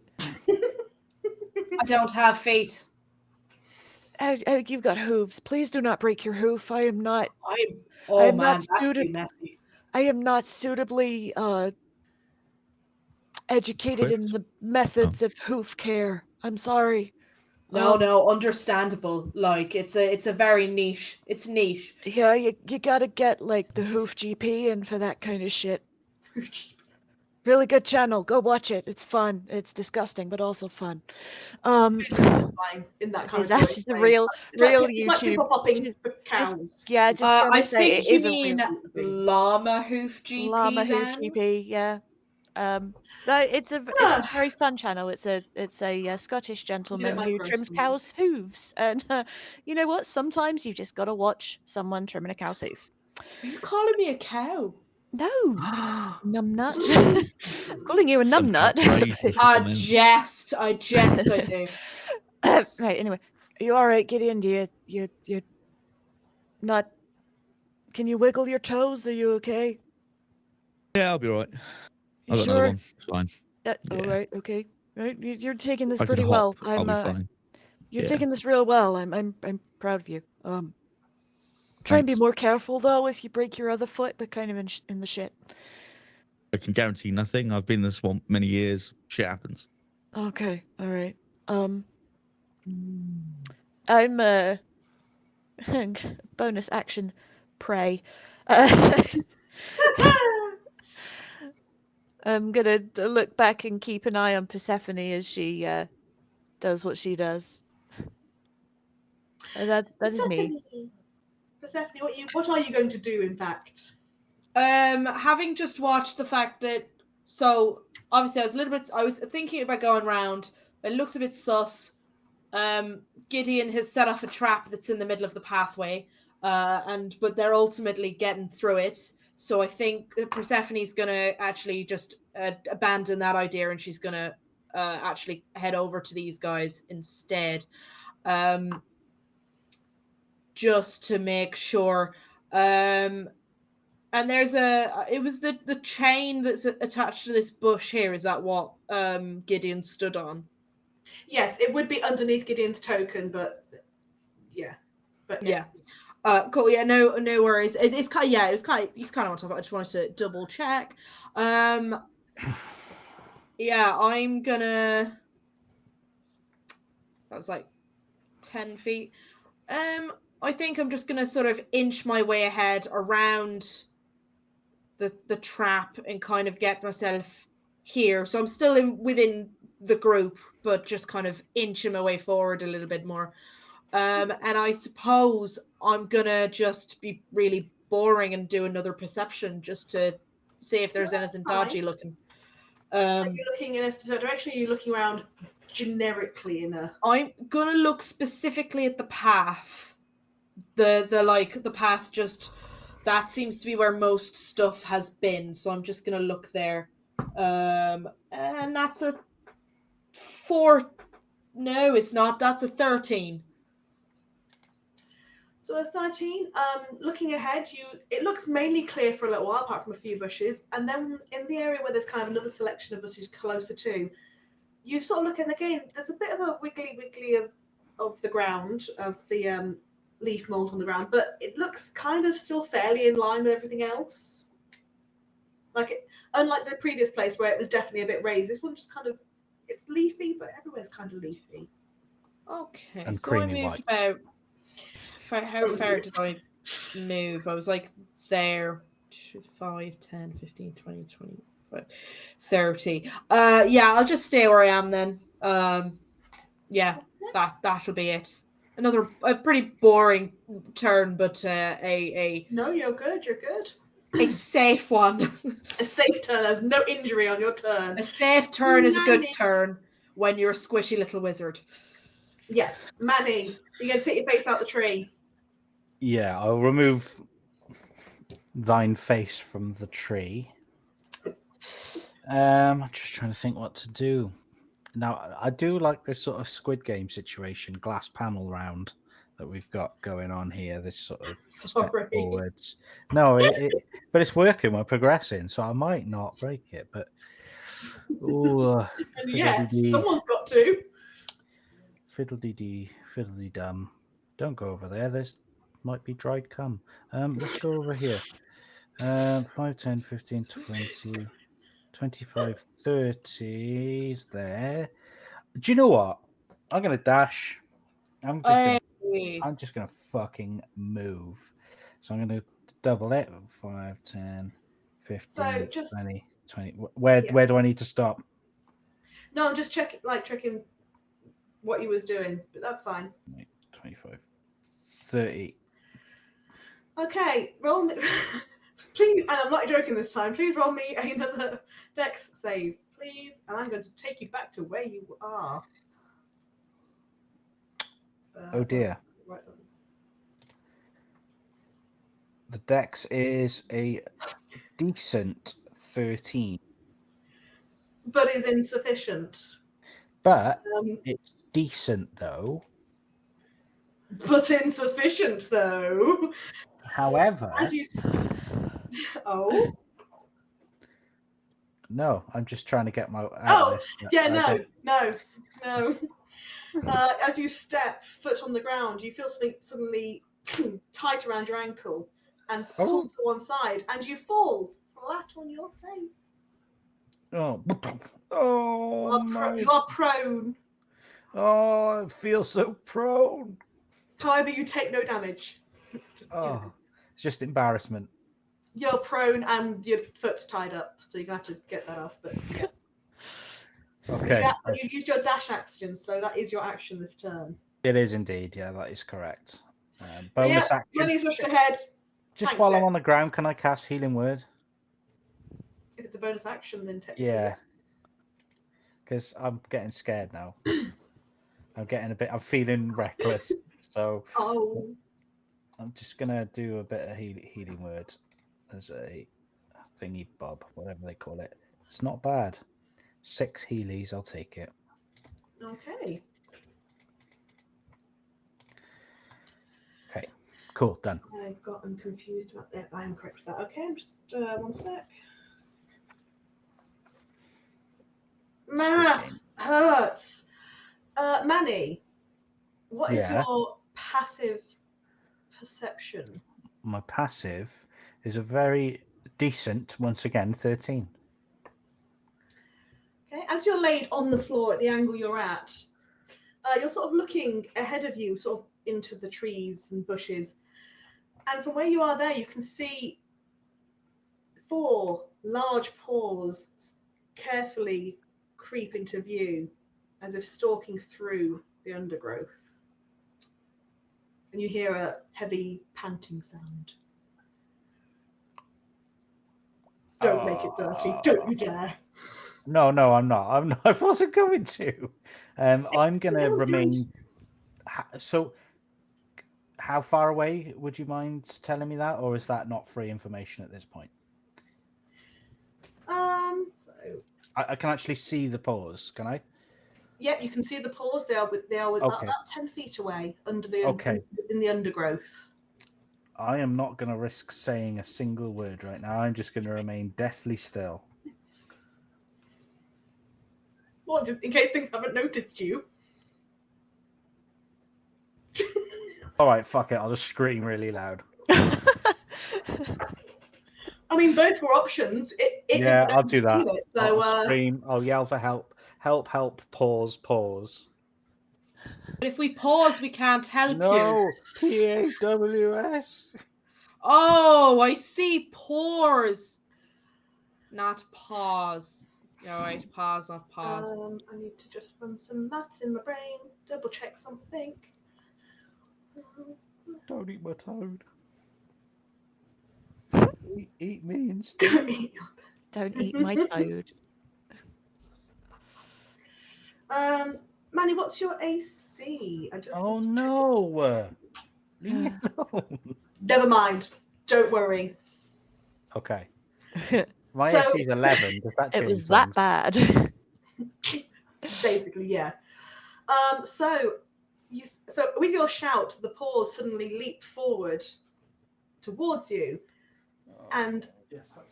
I don't have feet. You've got hooves. Please do not break your hoof. I am not. That's messy. I am not suitably educated in the methods of hoof care. I'm sorry. No, understandable. Like it's a very niche. It's niche. Yeah, you gotta get like the hoof GP in for that kind of shit. Really good channel. Go watch it. It's fun. It's disgusting, but also fun. In that kind That's of the real YouTube. Like people popping for cows. I think you mean llama hoof GP. Llama hoof GP, yeah. It's a very fun channel. It's a Scottish gentleman who trims cows' hooves, and you know what? Sometimes you just gotta watch someone trimming a cow's hoof. Are you calling me a cow? No, numbnut. Calling you a numbnut. I do. Right. Anyway, are you all right, Gideon? You're not. Can you wiggle your toes? Are you okay? Yeah, I'll be all right. You I've got sure? another one. It's fine. All right. Okay. Right. You're taking this I can pretty hop. well. I'll be fine. You're taking this real well. I'm proud of you. Try and be Thanks. more careful though. If you break your other foot, they're kind of in the shit. I can guarantee nothing. I've been in the swamp many years. Shit happens. Okay. All right. I'm bonus action, pray. I'm gonna look back and keep an eye on Persephone as she does what she does. That is me. Persephone, what are you going to do? In fact, having just watched the fact that, so obviously I was thinking about going around. It looks a bit sus. Gideon has set off a trap that's in the middle of the pathway, but they're ultimately getting through it. So I think Persephone's gonna actually just abandon that idea, and she's gonna actually head over to these guys instead, just to make sure. And there's it was the chain that's attached to this bush here. Is that what Gideon stood on? Yes, it would be underneath Gideon's token, but yeah. Cool. Yeah, no worries. It's kind of, yeah, he's kind of on top of it. I just wanted to double check. Yeah, I'm gonna. That was like 10 feet. I think I'm just gonna sort of inch my way ahead around the trap and kind of get myself here. So I'm still within the group, but just kind of inching my way forward a little bit more. And I suppose I'm gonna just be really boring and do another perception just to see if there's anything dodgy looking. Are you looking in a specific direction? Or are you looking around generically in a? I'm gonna look specifically at the path. The path, just that seems to be where most stuff has been. So I'm just gonna look there. And that's a 4. No, it's not. That's a 13. So a 13, looking ahead, it looks mainly clear for a little while, apart from a few bushes. And then in the area where there's kind of another selection of bushes closer to, you sort of look in again, there's a bit of a wiggly of the ground, of the leaf mold on the ground, but it looks kind of still fairly in line with everything else. Unlike the previous place where it was definitely a bit raised, this one just kind of, it's leafy, but everywhere's kind of leafy. Okay, and so I moved about. How far did I move? I was like there 5, 10, 15, 20, 25, 30. Yeah, I'll just stay where I am then. Yeah, that'll be it. A pretty boring turn, but a No, you're good. a safe one. A safe turn. There's no injury on your turn. A safe turn is a good turn when you're a squishy little wizard. Yes, Manny, you're going to take your face out the tree. Yeah, I'll remove thine face from the tree. I'm just trying to think what to do. Now, I do like this sort of Squid Game situation, glass panel round that we've got going on here. This sort of step forwards. No, but it's working. We're progressing, so I might not break it. But someone's got to. Fiddle-dee-dee, fiddle-dee-dum. Don't go over there. There's might be dried cum. Let's go over here. 5, 10, 15, 20, 25, 30 is there. Do you know what? I'm going to dash. I'm just going to fucking move. So I'm going to double it. 5, 10, 15, 20. Where do I need to stop? No, I'm just checking what he was doing, but that's fine. 25, 30. Okay, roll me. Please, and I'm not joking this time, please roll me another dex save, please. And I'm going to take you back to where you are. Oh dear. The dex is a decent 13. But is insufficient. But it's decent, though. But insufficient, though. However... As you... Oh? No, I'm just trying to get my... No. As you step foot on the ground, you feel something suddenly tight around your ankle and pull to one side, and you fall flat on your face. You are prone. Oh, I feel so prone. However, you take no damage. It's just embarrassment. You're prone and your foot's tied up, so you're going to have to get that off. But yeah. Okay. You've used your dash action, so that is your action this turn. It is indeed. Yeah, that is correct. Bonus action. Money's rushed ahead. Just while I'm on the ground, can I cast Healing Word? If it's a bonus action, then technically. Yeah. Because I'm getting scared now. I'm feeling reckless. So I'm just going to do a bit of Healing Word as a thingy bob, whatever they call it. It's not bad. 6 Healies, I'll take it. Okay. Okay, cool, done. I've gotten confused about that. I am correct with that. Okay, I'm just one sec. Maths hurts. Manny, what is your passive perception? My passive is a very decent, once again, 13. Okay, as you're laid on the floor at the angle you're at, you're sort of looking ahead of you, sort of into the trees and bushes. And from where you are there, you can see 4 large paws carefully creep into view as if stalking through the undergrowth. And you hear a heavy panting sound. Don't make it dirty. Don't you dare. No, I'm not. I wasn't going to. I'm going to remain... So, how far away would you mind telling me that? Or is that not free information at this point? I can actually see the paws, can I? Yep, you can see the paws. They are about 10 feet away under the in the undergrowth. I am not going to risk saying a single word right now. I'm just going to remain deathly still. What, in case things haven't noticed you? All right, fuck it. I'll just scream really loud. I mean, both were options. I'll do that. It, so, I'll scream. I'll yell for help. Help, pause. But if we pause, we can't help you. No, PAWS. Oh, I see. Pores. Not pause. All right, pause, not pause. I need to just run some maths in my brain, double check something. Don't eat my toad. Eat me instead. Don't eat my toad. Manny, what's your AC? No. Leave me alone. Never mind. Don't worry. Okay. My AC is 11. Does that change? It was that bad. Basically, yeah. So with your shout, the paws suddenly leap forward towards you, and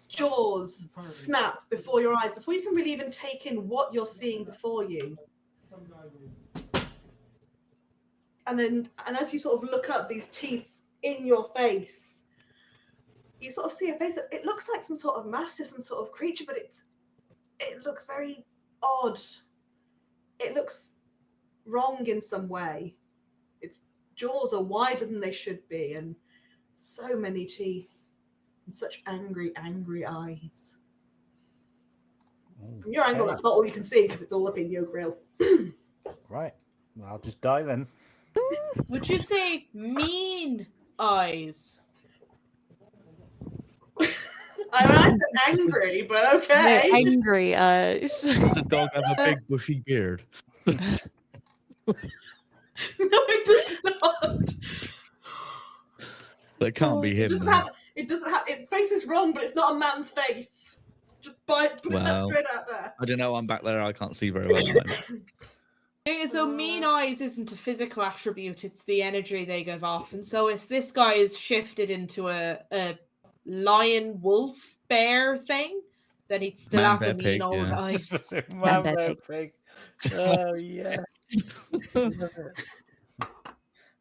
jaws snap before your eyes before you can really even take in what you're seeing before you. And as you sort of look up, these teeth in your face, you sort of see a face that it looks like some sort of master, some sort of creature, but it looks very odd. It looks wrong in some way. Its jaws are wider than they should be, and so many teeth, and such angry eyes. From your angle, that's not all you can see because it's all up in your grill. Right. Well, I'll just die then. Would you say mean eyes? I said angry, but okay. No, angry eyes. Does the dog have a big bushy beard? No, it does not. That can't be him. It It doesn't have its face is wrong, but it's not a man's face. Just put that straight out there. I don't know. I'm back there. I can't see very well. So mean eyes isn't a physical attribute; it's the energy they give off. And so, if this guy is shifted into a lion, wolf, bear thing, then he'd still have the mean old eyes. Man, bear, pig. Oh yeah.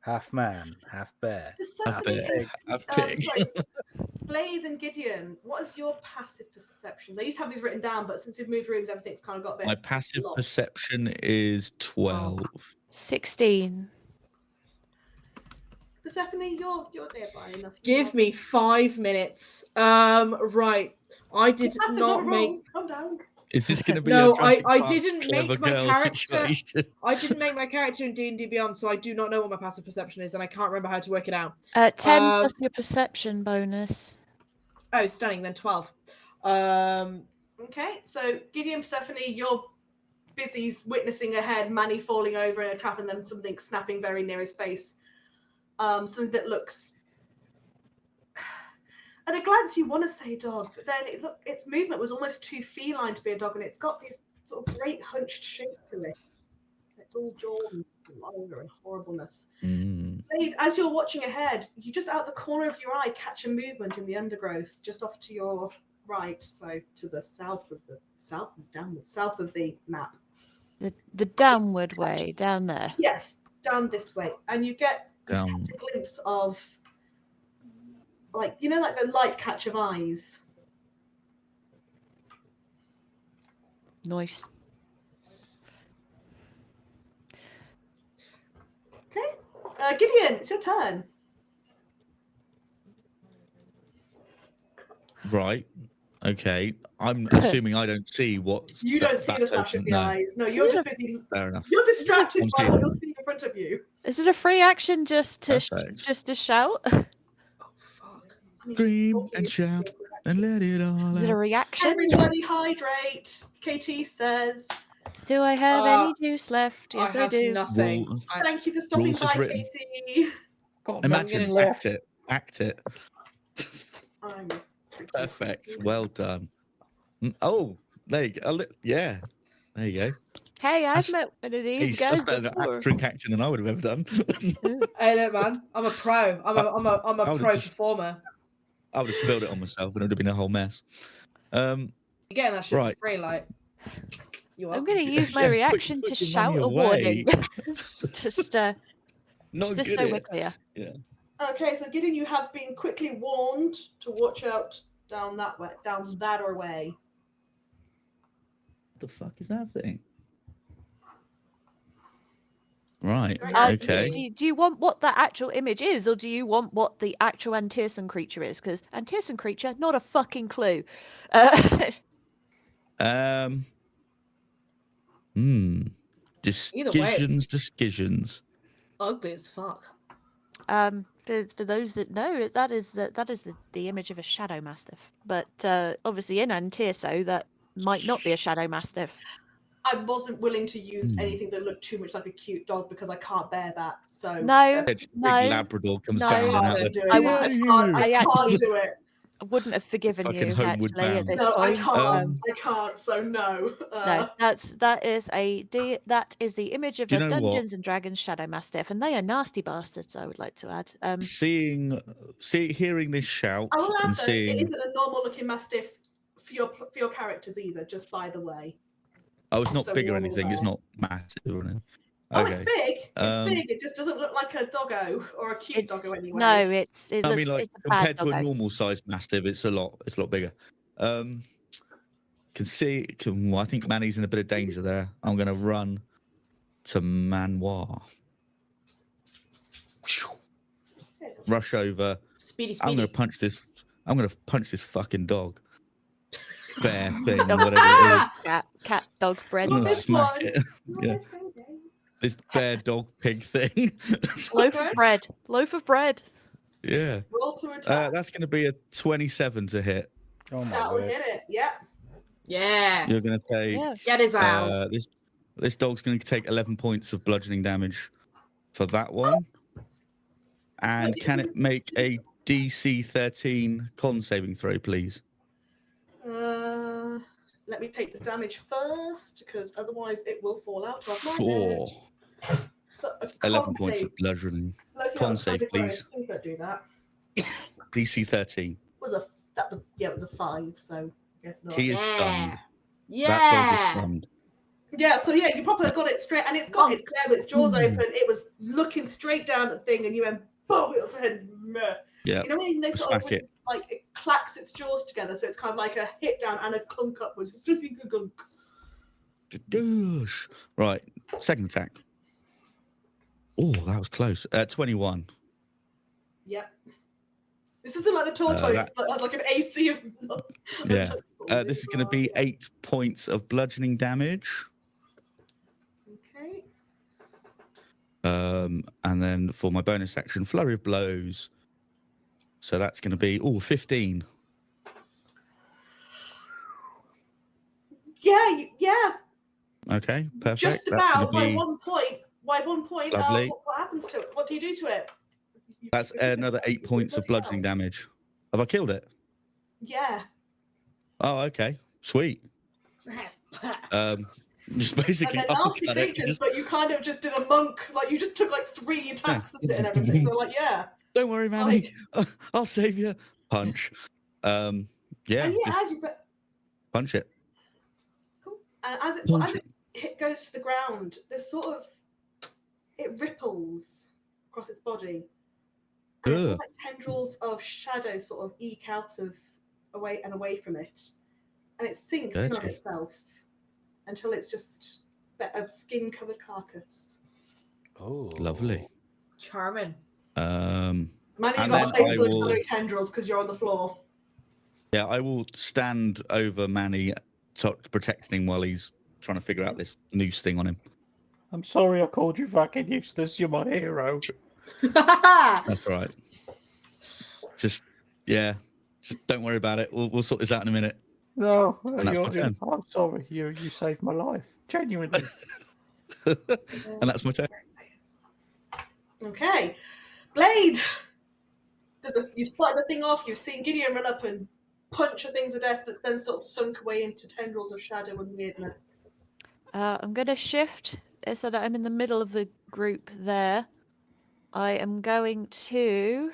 Half man, half bear. Half pig. Blade and Gideon, what is your passive perceptions? I used to have these written down, but since we've moved rooms, everything's kind of got a bit. My passive perception is 12. 16. Persephone, you're nearby enough. Give me 5 minutes. Right. I did not make. Calm down. Is this going to be no? a Jurassic I Park didn't make clever my girl character. situation? I didn't make my character in D&D Beyond, so I do not know what my passive perception is, and I can't remember how to work it out. 10 plus your perception bonus. Oh, stunning. Then 12. Okay, so Gideon, Persephone, you're busy witnessing ahead, Manny falling over in a trap, and then something snapping very near his face. Something that looks. At a glance, you want to say dog, but then its movement was almost too feline to be a dog, and it's got this sort of great hunched shape to it. It's all jaw and longer and horribleness. As you're watching ahead, you just out the corner of your eye catch a movement in the undergrowth just off to your right, so to the south of the map. The downward way, down there. Yes, down this way, and you get a glimpse of. Like the light catch of eyes. Nice. Okay, Gideon, it's your turn. Right. Okay. I'm assuming I don't see what. You don't see the flash of the eyes. No, you're just busy. Fair enough. You're distracted by what you're seeing in front of you. Is it a free action just to shout? Scream and shout and let it all out. Is it a reaction? Everybody hydrate. KT says. Do I have any juice left? Yes, I do. Nothing. Thank you for stopping by, KT. Imagine, act it. Perfect. Well done. Oh, there you go. Yeah, there you go. Hey, I've met one of these guys before. Drink acting than I would have ever done. Hey, look, man, I'm a pro. I'm a pro performer. I would have spilled it on myself, and it would have been a whole mess. You're getting that shit for free, like. I'm going to use my reaction to shout a warning. Just so we're clear. Yeah. Okay, so Gideon, you have been quickly warned to watch out down that way. What the fuck is that thing? Right. Okay. Do you want what the actual image is, or do you want what the actual Antierson creature is? Because Antierson creature, not a fucking clue. Discussions. Ugly as fuck. For those that know, that is the image of a shadow mastiff. But obviously in Antierso, that might not be a shadow mastiff. I wasn't willing to use anything that looked too much like a cute dog because I can't bear that. So big Labrador comes bounding out there. I can't do it. I wouldn't have forgiven you actually at this point. I can't. So no. No, that is the image of a Dungeons and Dragons shadow mastiff, and they are nasty bastards. I would like to add. Hearing this shout I will add and seeing it isn't a normal looking mastiff for your characters either. Just by the way. Oh, it's not big or anything. It's not massive or anything. Oh, okay. It's big. It's big. It just doesn't look like a doggo or a cute doggo anyway. No, I mean, like compared to a normal sized mastiff, it's a lot bigger. I think Manny's in a bit of danger there. I'm going to run to Manoir. Rush over. Speedy. I'm going to punch this fucking dog. Bear thing, whatever it is. Cat, dog, bread. I'm gonna smack it. Yeah. This bear, dog, pig thing. Loaf of bread. Yeah. Roll to attack. That's going to be a 27 to hit. Oh my That'll hit it. Yeah. Yeah. You're going to take. Get his ass. This dog's going to take 11 points of bludgeoning damage for that one. And can it make a DC 13 con saving throw, please. Let me take the damage first, because otherwise it will fall out of my 4. head. So, 11 points of bludgeoning. Con save, please. Please don't do that. DC 13. It was a 5, so I guess not. He is stunned. Yeah. That dog is stunned. Yeah, so yeah, you probably got it straight, and it's got its there with its jaws open. It was looking straight down at the thing, and you went boom, it was head. Yeah. You know when they sort of Smack it. like it clacks its jaws together, so it's kind of like a hit down and a clunk upwards. Right, second attack. Oh, that was close. 21. Yep. This isn't like the tortoise, like an AC of. Yeah. This is going to be 8 points of bludgeoning damage. Okay. And then for my bonus action, flurry of blows. So that's going to be 15. Yeah. Okay, perfect. Just about be... by 1 point. Lovely. What happens to it? What do you do to it? That's another 8 points of bludgeoning damage. Have I killed it? Yeah. Oh, okay. Sweet. Just basically and they're nasty creatures, but you kind of just did a monk, like you just took like 3 attacks at it and everything. So like, yeah. Don't worry, Manny. I'll save you. Punch. Yeah. And yeah, just as you said, punch it. cool. And as it goes to the ground, there's sort of it ripples across its body. And it's like tendrils of shadow sort of eke out of away from it. And it sinks in on itself until it's just a skin-covered carcass. Oh, lovely. Charming. Manny, you got to face full tendrils because you're on the floor. Yeah, I will stand over Manny, protecting him while he's trying to figure out this noose thing on him. I'm sorry I called you fucking useless. You're my hero. That's all right. Just don't worry about it. We'll sort this out in a minute. No, and that's my turn. I'm sorry. You saved my life. Genuinely. And that's my turn. Okay. Blade! You've spotted the thing off, you've seen Gideon run up and punch a thing to death that's then sort of sunk away into tendrils of shadow and weirdness. I'm going to shift so that I'm in the middle of the group there. I am going to...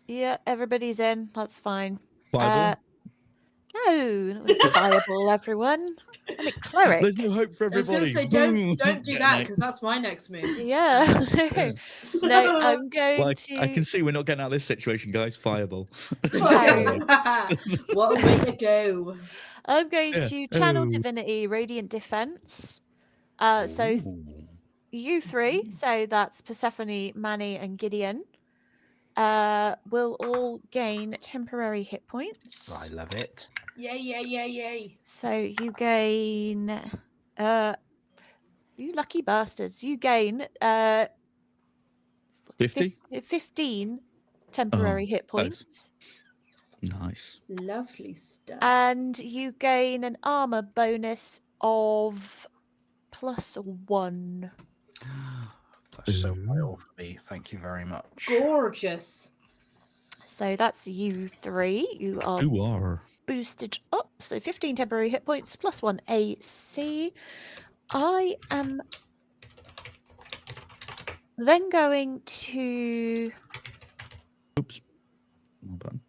Yeah, everybody's in. That's fine. Fireball? No, not fireball, everyone. I'm a cleric. There's no hope for everybody. I was going to say, don't do that, because that's my next move. Yeah. No, I'm going to... I can see we're not getting out of this situation, guys. Fireball. What a way to go. I'm going to channel divinity, radiant defense. So you three, so that's Persephone, Manny, and Gideon, will all gain temporary hit points. I love it. Yay. So you gain, you lucky bastards, you gain 15 temporary hit points. Nice. Lovely stuff. And you gain an armor bonus of +1. That's so well for me. Thank you very much. Gorgeous. So that's you three. You are boosted up. So 15 temporary hit points +1 AC. I am then going to... Oops. Well done.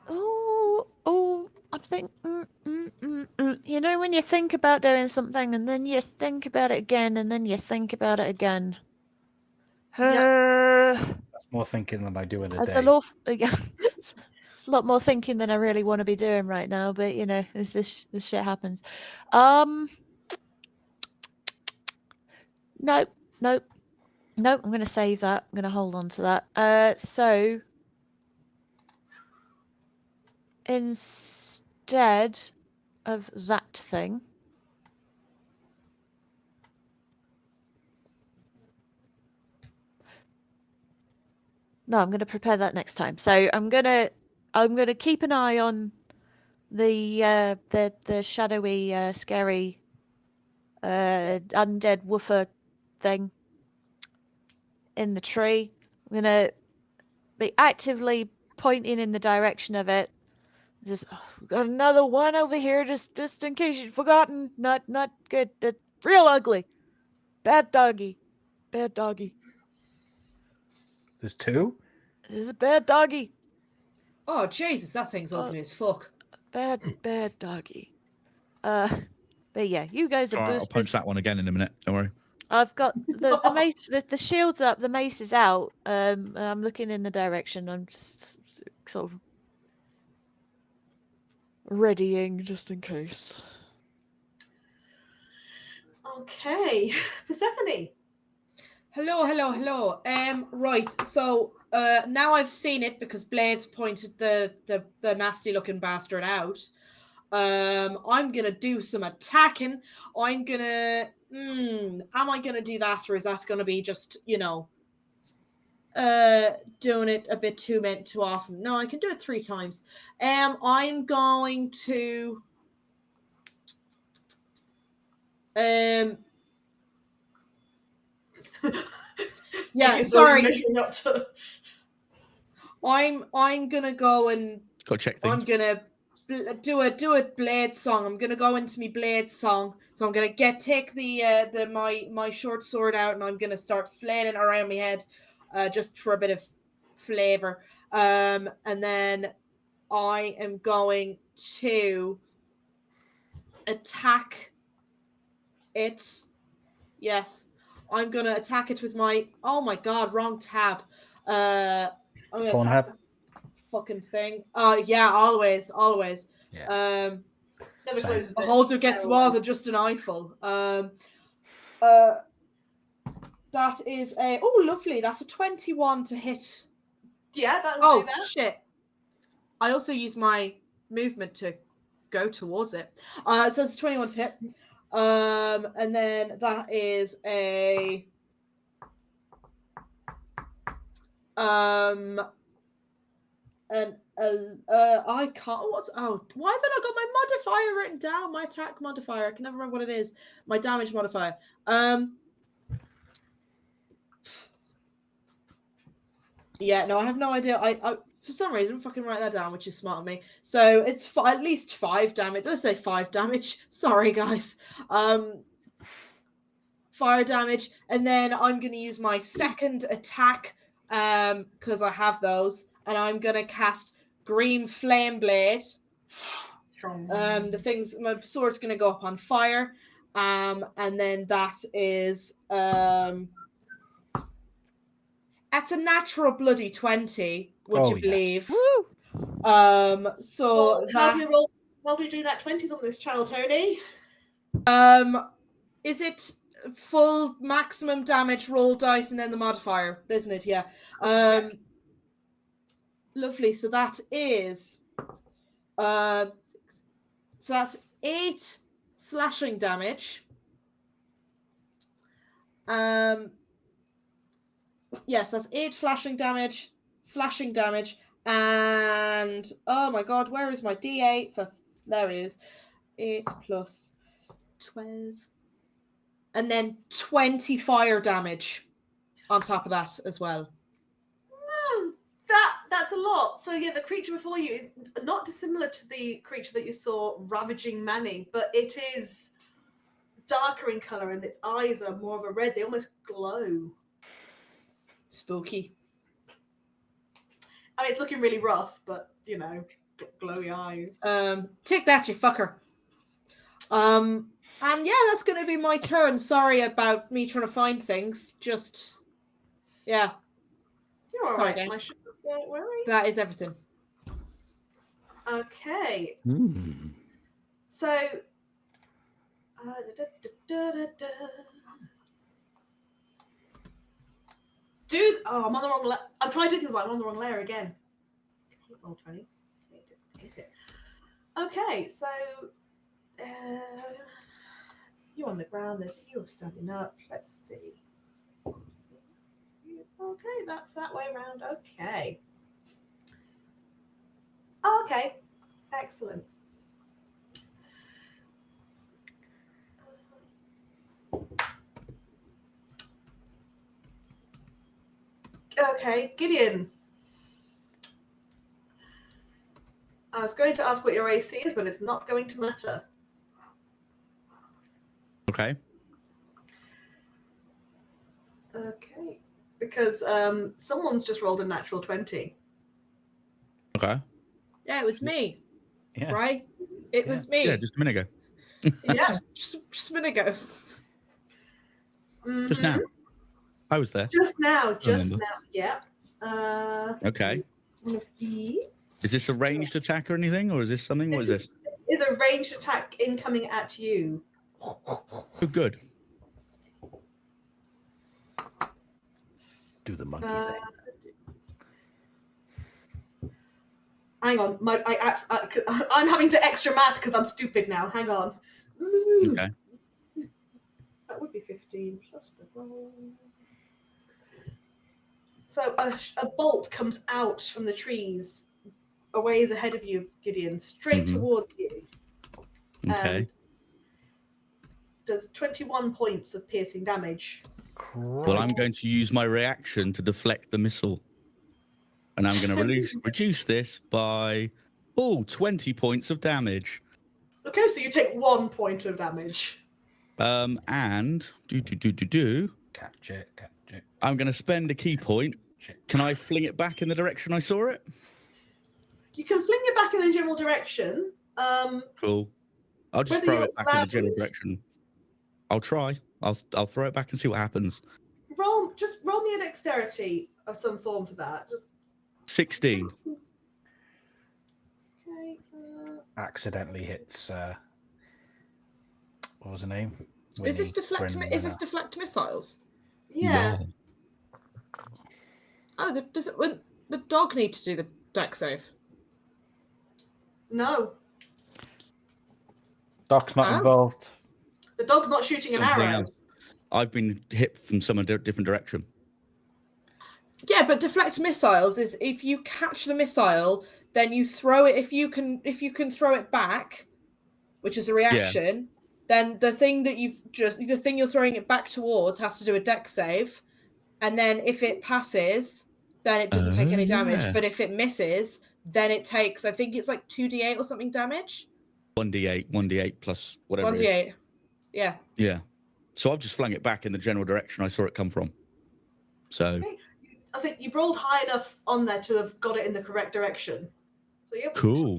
Oh, I'm thinking, you know, when you think about doing something and then you think about it again and then you think about it again. That's more thinking than I do in a day. It's a lot more thinking than I really want to be doing right now, but you know, this shit happens. Nope. I'm going to save that. I'm going to hold on to that. So instead of that thing, no, I'm going to prepare that next time. So I'm going to keep an eye on the shadowy, scary, undead woofer thing. in the tree. I'm gonna be actively pointing in the direction of it. Just we got another one over here, just in case you'd forgotten. Not good. Real ugly. Bad doggy. Bad doggy. There's two? There's a bad doggy. Oh Jesus, that thing's ugly as fuck. Bad doggy. But yeah, you guys are All right, I'll boosted. punch that one again in a minute. Don't worry. I've got the mace, the shield's up, the mace is out. And I'm looking in the direction. I'm just sort of readying just in case. Okay, Persephone. Hello. Right. So now I've seen it because Blades pointed the nasty looking bastard out. I'm gonna do some attacking. I'm gonna. Am I gonna do that, or is that gonna be just doing it a bit too often? No, I can do it 3 times. I'm going to. Yeah, sorry. Measuring up to... I'm gonna go and Got to check things. I'm gonna do a blade song. I'm gonna go into my blade song. So I'm gonna take the my short sword out, and I'm gonna start flailing around my head, just for a bit of flavor. And then I am going to attack it. Yes, I'm gonna attack it with my. Oh my god, wrong tab. I'm gonna attack the fucking thing. Yeah, always. Yeah. Never closes A it. holder gets more than just an eyeful. That is a lovely. That's a 21 to hit. Yeah, that would do that. Oh shit! I also use my movement to go towards it. So it's a 21 to hit. And then that is a I can't. Why haven't I got my modifier written down? My attack modifier. I can never remember what it is. My damage modifier. Yeah, no, I have no idea. I for some reason fucking write that down, which is smart of me. So it's at least 5 damage. Let's say 5 damage. Sorry, guys. Fire damage, and then I'm gonna use my second attack, because I have those, and I'm gonna cast Green Flame Blade. My sword's gonna go up on fire, and then that is that's a natural bloody 20. Would you believe? Woo! So how do you roll? How do you do that 20s on this child, Tony? Is it full maximum damage, roll dice, and then the modifier, isn't it? Yeah. Lovely. So that is so that's 8 slashing damage. Yes, that's 8 slashing damage, and oh my god, where is my D8? There it is. 8 plus 12. And then 20 fire damage on top of that as well. That's a lot. So yeah, the creature before you, not dissimilar to the creature that you saw ravaging Manny, but it is darker in colour and its eyes are more of a red. They almost glow. Spooky. I mean, it's looking really rough, but glowy eyes. Take that, you fucker. And yeah, that's going to be my turn. Sorry about me trying to find things. Just, yeah. You're all sorry, right. Don't worry. That is everything. Okay. So, I'm on the wrong. I'm trying to do things, but I'm on the wrong layer again. Roll 20. Hate it. Okay, so you're on the ground. You're standing up. Let's see. Okay, that's that way around. Okay. Okay, excellent. Okay, Gideon. I was going to ask what your AC is, but it's not going to matter. Okay. Okay. Because someone's just rolled a natural 20. Okay. Yeah, it was me. Yeah. Right? It was me. Yeah, just a minute ago. Yeah. Just a minute ago. Just now. I was there. Just now. Remember. Yeah. Okay. One of these. Is this a ranged attack or anything, or is this something? What is this? This is a ranged attack incoming at you. Oh, good. Do the monkey thing. Hang on, I'm having to extra math because I'm stupid now. Hang on. Okay. So that would be 15 plus the roll. So a bolt comes out from the trees, a ways ahead of you, Gideon, straight towards you. Okay. Does 21 points of piercing damage. Well, I'm going to use my reaction to deflect the missile. And I'm going to reduce this by 20 points of damage. Okay, so you take 1 point of damage. And Catch it. I'm going to spend a key point. Can I fling it back in the direction I saw it? You can fling it back in the general direction. Cool. I'll just throw it back in the general direction. I'll try. I'll throw it back and see what happens. Roll me a dexterity of some form for that. 16. Okay. Accidentally hits. What was her name? Is this deflect missiles? Yeah. No. Oh, does the dog need to do the dex save? No. Dog's not involved. The dog's not shooting an Something arrow. else. I've been hit from some different direction. Yeah, but deflect missiles is if you catch the missile, then you throw it. If you can throw it back, which is a reaction, then the thing you're throwing it back towards has to do a dex save, and then if it passes, then it doesn't take any damage. But if it misses, then it takes, I think it's like 2d8 or something damage. 1d8 plus whatever. 1d8. Yeah. Yeah. So I've just flung it back in the general direction I saw it come from. So. Okay. I think you've rolled high enough on there to have got it in the correct direction. So yep. Cool.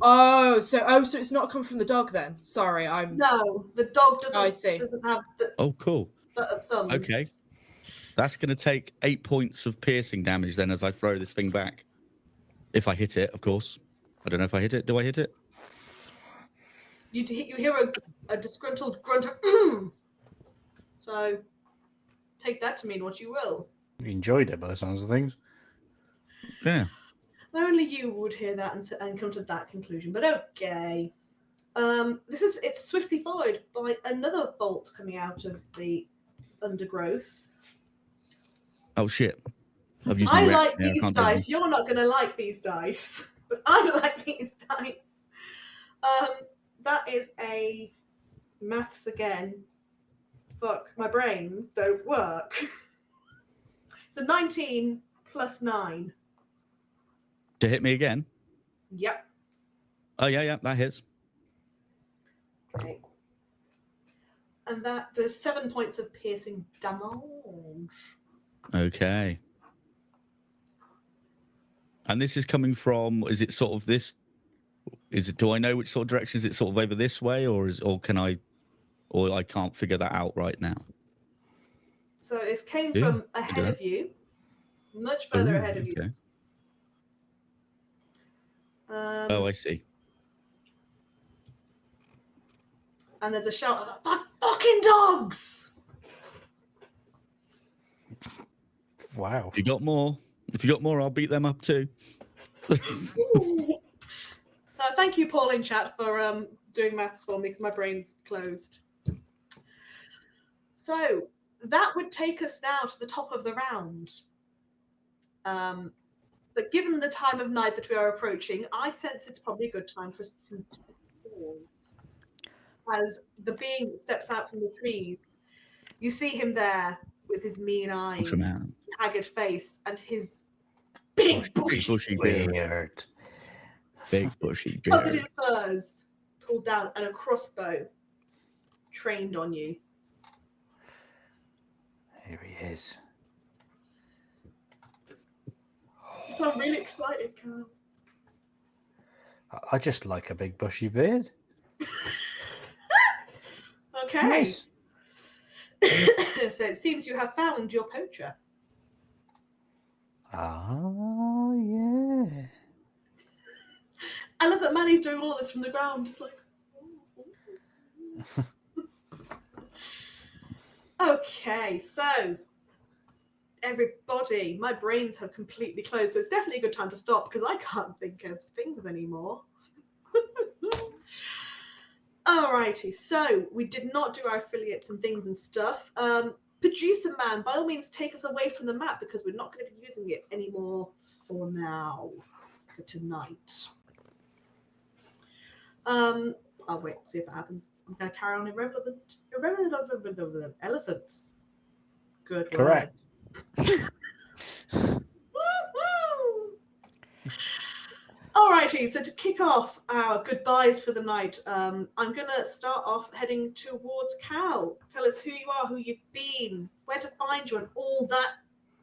So it's not come from the dog then. Sorry, No, the dog doesn't. I see. Doesn't have the. Oh, cool. Thumbs. Okay. That's going to take 8 points of piercing damage then as I throw this thing back. If I hit it, of course. I don't know if I hit it. Do I hit it? You hear a disgruntled grunt. So take that to mean what you will. You enjoyed it by the sounds of things. Yeah. Only you would hear that and come to that conclusion. But okay. It's swiftly followed by another bolt coming out of the undergrowth. Oh shit. I like these dice. You're not going to like these dice, but I like these dice. That is a maths again. Fuck, my brains don't work. It's a 19 plus 9. To hit me again? Yep. Oh, yeah, that hits. Okay. And that does 7 points of piercing damage. Okay. And this is coming from, is it sort of this, do I know which sort of direction? Is it sort of over this way or I can't figure that out right now? So it came from ahead of you, much further ahead of you. I see. And there's a shout of, "The fucking dogs!" Wow. If you got more, I'll beat them up too. Thank you, Paul, in chat, for doing maths for me because my brain's closed. So that would take us now to the top of the round. But given the time of night that we are approaching, I sense it's probably a good time for us to pause. As the being steps out from the trees, you see him there with his mean eyes, haggard face, and his big bushy beard. Big bushy covered in beard. furs, pulled down, and a crossbow trained on you. Here he is. You sound really excited, Carl. I just like a big bushy beard. Okay. Nice. So it seems you have found your poacher. Oh, yeah. I love that Manny's doing all this from the ground. It's like, okay, so everybody, my brains have completely closed, so it's definitely a good time to stop because I can't think of things anymore. Alrighty, so we did not do our affiliates and things and stuff. Producer man, by all means, take us away from the map because we're not going to be using it anymore for now, for tonight. I'll wait and see if that happens. I'm going to carry on irrelevant elephants. Good word. Correct. Alrighty, so to kick off our goodbyes for the night, I'm going to start off heading towards Cal. Tell us who you are, who you've been, where to find you, and all that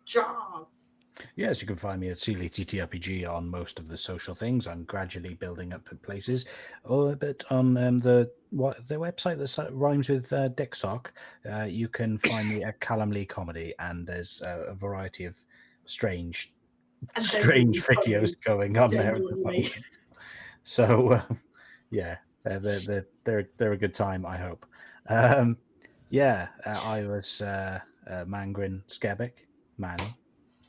jazz. Yes, you can find me at CLTTRPG on most of the social things. I'm gradually building up places. But on the website that rhymes with Dick Sock, you can find me at Callum Lee Comedy, and there's a variety of strange videos going on there at the moment. So yeah, they're a good time, I hope. I was Mangrin Skebbick, Manny,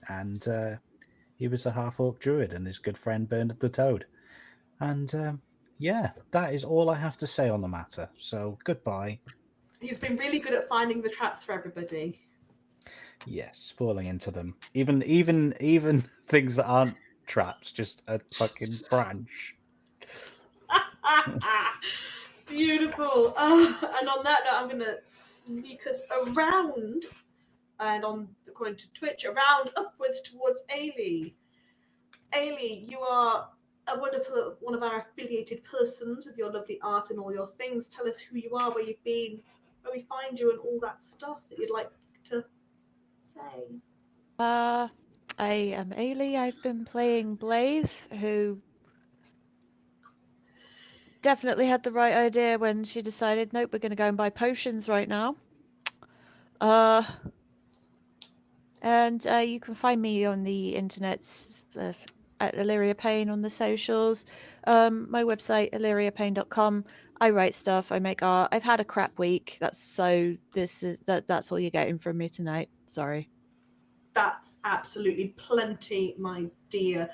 and he was a half-orc druid and his good friend Bernard the Toad. And that is all I have to say on the matter. So goodbye. He's been really good at finding the traps for everybody. Yes, falling into them. Even things that aren't traps, just a fucking branch. Beautiful. And on that note, I'm going to sneak us around, and according to Twitch, around upwards towards Ailey. Ailey, you are a wonderful one of our affiliated persons with your lovely art and all your things. Tell us who you are, where you've been, where we find you, and all that stuff that you'd like to say. I am Ailey. I've been playing Blaze, who definitely had the right idea when she decided, nope, we're going to go and buy potions right now. And you can find me on the internet at Illyria Payne on the socials. My website, illyriapayne.com. I write stuff. I make art. I've had a crap week. That's all you're getting from me tonight. Sorry. That's absolutely plenty, my dear.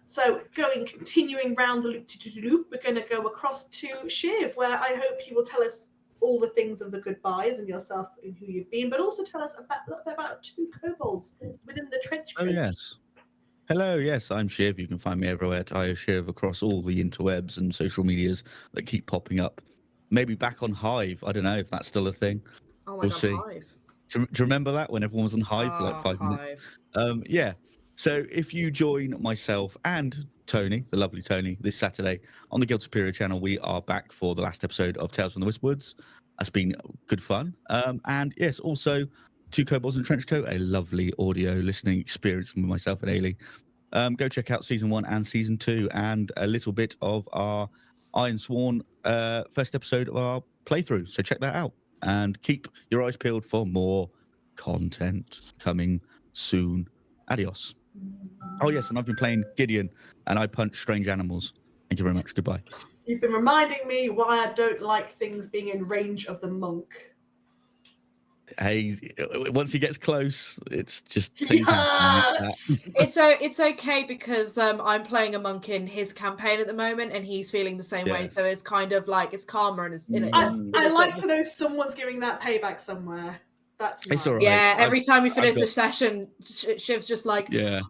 So continuing round the loop, we're going to go across to Shiv, where I hope you will tell us all the things of the goodbyes and yourself and who you've been, but also tell us a little bit about two kobolds within the trench coat. Oh, yes. Hello, yes, I'm Shiv. You can find me everywhere at IOShiv across all the interwebs and social medias that keep popping up. Maybe back on Hive. I don't know if that's still a thing. Oh my We'll God, see. Hive. Do you remember that when everyone was on Hive for like 5 minutes? Yeah. So if you join myself and Tony, the lovely Tony, this Saturday on the Guild Superior channel, we are back for the last episode of Tales from the Wistwoods. That's been good fun. And yes, also Two Kobolds in a Trench Coat, a lovely audio listening experience with myself and Ailey. Go check out season 1 and season 2 and a little bit of our Iron Sworn first episode of our playthrough. So check that out and keep your eyes peeled for more content coming soon. Adios. Oh, yes, and I've been playing Gideon and I punch strange animals. Thank you very much. Goodbye. You've been reminding me why I don't like things being in range of the monk. Hey, once he gets close, it's just things happen. It's okay because I'm playing a monk in his campaign at the moment, and he's feeling the same way. So it's kind of like it's calmer and it's. I like to know someone's giving that payback somewhere. That's nice. It's all right. Yeah, every time we finish the session, Shiv's just like, yeah.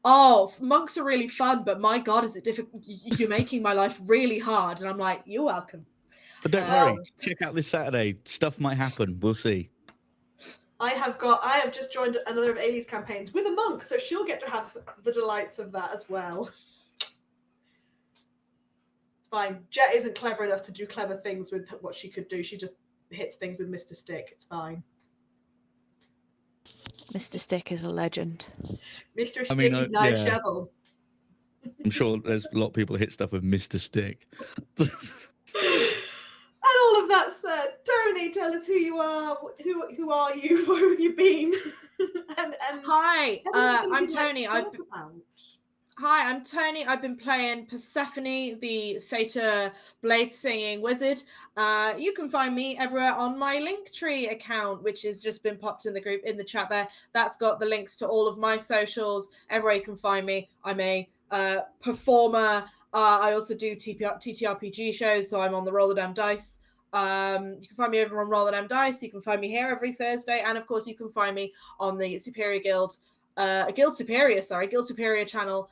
Oh, monks are really fun, but my God, is it difficult? You're making my life really hard, and I'm like, you're welcome. But don't worry, check out this Saturday. Stuff might happen. We'll see. I have just joined another of Ailey's campaigns with a monk, so she'll get to have the delights of that as well. It's fine. Jet isn't clever enough to do clever things with what she could do. She just hits things with Mr. Stick. It's fine. Mr. Stick is a legend. Mr. Sticky Knife Shovel. I'm sure there's a lot of people that hit stuff with Mr. Stick. And all of that said, Tony, tell us who you are. Who are you? Where have you been? and Hi, I'm Tony. Hi, I'm Tony. I've been playing Persephone, the satyr blade singing wizard. You can find me everywhere on my Linktree account, which has just been popped in the group in the chat there. That's got the links to all of my socials. Everywhere you can find me. I'm a performer. I also do TTRPG shows, so I'm on the Roll the Damn Dice. You can find me over on Roll the Damn Dice. You can find me here every Thursday, and of course you can find me on the Superior Guild. Guild Superior channel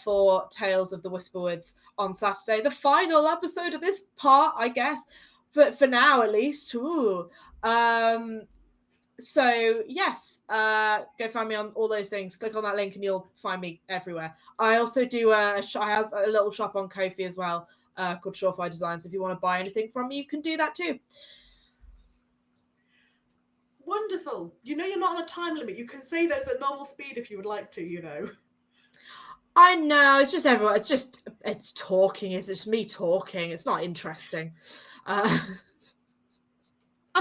for Tales of the Whisperwoods on Saturday. The final episode of this part, I guess, but for now at least. So yes, go find me on all those things. Click on that link and you'll find me everywhere. I also do I have a little shop on Ko-fi as well called Surefire Designs. If you want to buy anything from me, you can do that too. Wonderful. You know you're not on a time limit. You can say those at normal speed if you would like to, you know. I know, it's just everyone. It's talking. It's just me talking. It's not interesting. I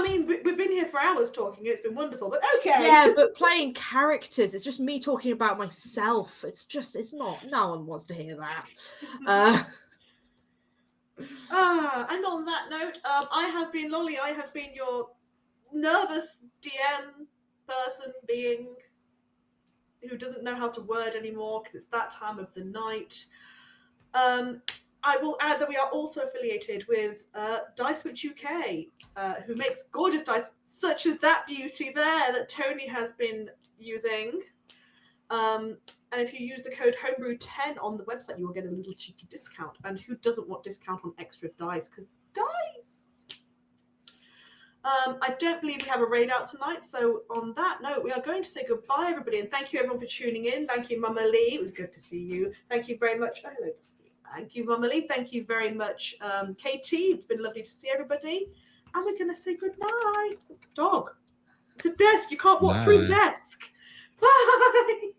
mean, we've been here for hours talking. It's been wonderful, but okay. Yeah, but playing characters, it's just me talking about myself. It's not. No one wants to hear that. And on that note, I have been Lolly. I have been your nervous DM person being who doesn't know how to word anymore because it's that time of the night. I will add that we are also affiliated with Dice Witch UK, who makes gorgeous dice such as that beauty there that Tony has been using. And if you use the code Homebrew10 on the website, you will get a little cheeky discount. And who doesn't want discount on extra dice? Because dice! I don't believe we have a raid out tonight. So on that note, we are going to say goodbye, everybody. And thank you, everyone, for tuning in. Thank you, Mama Lee. It was good to see you. Thank you very much. Oh, hello. Thank you, Mama Lee. Thank you very much, KT. It's been lovely to see everybody. And we're going to say goodbye. Dog. It's a desk. You can't walk through the desk. Bye.